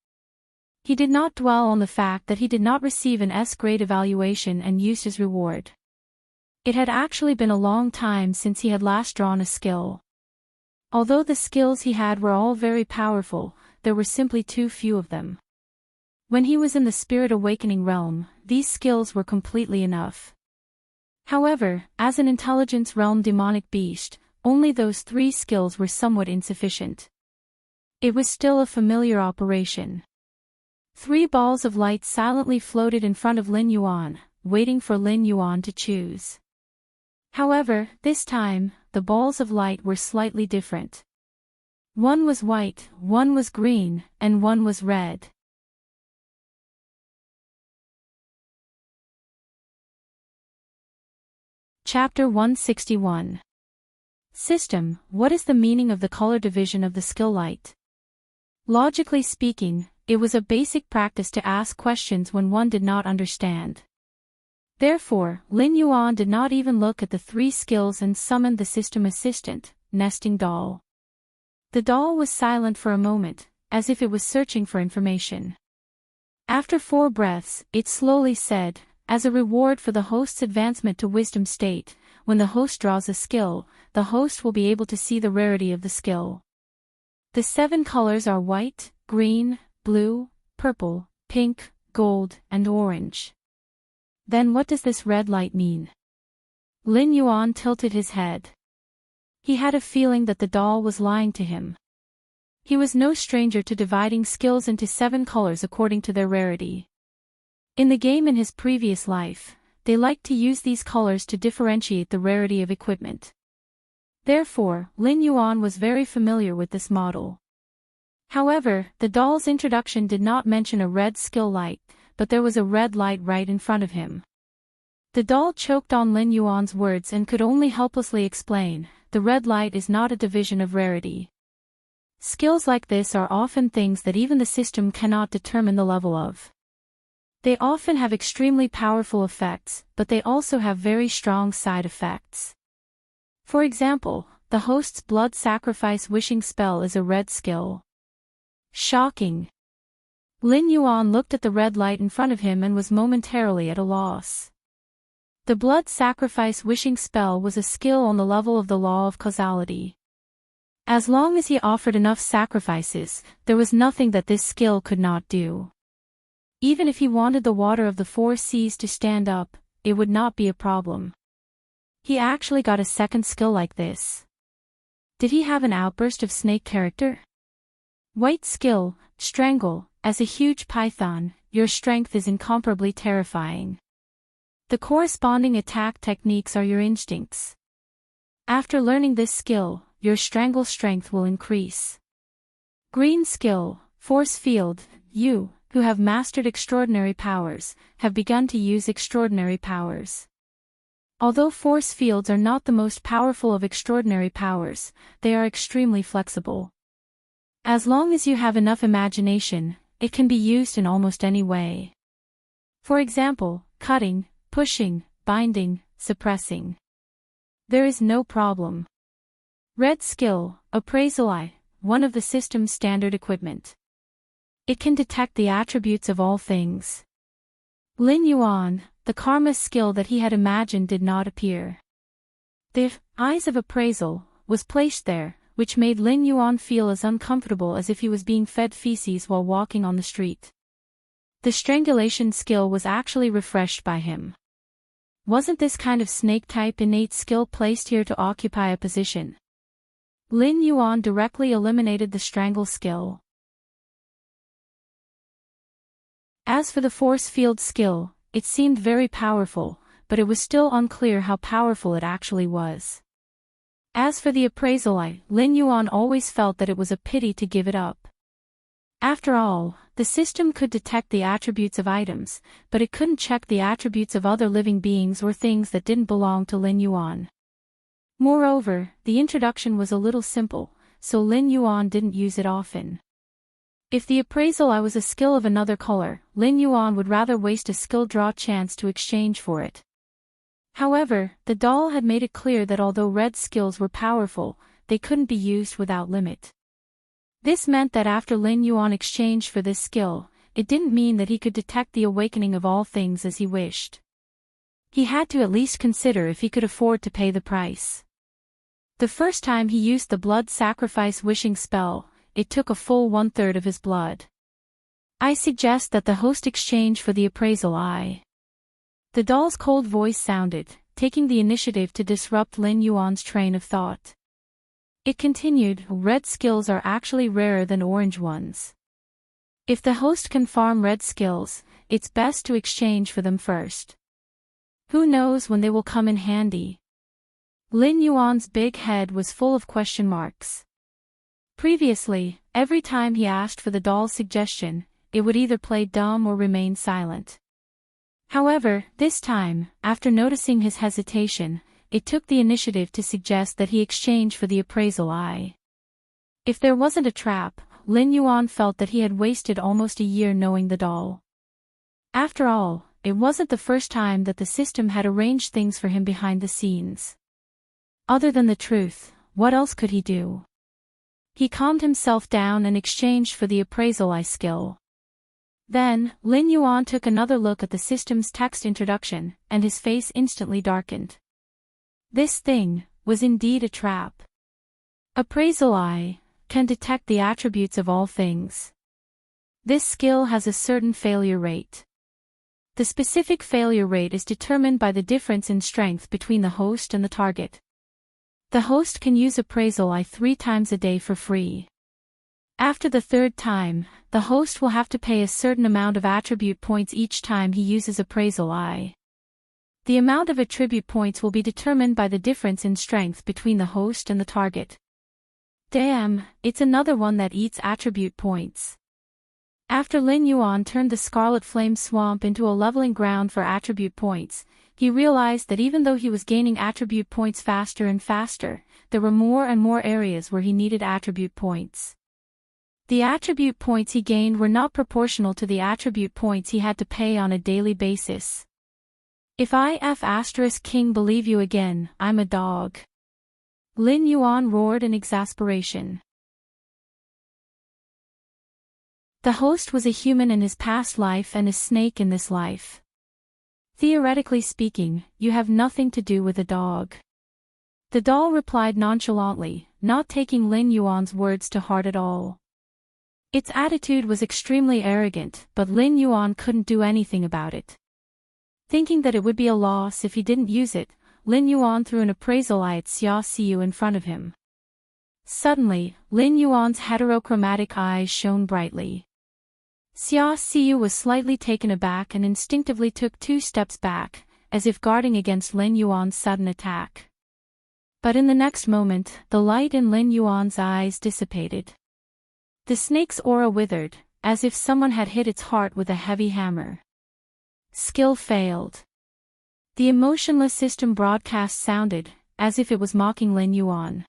He did not dwell on the fact that he did not receive an S-grade evaluation and used his reward. It had actually been a long time since he had last drawn a skill. Although the skills he had were all very powerful, there were simply too few of them. When he was in the spirit awakening realm, these skills were completely enough. However, as an intelligence realm demonic beast, only those 3 skills were somewhat insufficient. It was still a familiar operation. 3 balls of light silently floated in front of Lin Yuan, waiting for Lin Yuan to choose. However, this time, the balls of light were slightly different. One was white, one was green, and one was red. Chapter 161. System, what is the meaning of the color division of the skill light? Logically speaking, it was a basic practice to ask questions when one did not understand. Therefore, Lin Yuan did not even look at the 3 skills and summoned the system assistant, Nesting Doll. The doll was silent for a moment, as if it was searching for information. After 4 breaths, it slowly said, as a reward for the host's advancement to wisdom state, when the host draws a skill, the host will be able to see the rarity of the skill. The 7 colors are white, green, blue, purple, pink, gold, and orange. Then what does this red light mean? Lin Yuan tilted his head. He had a feeling that the doll was lying to him. He was no stranger to dividing skills into 7 colors according to their rarity. In the game in his previous life, they liked to use these colors to differentiate the rarity of equipment. Therefore, Lin Yuan was very familiar with this model. However, the doll's introduction did not mention a red skill light, but there was a red light right in front of him. The doll choked on Lin Yuan's words and could only helplessly explain, the red light is not a division of rarity. Skills like this are often things that even the system cannot determine the level of. They often have extremely powerful effects, but they also have very strong side effects. For example, the host's blood sacrifice wishing spell is a red skill. Shocking. Lin Yuan looked at the red light in front of him and was momentarily at a loss. The blood sacrifice wishing spell was a skill on the level of the law of causality. As long as he offered enough sacrifices, there was nothing that this skill could not do. Even if he wanted the water of the 4 seas to stand up, it would not be a problem. He actually got a second skill like this. Did he have an outburst of snake character? White skill, strangle, as a huge python, your strength is incomparably terrifying. The corresponding attack techniques are your instincts. After learning this skill, your strangle strength will increase. Green skill, force field, you, who have mastered extraordinary powers, have begun to use extraordinary powers. Although force fields are not the most powerful of extraordinary powers, they are extremely flexible. As long as you have enough imagination, it can be used in almost any way. For example, cutting, pushing, binding, suppressing. There is no problem. Red skill, appraisal eye, one of the system's standard equipment. It can detect the attributes of all things. Lin Yuan, the karma skill that he had imagined did not appear. The eyes of appraisal was placed there, which made Lin Yuan feel as uncomfortable as if he was being fed feces while walking on the street. The strangulation skill was actually refreshed by him. Wasn't this kind of snake-type innate skill placed here to occupy a position? Lin Yuan directly eliminated the strangle skill. As for the force field skill, it seemed very powerful, but it was still unclear how powerful it actually was. As for the appraisal eye, Lin Yuan always felt that it was a pity to give it up. After all, the system could detect the attributes of items, but it couldn't check the attributes of other living beings or things that didn't belong to Lin Yuan. Moreover, the introduction was a little simple, so Lin Yuan didn't use it often. If the appraisal eye was a skill of another color, Lin Yuan would rather waste a skill draw chance to exchange for it. However, the doll had made it clear that although red skills were powerful, they couldn't be used without limit. This meant that after Lin Yuan exchanged for this skill, it didn't mean that he could detect the awakening of all things as he wished. He had to at least consider if he could afford to pay the price. The first time he used the blood sacrifice wishing spell, it took a full 1/3 of his blood. I suggest that the host exchange for the appraisal eye. The doll's cold voice sounded, taking the initiative to disrupt Lin Yuan's train of thought. It continued, red skills are actually rarer than orange ones. If the host can farm red skills, it's best to exchange for them first. Who knows when they will come in handy? Lin Yuan's big head was full of question marks. Previously, every time he asked for the doll's suggestion, it would either play dumb or remain silent. However, this time, after noticing his hesitation, it took the initiative to suggest that he exchange for the appraisal eye. If there wasn't a trap, Lin Yuan felt that he had wasted almost a year knowing the doll. After all, it wasn't the first time that the system had arranged things for him behind the scenes. Other than the truth, what else could he do? He calmed himself down and exchanged for the appraisal eye skill. Then, Lin Yuan took another look at the system's text introduction, and his face instantly darkened. This thing was indeed a trap. Appraisal eye can detect the attributes of all things. This skill has a certain failure rate. The specific failure rate is determined by the difference in strength between the host and the target. The host can use appraisal eye 3 times a day for free. After the 3rd time, the host will have to pay a certain amount of attribute points each time he uses appraisal eye. The amount of attribute points will be determined by the difference in strength between the host and the target. Damn, it's another one that eats attribute points. After Lin Yuan turned the Scarlet Flame Swamp into a leveling ground for attribute points, he realized that even though he was gaining attribute points faster and faster, there were more and more areas where he needed attribute points. The attribute points he gained were not proportional to the attribute points he had to pay on a daily basis. If I *King believe you again, I'm a dog. Lin Yuan roared in exasperation. The host was a human in his past life and a snake in this life. Theoretically speaking, you have nothing to do with a dog. The doll replied nonchalantly, not taking Lin Yuan's words to heart at all. Its attitude was extremely arrogant, but Lin Yuan couldn't do anything about it. Thinking that it would be a loss if he didn't use it, Lin Yuan threw an appraisal eye at Xia Xiu in front of him. Suddenly, Lin Yuan's heterochromatic eyes shone brightly. Xia Xiu was slightly taken aback and instinctively took 2 steps back, as if guarding against Lin Yuan's sudden attack. But in the next moment, the light in Lin Yuan's eyes dissipated. The snake's aura withered, as if someone had hit its heart with a heavy hammer. Skill failed. The emotionless system broadcast sounded, as if it was mocking Lin Yuan.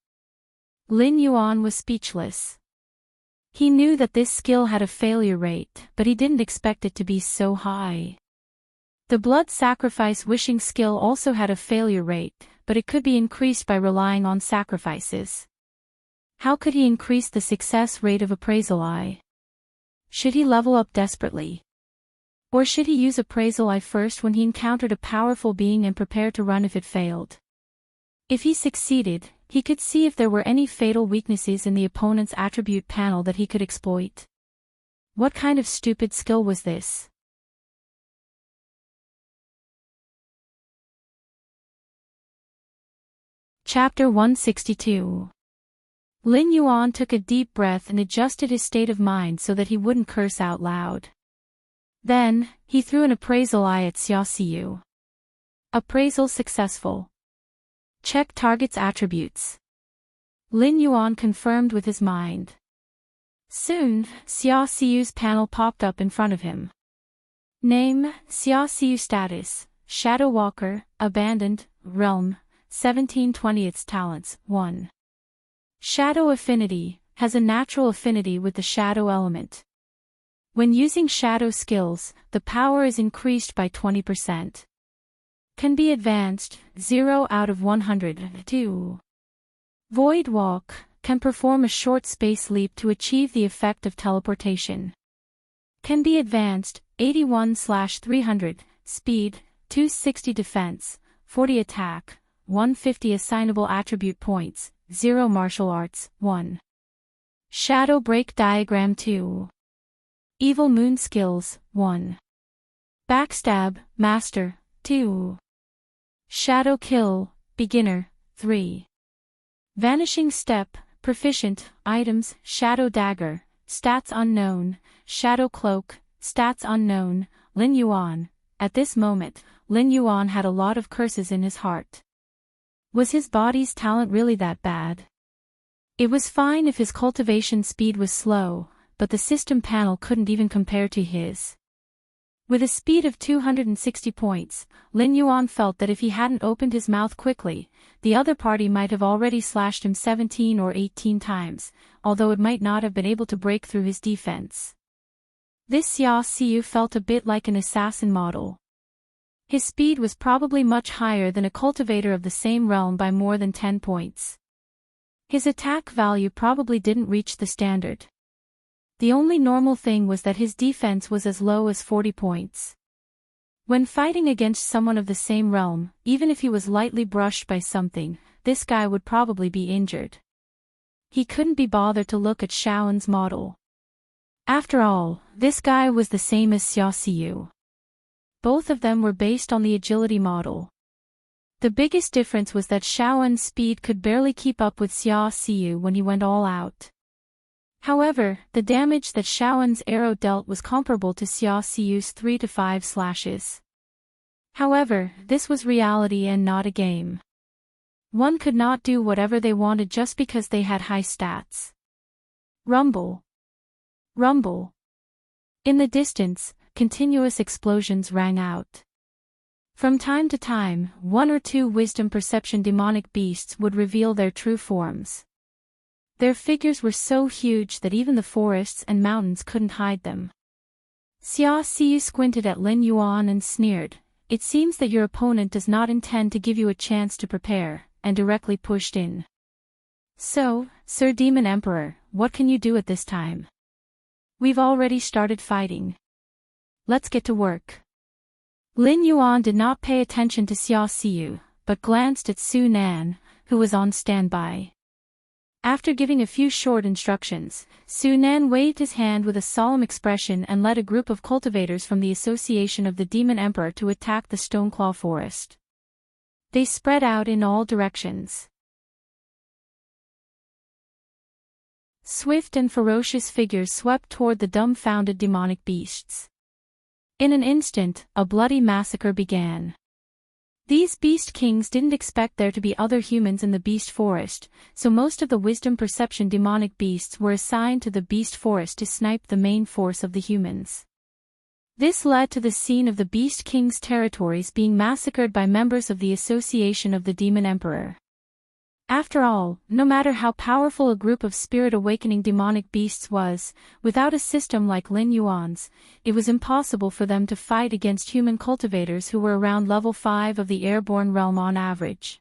Lin Yuan was speechless. He knew that this skill had a failure rate, but he didn't expect it to be so high. The blood sacrifice wishing skill also had a failure rate, but it could be increased by relying on sacrifices. How could he increase the success rate of appraisal eye? Should he level up desperately? Or should he use appraisal eye first when he encountered a powerful being and prepare to run if it failed? If he succeeded, he could see if there were any fatal weaknesses in the opponent's attribute panel that he could exploit. What kind of stupid skill was this? Chapter 162. Lin Yuan took a deep breath and adjusted his state of mind so that he wouldn't curse out loud. Then, he threw an appraisal eye at Xia Xiu. Appraisal successful. Check target's attributes. Lin Yuan confirmed with his mind. Soon, Xia Xiu's panel popped up in front of him. Name, Xia Xiu. Status, Shadow Walker, Abandoned, Realm, 17/20 talents, 1. Shadow affinity, has a natural affinity with the shadow element. When using shadow skills, the power is increased by 20%. Can be advanced, 0 out of 100, 2. Void Walk, can perform a short space leap to achieve the effect of teleportation. Can be advanced, 81/300, speed, 260 defense, 40 attack, 150 assignable attribute points, 0 martial arts, 1. Shadow Break Diagram 2. Evil Moon Skills, 1. Backstab, Master, 2. Shadow Kill, Beginner, 3. Vanishing Step, Proficient, Items, Shadow Dagger, Stats Unknown, Shadow Cloak, Stats Unknown, Lin Yuan. At this moment, Lin Yuan had a lot of curses in his heart. Was his body's talent really that bad? It was fine if his cultivation speed was slow, but the system panel couldn't even compare to his. With a speed of 260 points, Lin Yuan felt that if he hadn't opened his mouth quickly, the other party might have already slashed him 17 or 18 times, although it might not have been able to break through his defense. This Xia Xiu felt a bit like an assassin model. His speed was probably much higher than a cultivator of the same realm by more than 10 points. His attack value probably didn't reach the standard. The only normal thing was that his defense was as low as 40 points. When fighting against someone of the same realm, even if he was lightly brushed by something, this guy would probably be injured. He couldn't be bothered to look at Shaoan's model. After all, this guy was the same as Xia Xiu. Both of them were based on the agility model. The biggest difference was that Shaoan's speed could barely keep up with Xia Xiu when he went all out. However, the damage that Shaoan's arrow dealt was comparable to Xia Xiu's 3 to 5 slashes. However, this was reality and not a game. One could not do whatever they wanted just because they had high stats. Rumble. Rumble. In the distance, continuous explosions rang out. From time to time, 1 or 2 wisdom perception demonic beasts would reveal their true forms. Their figures were so huge that even the forests and mountains couldn't hide them. Xia Xiu squinted at Lin Yuan and sneered, "It seems that your opponent does not intend to give you a chance to prepare," and directly pushed in. "So, Sir Demon Emperor, what can you do at this time? We've already started fighting. Let's get to work." Lin Yuan did not pay attention to Xia Xiu, but glanced at Su Nan, who was on standby. After giving a few short instructions, Su Nan waved his hand with a solemn expression and led a group of cultivators from the Association of the Demon Emperor to attack the Stoneclaw Forest. They spread out in all directions. Swift and ferocious figures swept toward the dumbfounded demonic beasts. In an instant, a bloody massacre began. These beast kings didn't expect there to be other humans in the beast forest, so most of the wisdom perception demonic beasts were assigned to the beast forest to snipe the main force of the humans. This led to the scene of the beast king's territories being massacred by members of the Association of the Demon Emperor. After all, no matter how powerful a group of spirit-awakening demonic beasts was, without a system like Lin Yuan's, it was impossible for them to fight against human cultivators who were around level 5 of the airborne realm on average.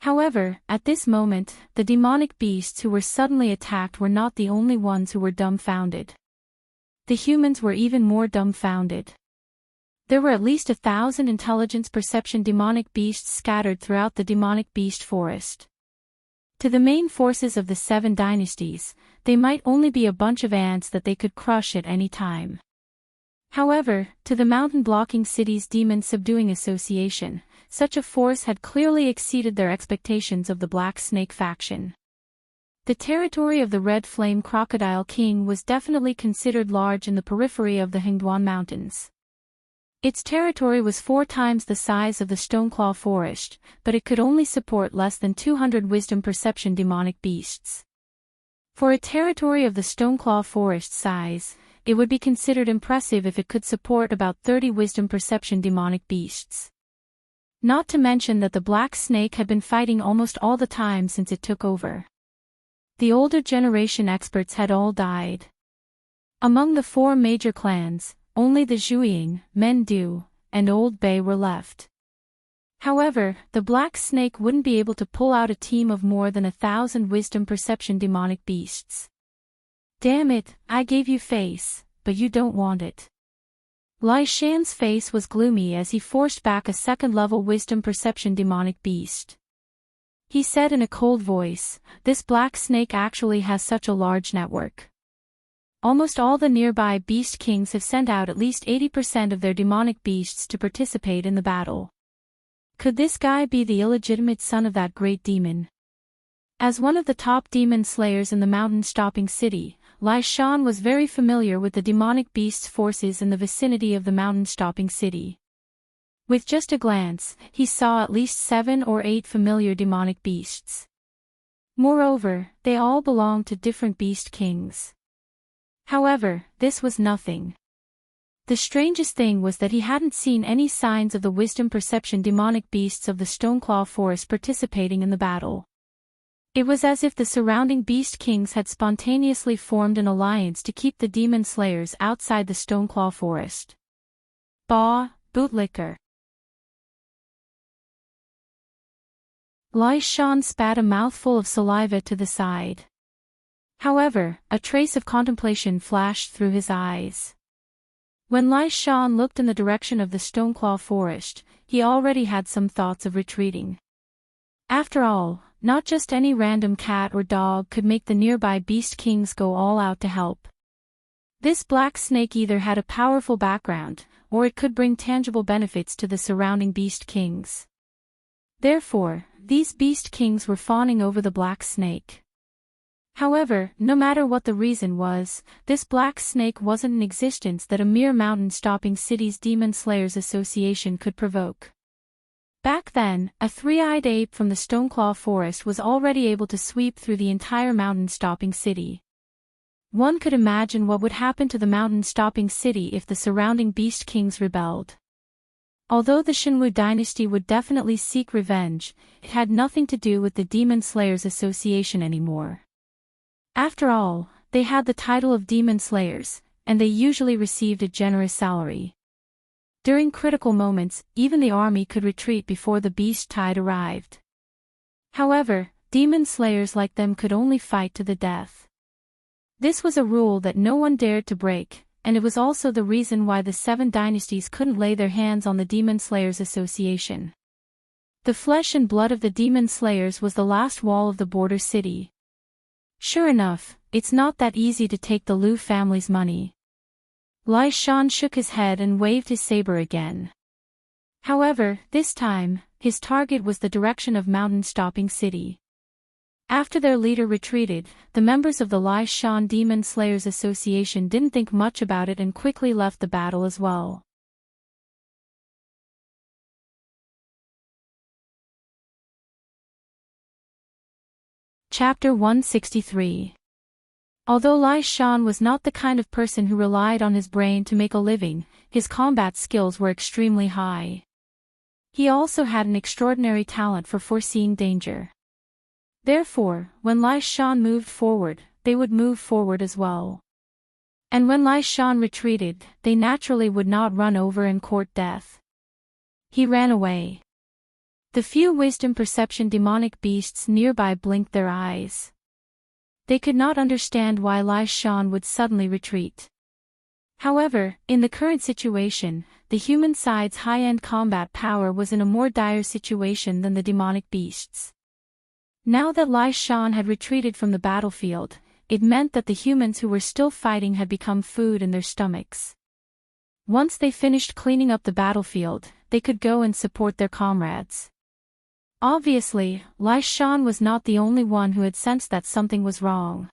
However, at this moment, the demonic beasts who were suddenly attacked were not the only ones who were dumbfounded. The humans were even more dumbfounded. There were at least 1,000 intelligence perception demonic beasts scattered throughout the demonic beast forest. To the main forces of the 7 dynasties, they might only be a bunch of ants that they could crush at any time. However, to the mountain-blocking city's demon-subduing association, such a force had clearly exceeded their expectations of the Black Snake faction. The territory of the Red Flame Crocodile King was definitely considered large in the periphery of the Hengduan Mountains. Its territory was 4 times the size of the Stoneclaw Forest, but it could only support less than 200 wisdom perception demonic beasts. For a territory of the Stoneclaw Forest size, it would be considered impressive if it could support about 30 wisdom perception demonic beasts. Not to mention that the Black Snake had been fighting almost all the time since it took over. The older generation experts had all died. Among the 4 major clans, only the Zhuiying, Mendu, and Old Bay were left. However, the Black Snake wouldn't be able to pull out a team of more than 1,000 wisdom perception demonic beasts. Damn it, I gave you face, but you don't want it. Lai Shan's face was gloomy as he forced back a second-level wisdom perception demonic beast. He said in a cold voice, "This Black Snake actually has such a large network. Almost all the nearby beast kings have sent out at least 80% of their demonic beasts to participate in the battle. Could this guy be the illegitimate son of that great demon?" As one of the top demon slayers in the mountain-stopping city, Lai Shan was very familiar with the demonic beasts' forces in the vicinity of the mountain-stopping city. With just a glance, he saw at least 7 or 8 familiar demonic beasts. Moreover, they all belonged to different beast kings. However, this was nothing. The strangest thing was that he hadn't seen any signs of the wisdom perception demonic beasts of the Stoneclaw Forest participating in the battle. It was as if the surrounding beast kings had spontaneously formed an alliance to keep the demon slayers outside the Stoneclaw Forest. Bah, bootlicker. Lai Shan spat a mouthful of saliva to the side. However, a trace of contemplation flashed through his eyes. When Lai Shan looked in the direction of the Stoneclaw Forest, he already had some thoughts of retreating. After all, not just any random cat or dog could make the nearby beast kings go all out to help. This Black Snake either had a powerful background, or it could bring tangible benefits to the surrounding beast kings. Therefore, these beast kings were fawning over the Black Snake. However, no matter what the reason was, this Black Snake wasn't an existence that a mere mountain-stopping city's Demon Slayers Association could provoke. Back then, a 3-eyed ape from the Stoneclaw Forest was already able to sweep through the entire mountain-stopping city. One could imagine what would happen to the mountain-stopping city if the surrounding beast kings rebelled. Although the Shenwu dynasty would definitely seek revenge, it had nothing to do with the Demon Slayers Association anymore. After all, they had the title of Demon Slayers, and they usually received a generous salary. During critical moments, even the army could retreat before the beast tide arrived. However, demon slayers like them could only fight to the death. This was a rule that no one dared to break, and it was also the reason why the 7 dynasties couldn't lay their hands on the Demon Slayers Association. The flesh and blood of the Demon Slayers was the last wall of the border city. Sure enough, it's not that easy to take the Liu family's money. Lai Shan shook his head and waved his saber again. However, this time, his target was the direction of mountain-stopping city. After their leader retreated, the members of the Lai Shan Demon Slayers Association didn't think much about it and quickly left the battle as well. Chapter 163. Although Lai Shan was not the kind of person who relied on his brain to make a living, his combat skills were extremely high. He also had an extraordinary talent for foreseeing danger. Therefore, when Lai Shan moved forward, they would move forward as well. And when Lai Shan retreated, they naturally would not run over and court death. He ran away. The few wisdom perception demonic beasts nearby blinked their eyes. They could not understand why Lai Shan would suddenly retreat. However, in the current situation, the human side's high-end combat power was in a more dire situation than the demonic beasts. Now that Lai Shan had retreated from the battlefield, it meant that the humans who were still fighting had become food in their stomachs. Once they finished cleaning up the battlefield, they could go and support their comrades. Obviously, Lai Shan was not the only one who had sensed that something was wrong.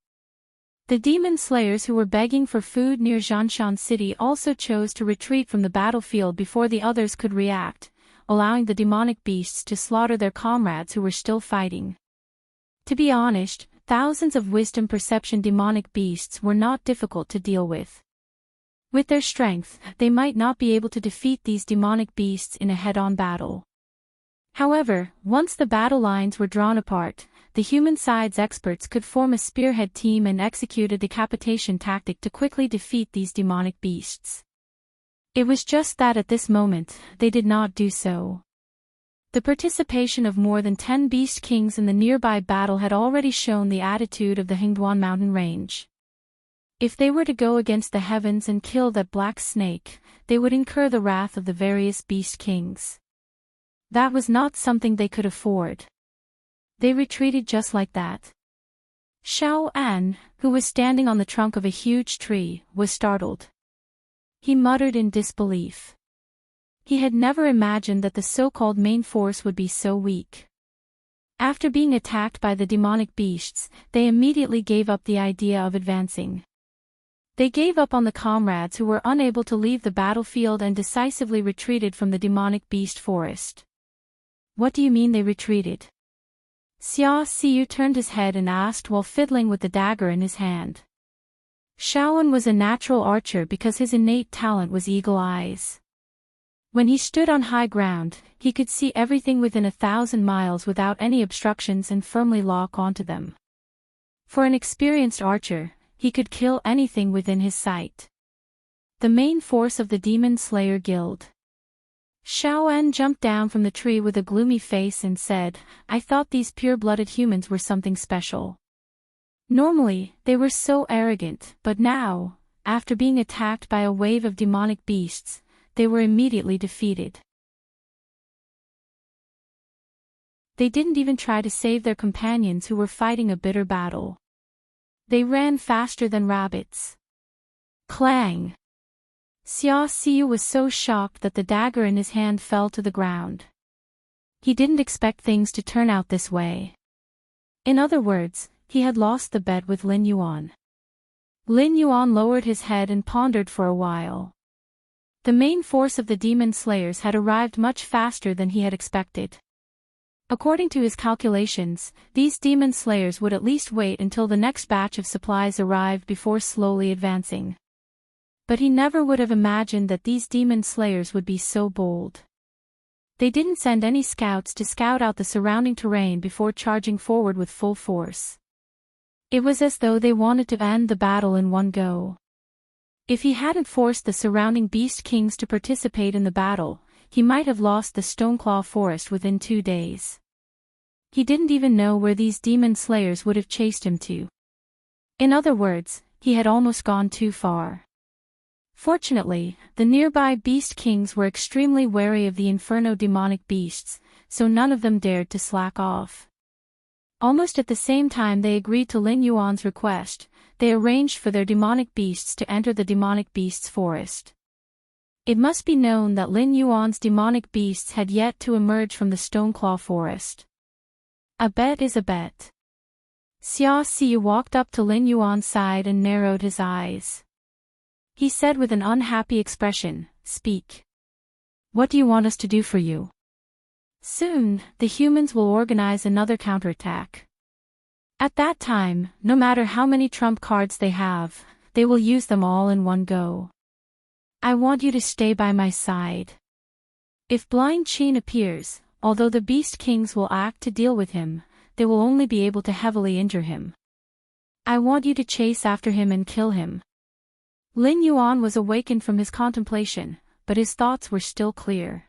The demon slayers who were begging for food near Zhanshan City also chose to retreat from the battlefield before the others could react, allowing the demonic beasts to slaughter their comrades who were still fighting. To be honest, thousands of wisdom perception demonic beasts were not difficult to deal with. With their strength, they might not be able to defeat these demonic beasts in a head-on battle. However, once the battle lines were drawn apart, the human side's experts could form a spearhead team and execute a decapitation tactic to quickly defeat these demonic beasts. It was just that at this moment, they did not do so. The participation of more than 10 beast kings in the nearby battle had already shown the attitude of the Hingduan mountain range. If they were to go against the heavens and kill that black snake, they would incur the wrath of the various beast kings. That was not something they could afford. They retreated just like that. Xiao An, who was standing on the trunk of a huge tree, was startled. He muttered in disbelief. He had never imagined that the so-called main force would be so weak. After being attacked by the demonic beasts, they immediately gave up the idea of advancing. They gave up on the comrades who were unable to leave the battlefield and decisively retreated from the demonic beast forest. What do you mean they retreated? Xia Xiu turned his head and asked while fiddling with the dagger in his hand. Shaoan was a natural archer because his innate talent was eagle eyes. When he stood on high ground, he could see everything within 1,000 miles without any obstructions and firmly lock onto them. For an experienced archer, he could kill anything within his sight. The main force of the Demon Slayer Guild. Shaoan jumped down from the tree with a gloomy face and said, "I thought these pure-blooded humans were something special. Normally, they were so arrogant, but now, after being attacked by a wave of demonic beasts, they were immediately defeated. They didn't even try to save their companions who were fighting a bitter battle. They ran faster than rabbits." Clang! Xia Xiu was so shocked that the dagger in his hand fell to the ground. He didn't expect things to turn out this way. In other words, he had lost the bet with Lin Yuan. Lin Yuan lowered his head and pondered for a while. The main force of the demon slayers had arrived much faster than he had expected. According to his calculations, these demon slayers would at least wait until the next batch of supplies arrived before slowly advancing. But he never would have imagined that these demon slayers would be so bold. They didn't send any scouts to scout out the surrounding terrain before charging forward with full force. It was as though they wanted to end the battle in one go. If he hadn't forced the surrounding beast kings to participate in the battle, he might have lost the Stoneclaw Forest within 2 days. He didn't even know where these demon slayers would have chased him to. In other words, he had almost gone too far. Fortunately, the nearby beast kings were extremely wary of the inferno demonic beasts, so none of them dared to slack off. Almost at the same time they agreed to Lin Yuan's request, they arranged for their demonic beasts to enter the demonic beasts forest. It must be known that Lin Yuan's demonic beasts had yet to emerge from the Stoneclaw Forest. A bet is a bet. Xia Xiu walked up to Lin Yuan's side and narrowed his eyes. He said with an unhappy expression, "Speak. What do you want us to do for you?" "Soon, the humans will organize another counterattack." At that time, no matter how many trump cards they have, they will use them all in one go. I want you to stay by my side. If blind Qin appears, although the beast kings will act to deal with him, they will only be able to heavily injure him. I want you to chase after him and kill him. Lin Yuan was awakened from his contemplation, but his thoughts were still clear.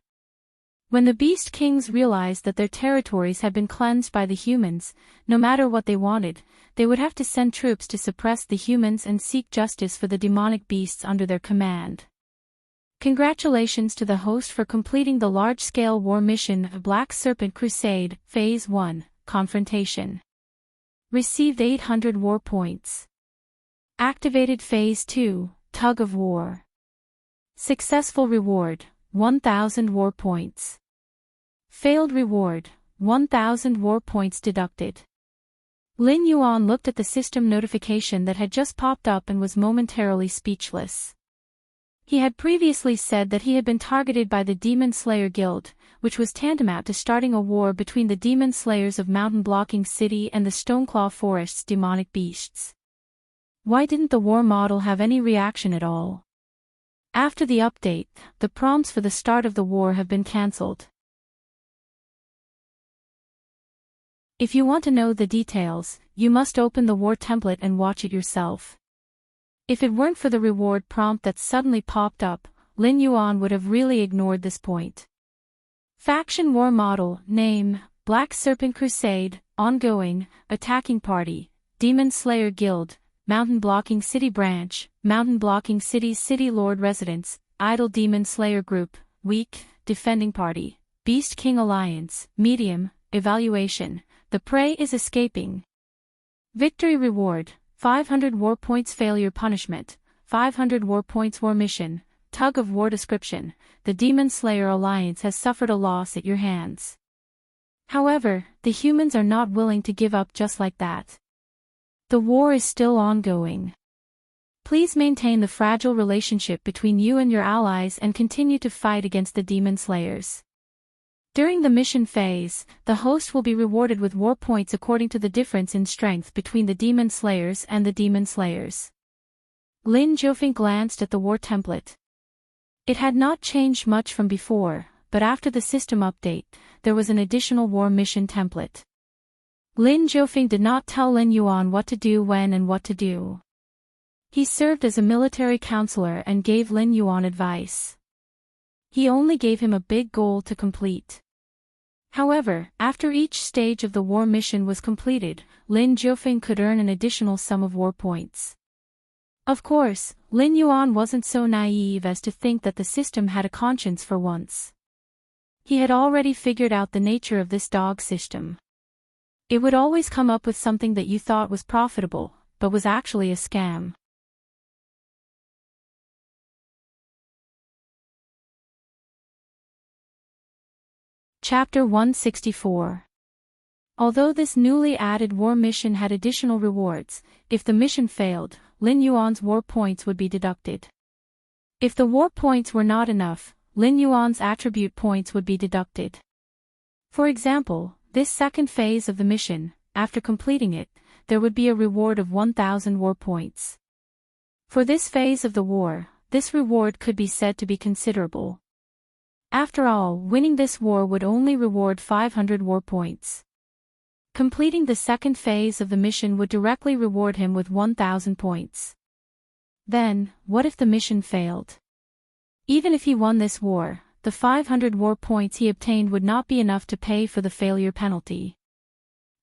When the beast kings realized that their territories had been cleansed by the humans, no matter what they wanted, they would have to send troops to suppress the humans and seek justice for the demonic beasts under their command. Congratulations to the host for completing the large-scale war mission of Black Serpent Crusade, Phase 1, Confrontation. Received 800 war points. Activated Phase 2, Tug of War. Successful reward, 1000 war points. Failed reward, 1000 war points deducted. Lin Yuan looked at the system notification that had just popped up and was momentarily speechless. He had previously said that he had been targeted by the Demon Slayer Guild, which was tantamount to starting a war between the Demon Slayers of Mountain Blocking City and the Stoneclaw Forest's demonic beasts. Why didn't the war model have any reaction at all? After the update, the prompts for the start of the war have been cancelled. If you want to know the details, you must open the war template and watch it yourself. If it weren't for the reward prompt that suddenly popped up, Lin Yuan would have really ignored this point. Faction War Model, Name, Black Serpent Crusade, Ongoing, Attacking Party, Demon Slayer Guild, Mountain Blocking City Branch, Mountain Blocking City's City Lord Residence, Idle Demon Slayer Group, Weak, Defending Party, Beast King Alliance, Medium, Evaluation, the prey is escaping. Victory Reward, 500 war points. Failure Punishment, 500 war points. War Mission, Tug of War. Description, the Demon Slayer Alliance has suffered a loss at your hands. However, the humans are not willing to give up just like that. The war is still ongoing. Please maintain the fragile relationship between you and your allies and continue to fight against the Demon Slayers. During the mission phase, the host will be rewarded with war points according to the difference in strength between the Demon Slayers and the Demon Slayers. Lin Jiufeng glanced at the war template. It had not changed much from before, but after the system update, there was an additional war mission template. Lin Jiufeng did not tell Lin Yuan what to do when and what to do. He served as a military counselor and gave Lin Yuan advice. He only gave him a big goal to complete. However, after each stage of the war mission was completed, Lin Jiufeng could earn an additional sum of war points. Of course, Lin Yuan wasn't so naive as to think that the system had a conscience for once. He had already figured out the nature of this dog system. It would always come up with something that you thought was profitable, but was actually a scam. Chapter 164. Although this newly added war mission had additional rewards, if the mission failed, Lin Yuan's war points would be deducted. If the war points were not enough, Lin Yuan's attribute points would be deducted. For example, this second phase of the mission, after completing it, there would be a reward of 1000 war points. For this phase of the war, this reward could be said to be considerable. After all, winning this war would only reward 500 war points. Completing the second phase of the mission would directly reward him with 1000 points. Then, what if the mission failed? Even if he won this war, the 500 war points he obtained would not be enough to pay for the failure penalty.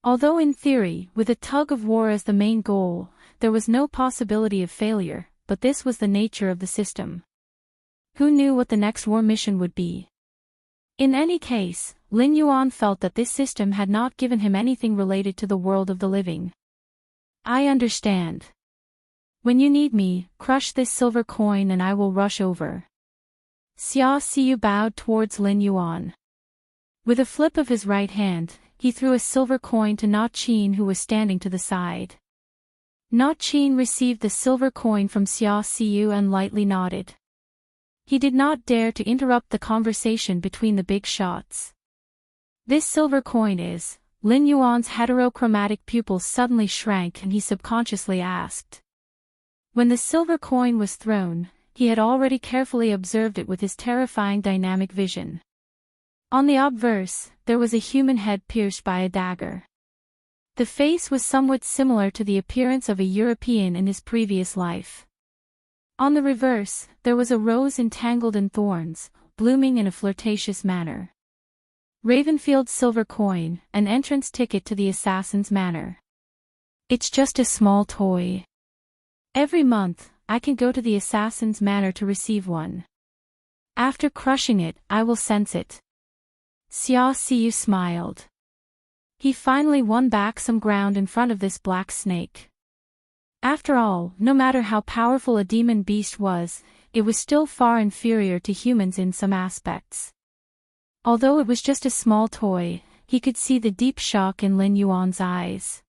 Although in theory, with a tug of war as the main goal, there was no possibility of failure, but this was the nature of the system. Who knew what the next war mission would be? In any case, Lin Yuan felt that this system had not given him anything related to the world of the living. I understand. When you need me, crush this silver coin and I will rush over. Xia Xiu bowed towards Lin Yuan. With a flip of his right hand, he threw a silver coin to Na Qin, who was standing to the side. Na Qin received the silver coin from Xia Xiu and lightly nodded. He did not dare to interrupt the conversation between the big shots. This silver coin is, Lin Yuan's heterochromatic pupils suddenly shrank and he subconsciously asked. When the silver coin was thrown, he had already carefully observed it with his terrifying dynamic vision. On the obverse, there was a human head pierced by a dagger. The face was somewhat similar to the appearance of a European in his previous life. On the reverse, there was a rose entangled in thorns, blooming in a flirtatious manner. Ravenfield's silver coin, an entrance ticket to the assassin's manor. It's just a small toy. Every month, I can go to the assassin's manor to receive one. After crushing it, I will sense it. Xia Xiu smiled. He finally won back some ground in front of this black snake. After all, no matter how powerful a demon beast was, it was still far inferior to humans in some aspects. Although it was just a small toy, he could see the deep shock in Lin Yuan's eyes.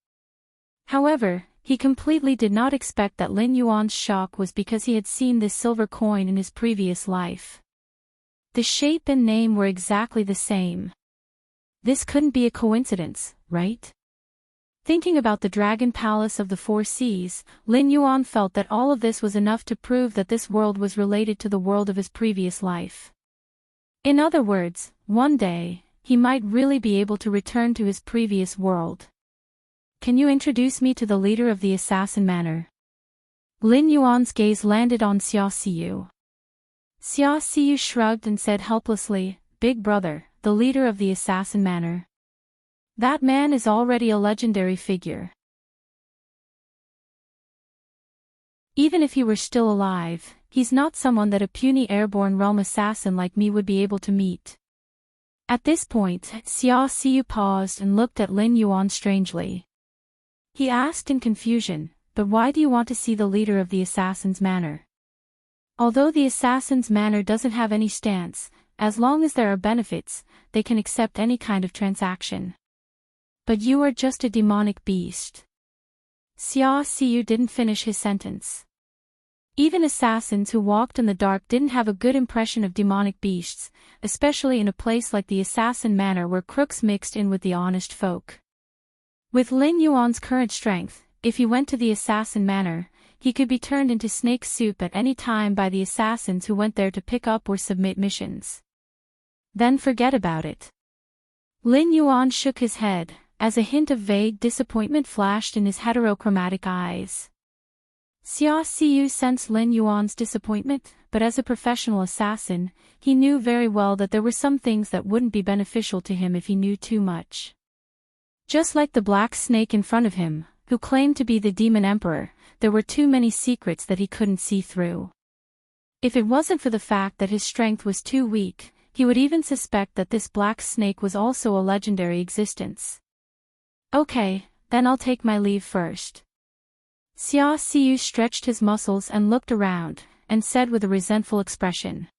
However, he completely did not expect that Lin Yuan's shock was because he had seen this silver coin in his previous life. The shape and name were exactly the same. This couldn't be a coincidence, right? Thinking about the Dragon Palace of the Four Seas, Lin Yuan felt that all of this was enough to prove that this world was related to the world of his previous life. In other words, one day, he might really be able to return to his previous world. Can you introduce me to the leader of the assassin manor? Lin Yuan's gaze landed on Xia Xiu. Xia Xiu shrugged and said helplessly, "Big brother, the leader of the assassin manor. That man is already a legendary figure. Even if he were still alive, he's not someone that a puny airborne realm assassin like me would be able to meet." At this point, Xia Xiu paused and looked at Lin Yuan strangely. He asked in confusion, "But why do you want to see the leader of the assassin's manor?" Although the assassin's manor doesn't have any stance, as long as there are benefits, they can accept any kind of transaction. But you are just a demonic beast. Xia Xiu didn't finish his sentence. Even assassins who walked in the dark didn't have a good impression of demonic beasts, especially in a place like the assassin manor where crooks mixed in with the honest folk. With Lin Yuan's current strength, if he went to the assassin manor, he could be turned into snake soup at any time by the assassins who went there to pick up or submit missions. Then forget about it. Lin Yuan shook his head, as a hint of vague disappointment flashed in his heterochromatic eyes. Xia Xiu sensed Lin Yuan's disappointment, but as a professional assassin, he knew very well that there were some things that wouldn't be beneficial to him if he knew too much. Just like the black snake in front of him, who claimed to be the demon emperor, there were too many secrets that he couldn't see through. If it wasn't for the fact that his strength was too weak, he would even suspect that this black snake was also a legendary existence. Okay, then I'll take my leave first. Xia Xiu stretched his muscles and looked around, and said with a resentful expression.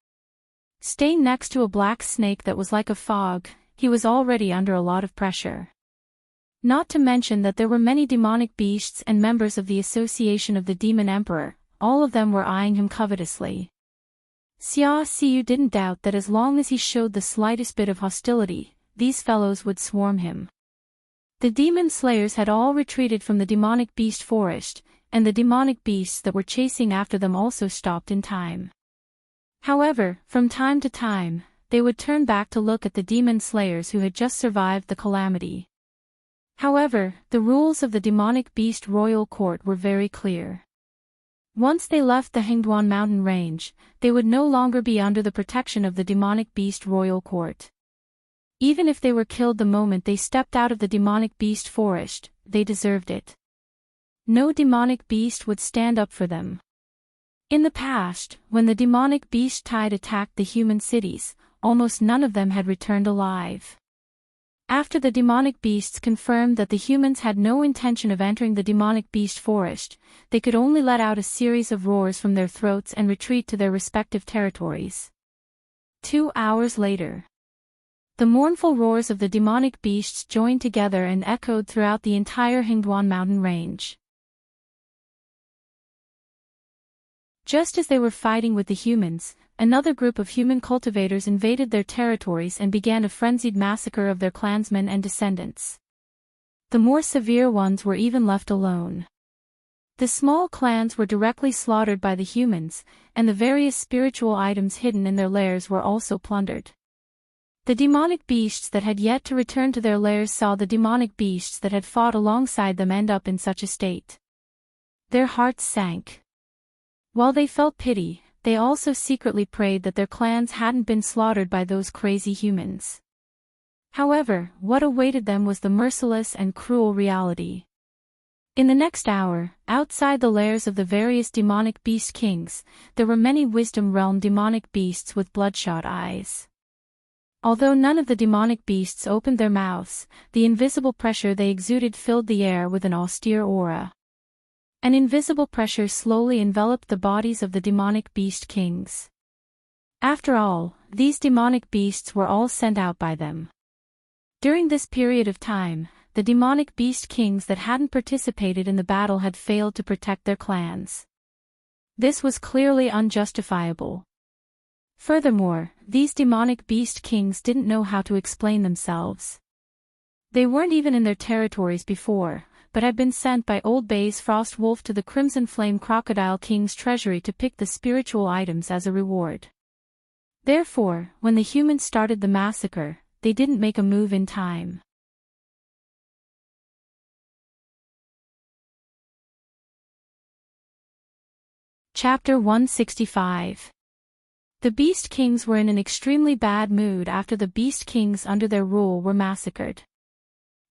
Staying next to a black snake that was like a fog, he was already under a lot of pressure. Not to mention that there were many demonic beasts and members of the Association of the Demon Emperor, all of them were eyeing him covetously. Xia Xiu didn't doubt that as long as he showed the slightest bit of hostility, these fellows would swarm him. The demon slayers had all retreated from the demonic beast forest, and the demonic beasts that were chasing after them also stopped in time. However, from time to time, they would turn back to look at the demon slayers who had just survived the calamity. However, the rules of the demonic beast royal court were very clear. Once they left the Hengduan mountain range, they would no longer be under the protection of the demonic beast royal court. Even if they were killed the moment they stepped out of the demonic beast forest, they deserved it. No demonic beast would stand up for them. In the past, when the demonic beast tide attacked the human cities, almost none of them had returned alive. After the demonic beasts confirmed that the humans had no intention of entering the demonic beast forest, they could only let out a series of roars from their throats and retreat to their respective territories. 2 hours later, the mournful roars of the demonic beasts joined together and echoed throughout the entire Hengduan mountain range. Just as they were fighting with the humans, another group of human cultivators invaded their territories and began a frenzied massacre of their clansmen and descendants. The more severe ones were even left alone. The small clans were directly slaughtered by the humans, and the various spiritual items hidden in their lairs were also plundered. The demonic beasts that had yet to return to their lairs saw the demonic beasts that had fought alongside them end up in such a state. Their hearts sank. While they felt pity, they also secretly prayed that their clans hadn't been slaughtered by those crazy humans. However, what awaited them was the merciless and cruel reality. In the next hour, outside the lairs of the various demonic beast kings, there were many wisdom realm demonic beasts with bloodshot eyes. Although none of the demonic beasts opened their mouths, the invisible pressure they exuded filled the air with an austere aura. An invisible pressure slowly enveloped the bodies of the demonic beast kings. After all, these demonic beasts were all sent out by them. During this period of time, the demonic beast kings that hadn't participated in the battle had failed to protect their clans. This was clearly unjustifiable. Furthermore, these demonic beast kings didn't know how to explain themselves. They weren't even in their territories before, but had been sent by Old Bay's Frost Wolf to the Crimson Flame Crocodile King's treasury to pick the spiritual items as a reward. Therefore, when the humans started the massacre, they didn't make a move in time. Chapter 165. The Beast Kings were in an extremely bad mood after the Beast Kings under their rule were massacred.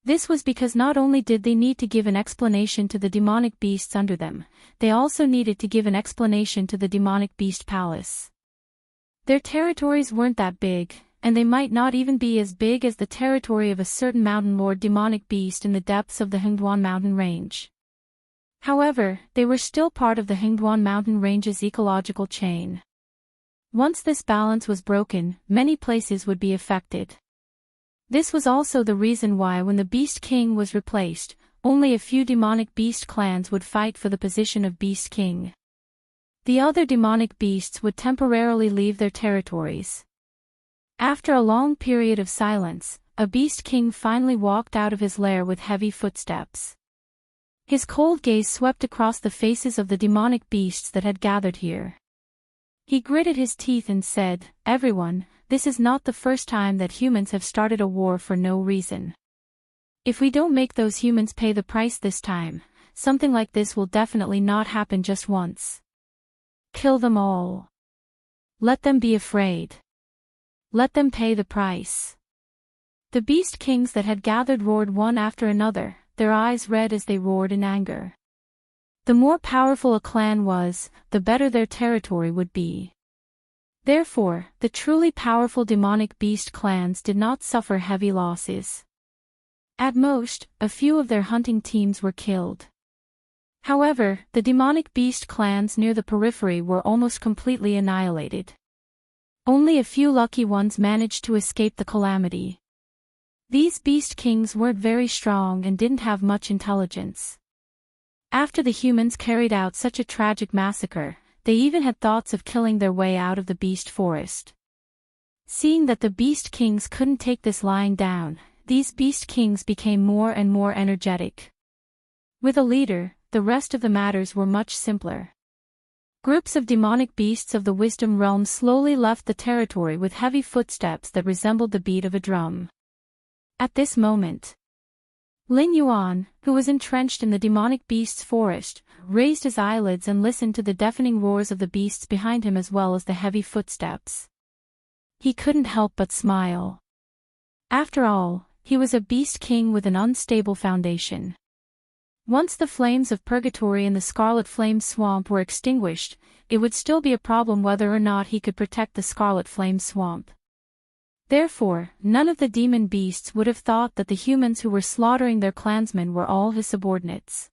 This was because not only did they need to give an explanation to the demonic beasts under them, they also needed to give an explanation to the demonic beast palace. Their territories weren't that big, and they might not even be as big as the territory of a certain mountain lord demonic beast in the depths of the Hengduan mountain range. However, they were still part of the Hengduan mountain range's ecological chain. Once this balance was broken, many places would be affected. This was also the reason why when the Beast King was replaced, only a few demonic beast clans would fight for the position of Beast King. The other demonic beasts would temporarily leave their territories. After a long period of silence, a Beast King finally walked out of his lair with heavy footsteps. His cold gaze swept across the faces of the demonic beasts that had gathered here. He gritted his teeth and said, "Everyone, this is not the first time that humans have started a war for no reason. If we don't make those humans pay the price this time, something like this will definitely not happen just once. Kill them all. Let them be afraid. Let them pay the price." The beast kings that had gathered roared one after another, their eyes red as they roared in anger. The more powerful a clan was, the better their territory would be. Therefore, the truly powerful demonic beast clans did not suffer heavy losses. At most, a few of their hunting teams were killed. However, the demonic beast clans near the periphery were almost completely annihilated. Only a few lucky ones managed to escape the calamity. These beast kings weren't very strong and didn't have much intelligence. After the humans carried out such a tragic massacre, they even had thoughts of killing their way out of the beast forest. Seeing that the beast kings couldn't take this lying down, these beast kings became more and more energetic. With a leader, the rest of the matters were much simpler. Groups of demonic beasts of the wisdom realm slowly left the territory with heavy footsteps that resembled the beat of a drum. At this moment, Lin Yuan, who was entrenched in the demonic beast's forest, raised his eyelids and listened to the deafening roars of the beasts behind him as well as the heavy footsteps. He couldn't help but smile. After all, he was a beast king with an unstable foundation. Once the flames of purgatory in the Scarlet Flame Swamp were extinguished, it would still be a problem whether or not he could protect the Scarlet Flame Swamp. Therefore, none of the demon beasts would have thought that the humans who were slaughtering their clansmen were all his subordinates.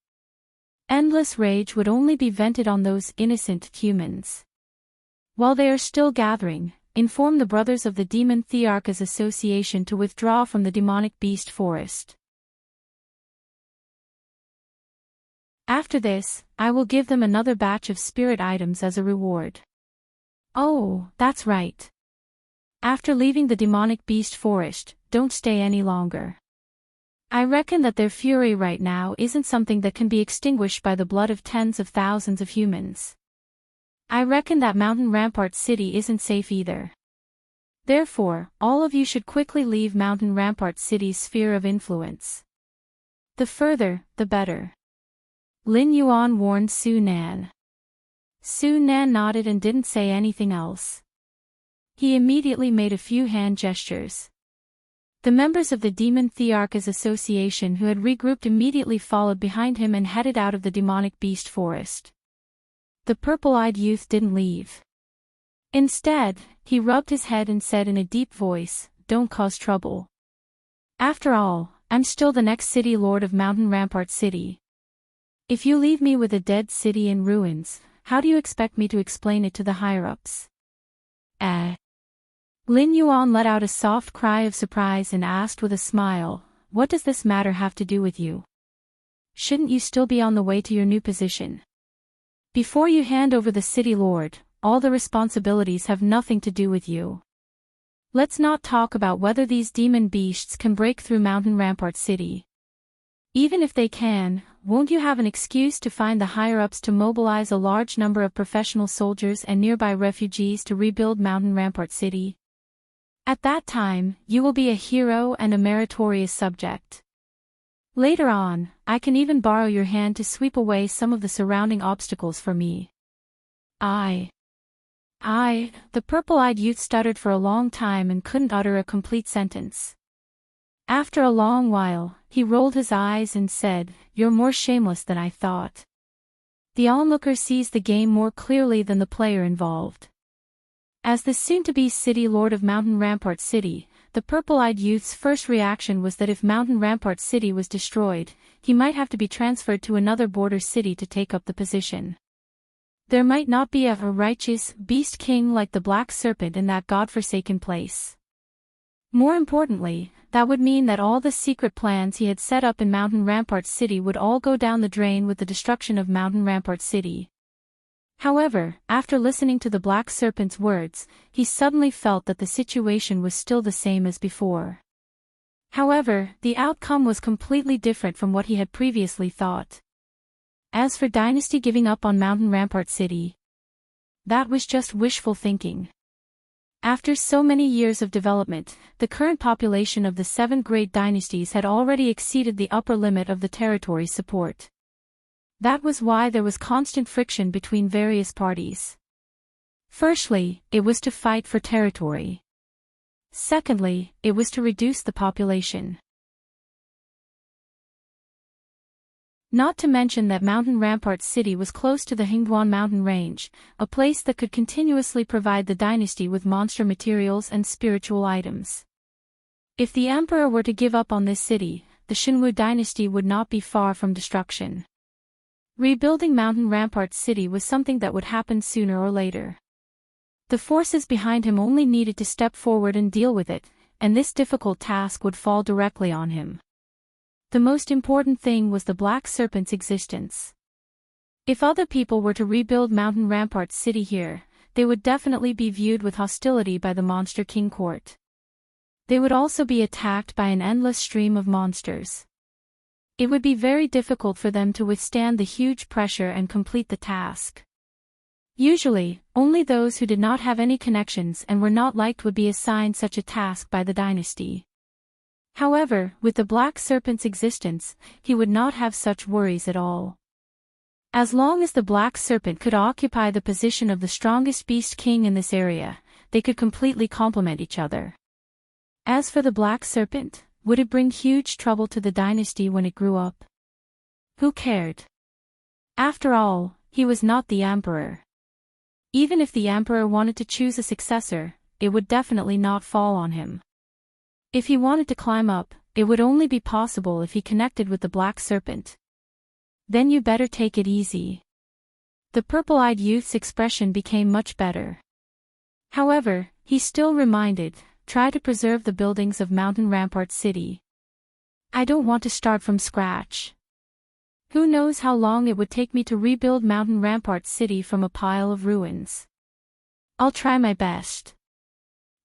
Endless rage would only be vented on those innocent humans. While they are still gathering, inform the brothers of the Demon Thearchas Association to withdraw from the demonic beast forest. After this, I will give them another batch of spirit items as a reward. Oh, that's right. After leaving the demonic beast forest, don't stay any longer. I reckon that their fury right now isn't something that can be extinguished by the blood of tens of thousands of humans. I reckon that Mountain Rampart City isn't safe either. Therefore, all of you should quickly leave Mountain Rampart City's sphere of influence. The further, the better. Lin Yuan warned Su Nan. Su Nan nodded and didn't say anything else. He immediately made a few hand gestures. The members of the Demon Thearchas Association who had regrouped immediately followed behind him and headed out of the demonic beast forest. The purple-eyed youth didn't leave. Instead, he rubbed his head and said in a deep voice, "Don't cause trouble. After all, I'm still the next city lord of Mountain Rampart City. If you leave me with a dead city in ruins, how do you expect me to explain it to the higher-ups?" Lin Yuan let out a soft cry of surprise and asked with a smile, "What does this matter have to do with you? Shouldn't you still be on the way to your new position? Before you hand over the city lord, all the responsibilities have nothing to do with you. Let's not talk about whether these demon beasts can break through Mountain Rampart City. Even if they can, won't you have an excuse to find the higher-ups to mobilize a large number of professional soldiers and nearby refugees to rebuild Mountain Rampart City? At that time, you will be a hero and a meritorious subject. Later on, I can even borrow your hand to sweep away some of the surrounding obstacles for me." The purple-eyed youth stuttered for a long time and couldn't utter a complete sentence. After a long while, he rolled his eyes and said, "You're more shameless than I thought." The onlooker sees the game more clearly than the player involved. As the soon-to-be city lord of Mountain Rampart City, the purple-eyed youth's first reaction was that if Mountain Rampart City was destroyed, he might have to be transferred to another border city to take up the position. There might not be a righteous beast king like the Black Serpent in that godforsaken place. More importantly, that would mean that all the secret plans he had set up in Mountain Rampart City would all go down the drain with the destruction of Mountain Rampart City. However, after listening to the Black Serpent's words, he suddenly felt that the situation was still the same as before. However, the outcome was completely different from what he had previously thought. As for Dynasty giving up on Mountain Rampart City, that was just wishful thinking. After so many years of development, the current population of the 7 great dynasties had already exceeded the upper limit of the territory's support. That was why there was constant friction between various parties. Firstly, it was to fight for territory. Secondly, it was to reduce the population. Not to mention that Mountain Rampart City was close to the Hingduan mountain range, a place that could continuously provide the dynasty with monster materials and spiritual items. If the emperor were to give up on this city, the Xinwu dynasty would not be far from destruction. Rebuilding Mountain Rampart City was something that would happen sooner or later. The forces behind him only needed to step forward and deal with it, and this difficult task would fall directly on him. The most important thing was the Black Serpent's existence. If other people were to rebuild Mountain Rampart City here, they would definitely be viewed with hostility by the Monster King Court. They would also be attacked by an endless stream of monsters. It would be very difficult for them to withstand the huge pressure and complete the task. Usually, only those who did not have any connections and were not liked would be assigned such a task by the dynasty. However, with the Black Serpent's existence, he would not have such worries at all. As long as the Black Serpent could occupy the position of the strongest beast king in this area, they could completely complement each other. As for the Black Serpent, would it bring huge trouble to the dynasty when it grew up? Who cared? After all, he was not the emperor. Even if the emperor wanted to choose a successor, it would definitely not fall on him. If he wanted to climb up, it would only be possible if he connected with the Black Serpent. Then you better take it easy. The purple-eyed youth's expression became much better. However, he still reminded, try to preserve the buildings of Mountain Rampart City. I don't want to start from scratch. Who knows how long it would take me to rebuild Mountain Rampart City from a pile of ruins. I'll try my best.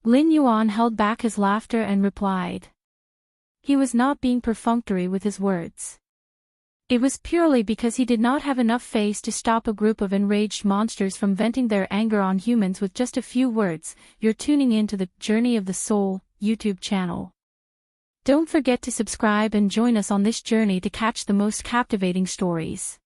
Lin Yuan held back his laughter and replied. he was not being perfunctory with his words. It was purely because he did not have enough face to stop a group of enraged monsters from venting their anger on humans with just a few words. You're tuning in to the Journey of the Soul YouTube channel. Don't forget to subscribe and join us on this journey to catch the most captivating stories.